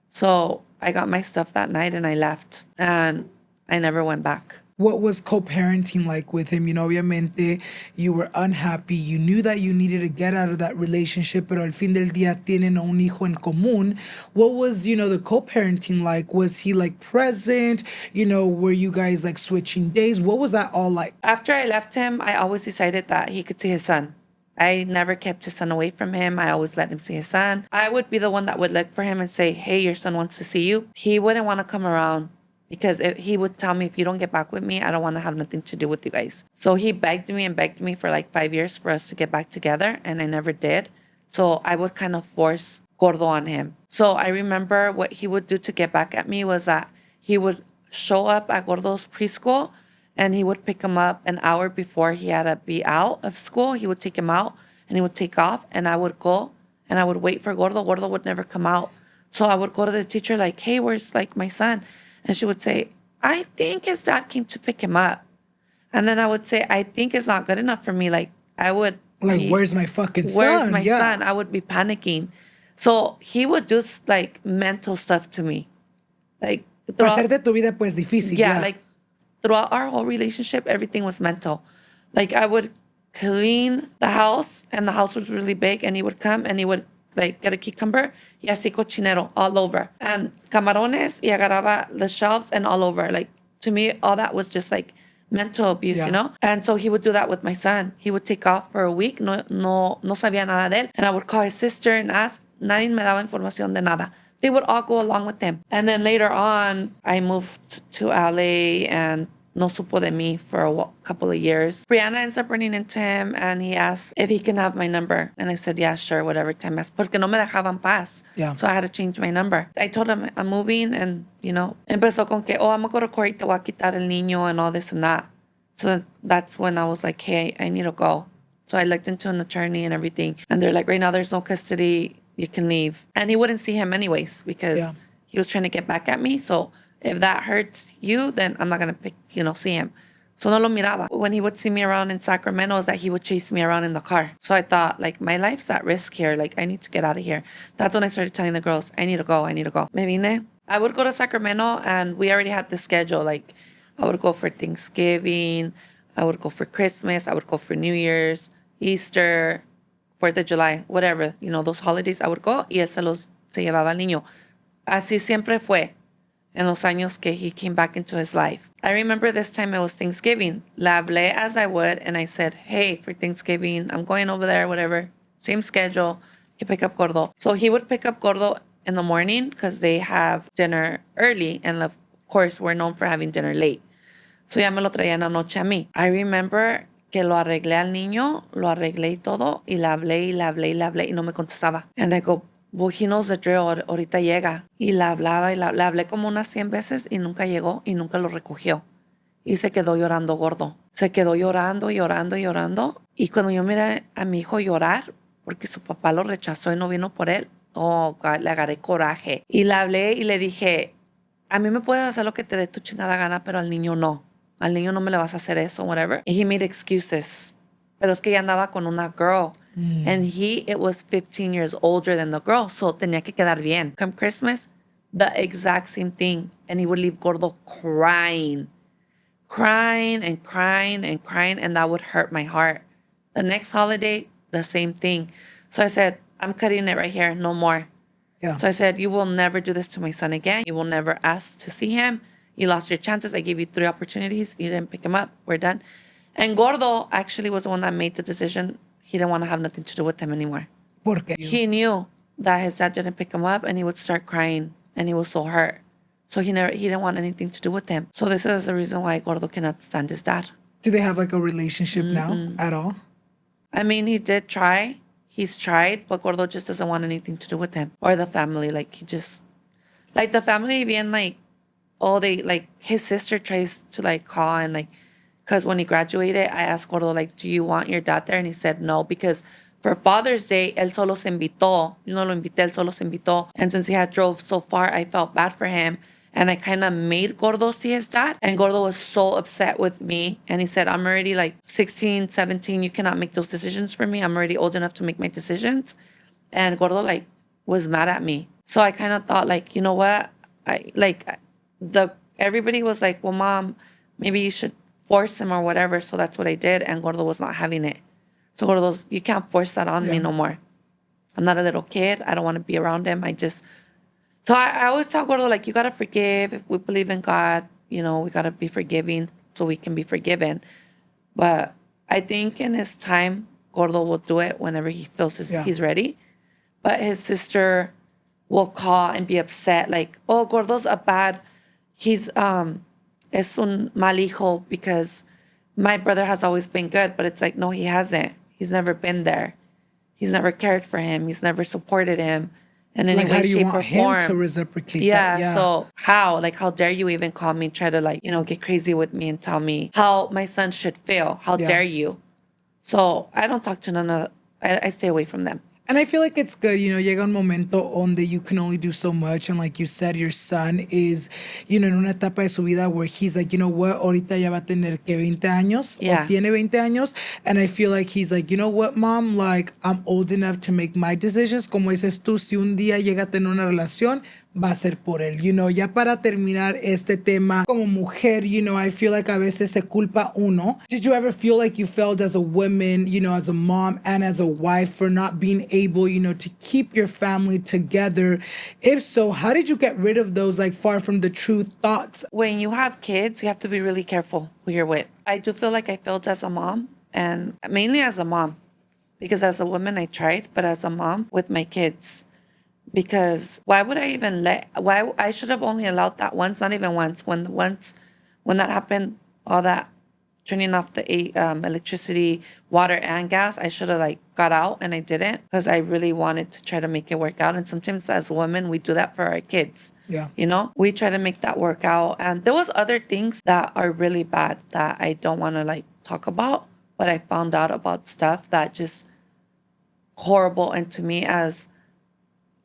So I got my stuff that night and I left. And I never went back. What was co-parenting like with him? You know, obviamente, you were unhappy. You knew that you needed to get out of that relationship, pero al fin del día tienen un hijo en común. What was, you know, the co-parenting like? Was he like present? You know, were you guys like switching days? What was that all like? After I left him, I always decided that he could see his son. I never kept his son away from him. I always let him see his son. I would be the one that would look for him and say, hey, your son wants to see you. He wouldn't want to come around. Because he would tell me, if you don't get back with me, I don't want to have nothing to do with you guys. So he begged me for like 5 years for us to get back together. And I never did. So I would kind of force Gordo on him. So I remember what he would do to get back at me was that he would show up at Gordo's preschool and he would pick him up an hour before he had to be out of school. He would take him out and he would take off. And I would go and I would wait for Gordo. Gordo would never come out. So I would go to the teacher like, hey, where's like my son? And she would say, I think his dad came to pick him up. And then I would say, I think it's not good enough for me. Like, I would... Like, where's my fucking son? Where's my son? I would be panicking. So he would do, like, mental stuff to me. Like... Hacerte tu vida, pues, difícil. Yeah, like, throughout our whole relationship, everything was mental. Like, I would clean the house, and the house was really big, and he would come, and he would, like, get a cucumber, y así cochinero all over. And camarones, y agarraba the shelves and all over. Like, to me, all that was just, like, mental abuse, you know? And so he would do that with my son. He would take off for a week, no sabía nada de él. And I would call his sister and ask, nadie me daba información de nada. They would all go along with him. And then later on, I moved to LA and no supo de mí for a couple of years. Brianna ends up running into him and he asked if he can have my number. And I said, yeah, sure, whatever time. Porque no me dejaban paz. Yeah. So I had to change my number. I told him I'm moving and, you know, empezó con que, oh, I'm going to go to court y te voy a quitar el niño and all this and that. So that's when I was like, hey, I need to go. So I looked into an attorney and everything. And they're like, right now there's no custody. You can leave. And he wouldn't see him anyways because he was trying to get back at me. So if that hurts you, then I'm not going to see him. So no lo miraba. When he would see me around in Sacramento, it was that he would chase me around in the car. So I thought, like, my life's at risk here. Like, I need to get out of here. That's when I started telling the girls, I need to go. Me vine. I would go to Sacramento, and we already had the schedule. Like, I would go for Thanksgiving. I would go for Christmas. I would go for New Year's, Easter, 4th of July, whatever. You know, those holidays, I would go, y él se llevaba al niño. Así siempre fue. En los años que he came back into his life. I remember this time it was Thanksgiving. Le hablé as I would, and I said, hey, for Thanksgiving, I'm going over there, whatever. Same schedule. You can pick up Gordo. So he would pick up Gordo in the morning because they have dinner early, and of course, we're known for having dinner late. So ya me lo traía en la noche a mí. I remember que lo arreglé al niño, lo arreglé y todo, y le hablé, y no me contestaba. And I go, well, he knows the drill, ahorita llega. Y le hablaba, le hablé como unas 100 veces y nunca llegó y nunca lo recogió. Y se quedó llorando Gordo. Se quedó llorando. Y cuando yo miré a mi hijo llorar, porque su papá lo rechazó y no vino por él, oh, God, le agarré coraje. Y le hablé y le dije, a mí me puedes hacer lo que te dé tu chingada gana, pero al niño no. Al niño no me le vas a hacer eso, whatever. And he made excuses. Pero es que ya andaba con una girl. And it was 15 years older than the girl. So tenía que quedar bien. Come Christmas, the exact same thing. And he would leave Gordo crying. And that would hurt my heart. The next holiday, the same thing. So I said, I'm cutting it right here. No more. Yeah. So I said, you will never do this to my son again. You will never ask to see him. You lost your chances. I gave you 3 opportunities. You didn't pick him up. We're done. And Gordo actually was the one that made the decision. He didn't want to have nothing to do with him anymore. ¿Por qué? He knew that his dad didn't pick him up, and he would start crying, and he was so hurt. So he didn't want anything to do with him. So this is the reason why Gordo cannot stand his dad. Do they have like a relationship now at all? I mean, he did try. He's tried, but Gordo just doesn't want anything to do with him or the family. Like, he just, like, the family being like, oh, they, like, his sister tries to, like, call and, like, because when he graduated, I asked Gordo, like, do you want your dad there? And he said no, because for Father's Day, él solo se invitó. Yo no lo invité, él solo se invitó. And since he had drove so far, I felt bad for him. And I kind of made Gordo see his dad. And Gordo was so upset with me. And he said, I'm already like 16, 17. You cannot make those decisions for me. I'm already old enough to make my decisions. And Gordo, like, was mad at me. So I kind of thought, like, you know what? Everybody was like, well, Mom, maybe you should force him or whatever. So that's what I did. And Gordo was not having it. So Gordo's, you can't force that on me no more. I'm not a little kid. I don't want to be around him. So I always tell Gordo, like, you got to forgive. If we believe in God, you know, we got to be forgiving so we can be forgiven. But I think in his time, Gordo will do it whenever he feels he's ready. But his sister will call and be upset, like, oh, Gordo's he's es un mal hijo because my brother has always been good. But it's like, no, he hasn't. He's never been there. He's never cared for him. He's never supported him in any way, shape, or form. Him to reciprocate that? Yeah. So how? Like, how dare you even call me, try to, like, you know, get crazy with me and tell me how my son should feel? How dare you? So I don't talk to none of, I stay away from them. And I feel like it's good, you know, llega un momento donde you can only do so much. And like you said, your son is, you know, en una etapa de su vida where he's like, you know what, ahorita ya va a tener que 20 años. Yeah. O tiene 20 años. And I feel like he's like, you know what, Mom, like, I'm old enough to make my decisions. Como dices tú, si un día llega a tener una relación, va a ser por él. You know, ya para terminar este tema, como mujer, you know, I feel like a veces se culpa uno. Did you ever feel like you failed as a woman, you know, as a mom and as a wife for not being able, you know, to keep your family together? If so, how did you get rid of those, like, far from the truth thoughts? When you have kids, you have to be really careful who you're with. I do feel like I failed as a mom, and mainly as a mom, because as a woman, I tried, but as a mom with my kids. Because why would I even I should have only allowed that once, not even once. When that happened, all that turning off the electricity, water, and gas, I should have, like, got out, and I didn't because I really wanted to try to make it work out. And sometimes as women, we do that for our kids. Yeah. You know, we try to make that work out. And there was other things that are really bad that I don't want to, like, talk about, but I found out about stuff that just horrible. And to me, as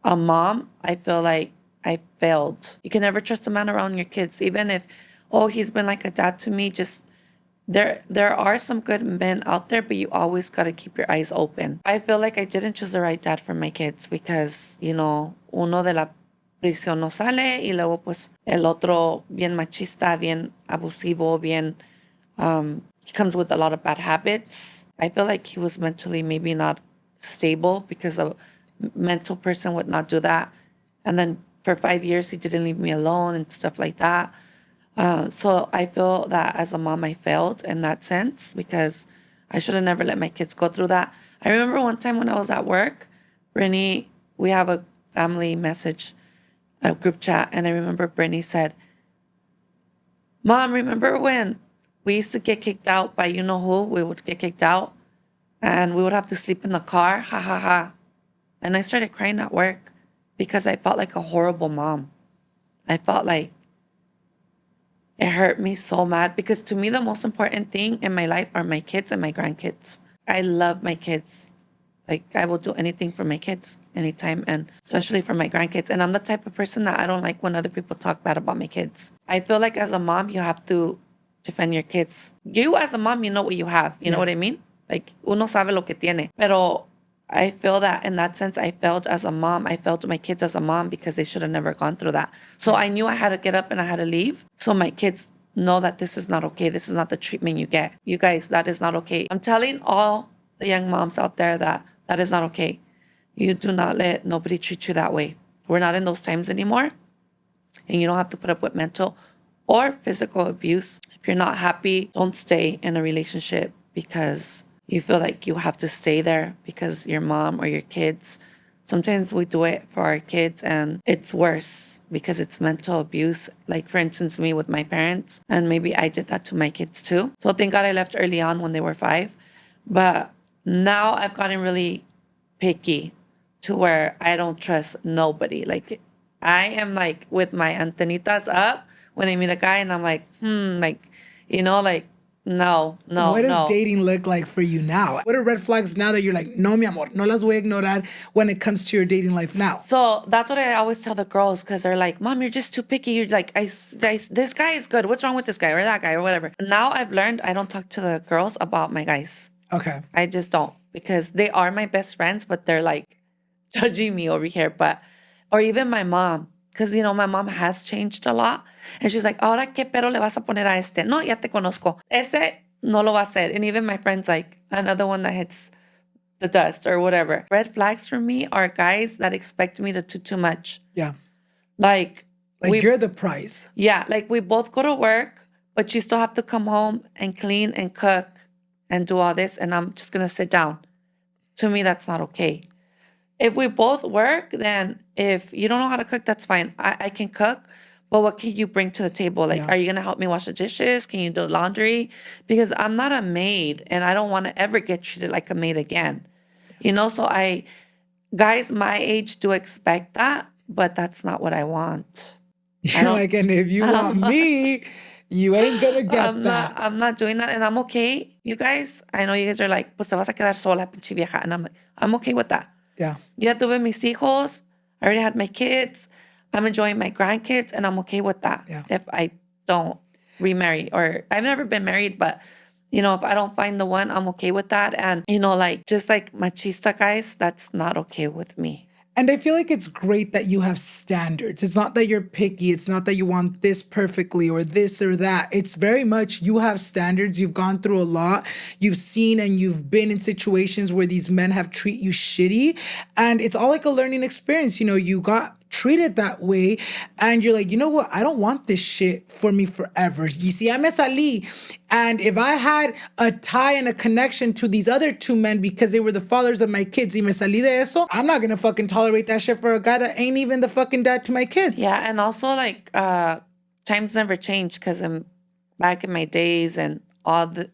a mom, I feel like I failed. You can never trust a man around your kids, even if, oh, he's been like a dad to me. Just there are some good men out there, but you always got to keep your eyes open. I feel like I didn't choose the right dad for my kids because, uno de la prisión no sale y luego pues el otro bien machista, bien abusivo, bien, he comes with a lot of bad habits. I feel like he was mentally maybe not stable because a mental person would not do that. And then for 5 years, he didn't leave me alone and stuff like that. So I feel that as a mom, I failed in that sense because I should have never let my kids go through that. I remember one time when I was at work, Brittany, we have a family message, a group chat, and I remember Brittany said, Mom, remember when we used to get kicked out by you know who? We would get kicked out and we would have to sleep in the car. Ha ha ha. And I started crying at work because I felt like a horrible mom. I felt like it hurt me so mad because to me, the most important thing in my life are my kids and my grandkids. I love my kids. Like, I will do anything for my kids anytime, and especially for my grandkids. And I'm the type of person that I don't like when other people talk bad about my kids. I feel like as a mom, you have to defend your kids. You as a mom, you know what you have. You know what I mean? Like, uno sabe lo que tiene. Pero I feel that in that sense, I failed as a mom. I failed my kids as a mom because they should have never gone through that. So I knew I had to get up and I had to leave. So my kids know that this is not okay. This is not the treatment you get. You guys, that is not okay. I'm telling all the young moms out there that that is not okay. You do not let nobody treat you that way. We're not in those times anymore. And you don't have to put up with mental or physical abuse. If you're not happy, don't stay in a relationship because you feel like you have to stay there because your mom or your kids. Sometimes we do it for our kids and it's worse because it's mental abuse. Like, for instance, me with my parents, and maybe I did that to my kids too. So thank God I left early on when they were 5. But now I've gotten really picky to where I don't trust nobody. Like, I am like with my antenitas up when I meet a guy and I'm like, like, no. What does dating look like for you now? What are red flags now that you're like, no, mi amor, no las voy a ignorar when it comes to your dating life now? So that's what I always tell the girls because they're like, Mom, you're just too picky. You're like, this guy is good. What's wrong with this guy or that guy or whatever? Now I've learned I don't talk to the girls about my guys. Okay. I just don't because they are my best friends, but they're like judging me over here. Or even my mom, because, my mom has changed a lot. And she's like, ahora qué pero le vas a poner a este? No, ya te conozco. Ese no lo va a hacer. And even my friend's like, another one that hits the dust or whatever. Red flags for me are guys that expect me to do too much. Yeah. Like you're the prize. Yeah. Like we both go to work, but you still have to come home and clean and cook and do all this. And I'm just going to sit down. To me, that's not okay. If we both work, then if you don't know how to cook, that's fine. I can cook, but what can you bring to the table? Like, are you going to help me wash the dishes? Can you do laundry? Because I'm not a maid and I don't want to ever get treated like a maid again. So guys my age do expect that, but that's not what I want. Like, and if you want me, you ain't gonna get that. I'm not doing that, and I'm okay. You guys, I know you guys are like, pues te vas a quedar sola, pinche vieja. And I'm like, I'm okay with that. Yeah. Ya tuve mis hijos. I already had my kids. I'm enjoying my grandkids, and I'm okay with that. Yeah. If I don't remarry, or I've never been married, but if I don't find the one, I'm okay with that. And, just like machista guys, that's not okay with me. And I feel like it's great that you have standards. It's not that you're picky. It's not that you want this perfectly or this or that. It's very much you have standards. You've gone through a lot. You've seen and you've been in situations where these men have treated you shitty. And it's all like a learning experience. You got treated that way and you're like, you know what? I don't want this shit for me forever. You see, I me salí. And if I had a tie and a connection to these other 2 men because they were the fathers of my kids, y me salí de eso, I'm not gonna fucking tolerate that shit for a guy that ain't even the fucking dad to my kids. Yeah, and also like times never change because I'm back in my days and all the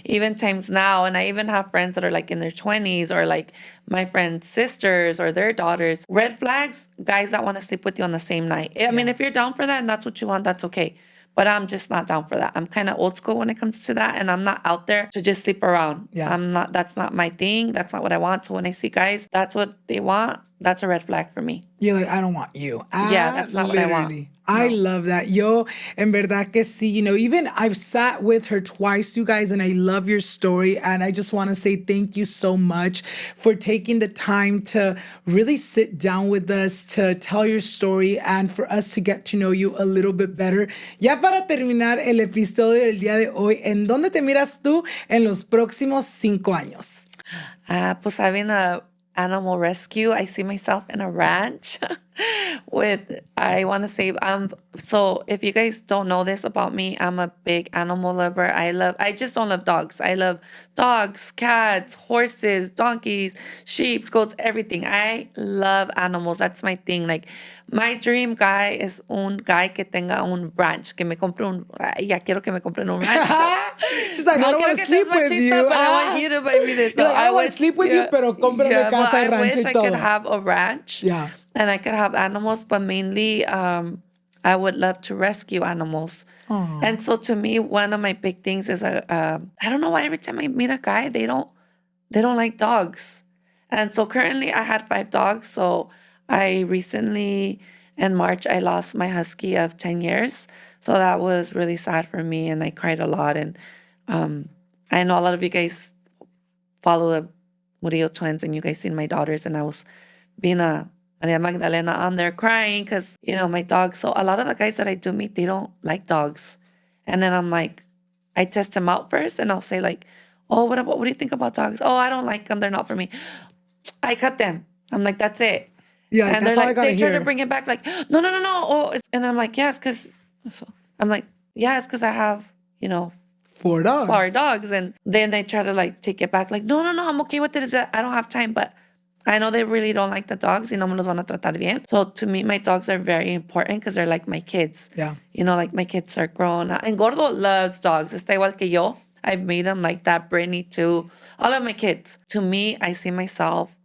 even times now, and I even have friends that are like in their 20s or like my friends' sisters or their daughters. Red flags, guys that want to sleep with you on the same night. I mean, if you're down for that and that's what you want, that's okay. But I'm just not down for that. I'm kind of old school when it comes to that, and I'm not out there to just sleep around. Yeah. That's not my thing. That's not what I want. So when I see guys, that's what they want. that's a red flag for me. You're like, I don't want you. Yeah, that's not what I want. Literally. I love that. Yo, en verdad que sí. You know, even I've sat with her twice, you guys, and I love your story. And I just want to say thank you so much for taking the time to really sit down with us, to tell your story, and for us to get to know you a little bit better. Ya para terminar el episodio del día de hoy, ¿en dónde te miras tú en los próximos 5 años? Pues having a animal rescue. I see myself in a ranch so if you guys don't know this about me, I'm a big animal lover. I just don't love dogs. I love dogs, cats, horses, donkeys, sheep, goats, everything. I love animals. That's my thing. Like, my dream guy is un guy que tenga un ranch, que me compre ya quiero que me compren un ranch. She's like, I don't want to sleep with you. But I want you to buy me this. Like, I want to sleep with you, pero cómprame casa y rancho y todo. I wish I could have a ranch. Yeah. And I could have animals, but mainly I would love to rescue animals. Aww. And so to me, one of my big things is I don't know why every time I meet a guy, they don't like dogs. And so currently I had 5 dogs. So I recently, in March, I lost my husky of 10 years. So that was really sad for me, and I cried a lot. And I know a lot of you guys follow the Murillo twins, and you guys seen my daughters, and I was being a Maria Magdalena on there crying because, my dog. So a lot of the guys that I do meet, they don't like dogs. And then I'm like, I test them out first, and I'll say like, oh, what do you think about dogs? Oh, I don't like them. They're not for me. I cut them. I'm like, that's it. Yeah, and that's all I gotta they hear. try to bring it back like, no. Oh, and I'm like, yes, because I have, 4 dogs. 4 dogs. And then they try to like take it back like, no, I'm okay with it. It's that I don't have time. But I know they really don't like the dogs. Y no me los van a tratar bien. So to me, my dogs are very important because they're like my kids. Yeah. Like my kids are grown. And Gordo loves dogs. Está igual que yo. I've made him like that. Brittany too. All of my kids. To me, I see myself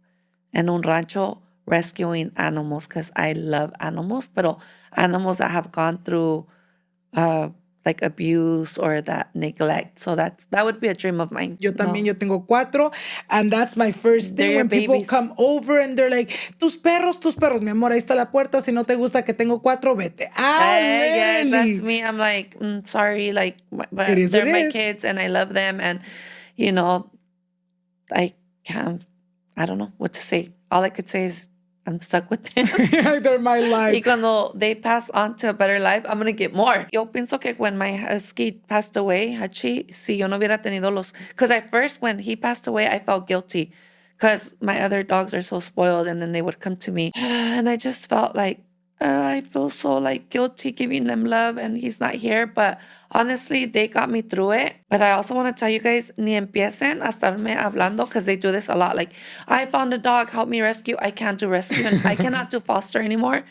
en un rancho rescuing animals because I love animals. Pero animals that have gone through like abuse or that neglect. So that would be a dream of mine. Yo también, yo tengo 4, and that's my first thing when people come over and they're like, tus perros, mi amor, ahí está la puerta, si no te gusta que tengo 4, vete. Yes, that's me. I'm like, sorry, like, but they're my kids and I love them, and I don't know what to say. All I could say is I'm stuck with them. They're my life. Y cuando they pass on to a better life, I'm going to get more. Yo pienso que when my husky passed away, Hachi, si yo no hubiera tenido because at first when he passed away, I felt guilty because my other dogs are so spoiled, and then they would come to me. And I just felt like, I feel so like guilty giving them love and he's not here. But honestly, they got me through it. But I also want to tell you guys, ni empiecen a estarme hablando because they do this a lot. Like, I found a dog, help me rescue. I can't do rescue. And I cannot do foster anymore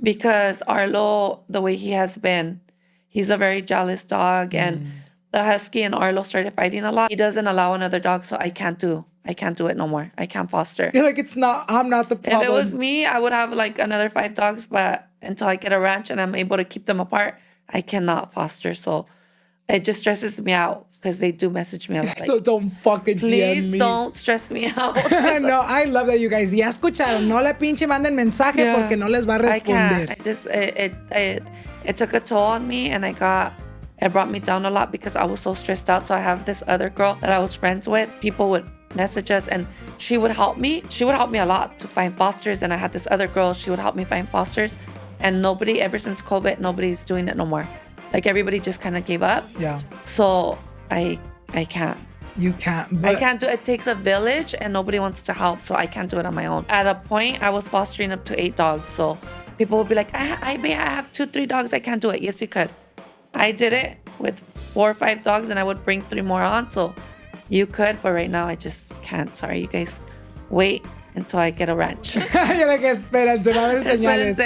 because Arlo, the way he has been, he's a very jealous dog. And the husky and Arlo started fighting a lot. He doesn't allow another dog, so I can't do it no more. I can't foster. You're like, I'm not the problem. If it was me, I would have like another 5 dogs, but until I get a ranch and I'm able to keep them apart, I cannot foster. So it just stresses me out because they do message me a lot. Like, so don't fucking please DM me. Don't stress me out. No, I love that, you guys. Ya escucharon, no le pinche manden mensaje porque no les va a responder. I just, it took a toll on me, and it brought me down a lot because I was so stressed out. So I have this other girl that I was friends with. People would message us, and she would help me. She would help me a lot to find fosters. And I had this other girl, she would help me find fosters. And nobody, ever since COVID, nobody's doing it no more. Like, everybody just kind of gave up. Yeah. So I can't. You can't. I can't do it. It takes a village, and nobody wants to help. So I can't do it on my own. At a point, I was fostering up to 8 dogs. So people would be like, I have 2-3 dogs. I can't do it. Yes, you could. I did it with 4 or 5 dogs, and I would bring 3 more on. So you could, but right now I just can't. Sorry, you guys. Wait until I get a ranch. You're like, espérense, va a haber señales.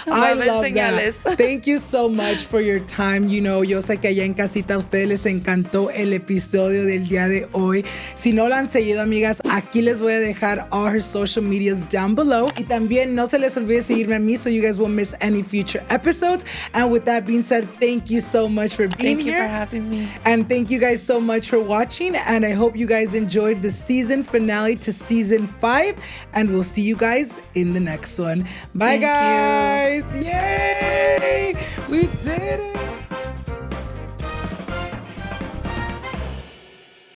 I love that. Thank you so much for your time. Yo sé que allá en casita a ustedes les encantó el episodio del día de hoy. Si no la han seguido, amigas, aquí les voy a dejar all her social medias down below. Y también no se les olvide seguirme a mí so you guys won't miss any future episodes. And with that being said, thank you so much for being here. Thank you for having me. And thank you guys so much for watching. And I hope you guys enjoyed the season finale to season 5. and we'll see you guys in the next one. Bye, Thank guys. Yay! We did it.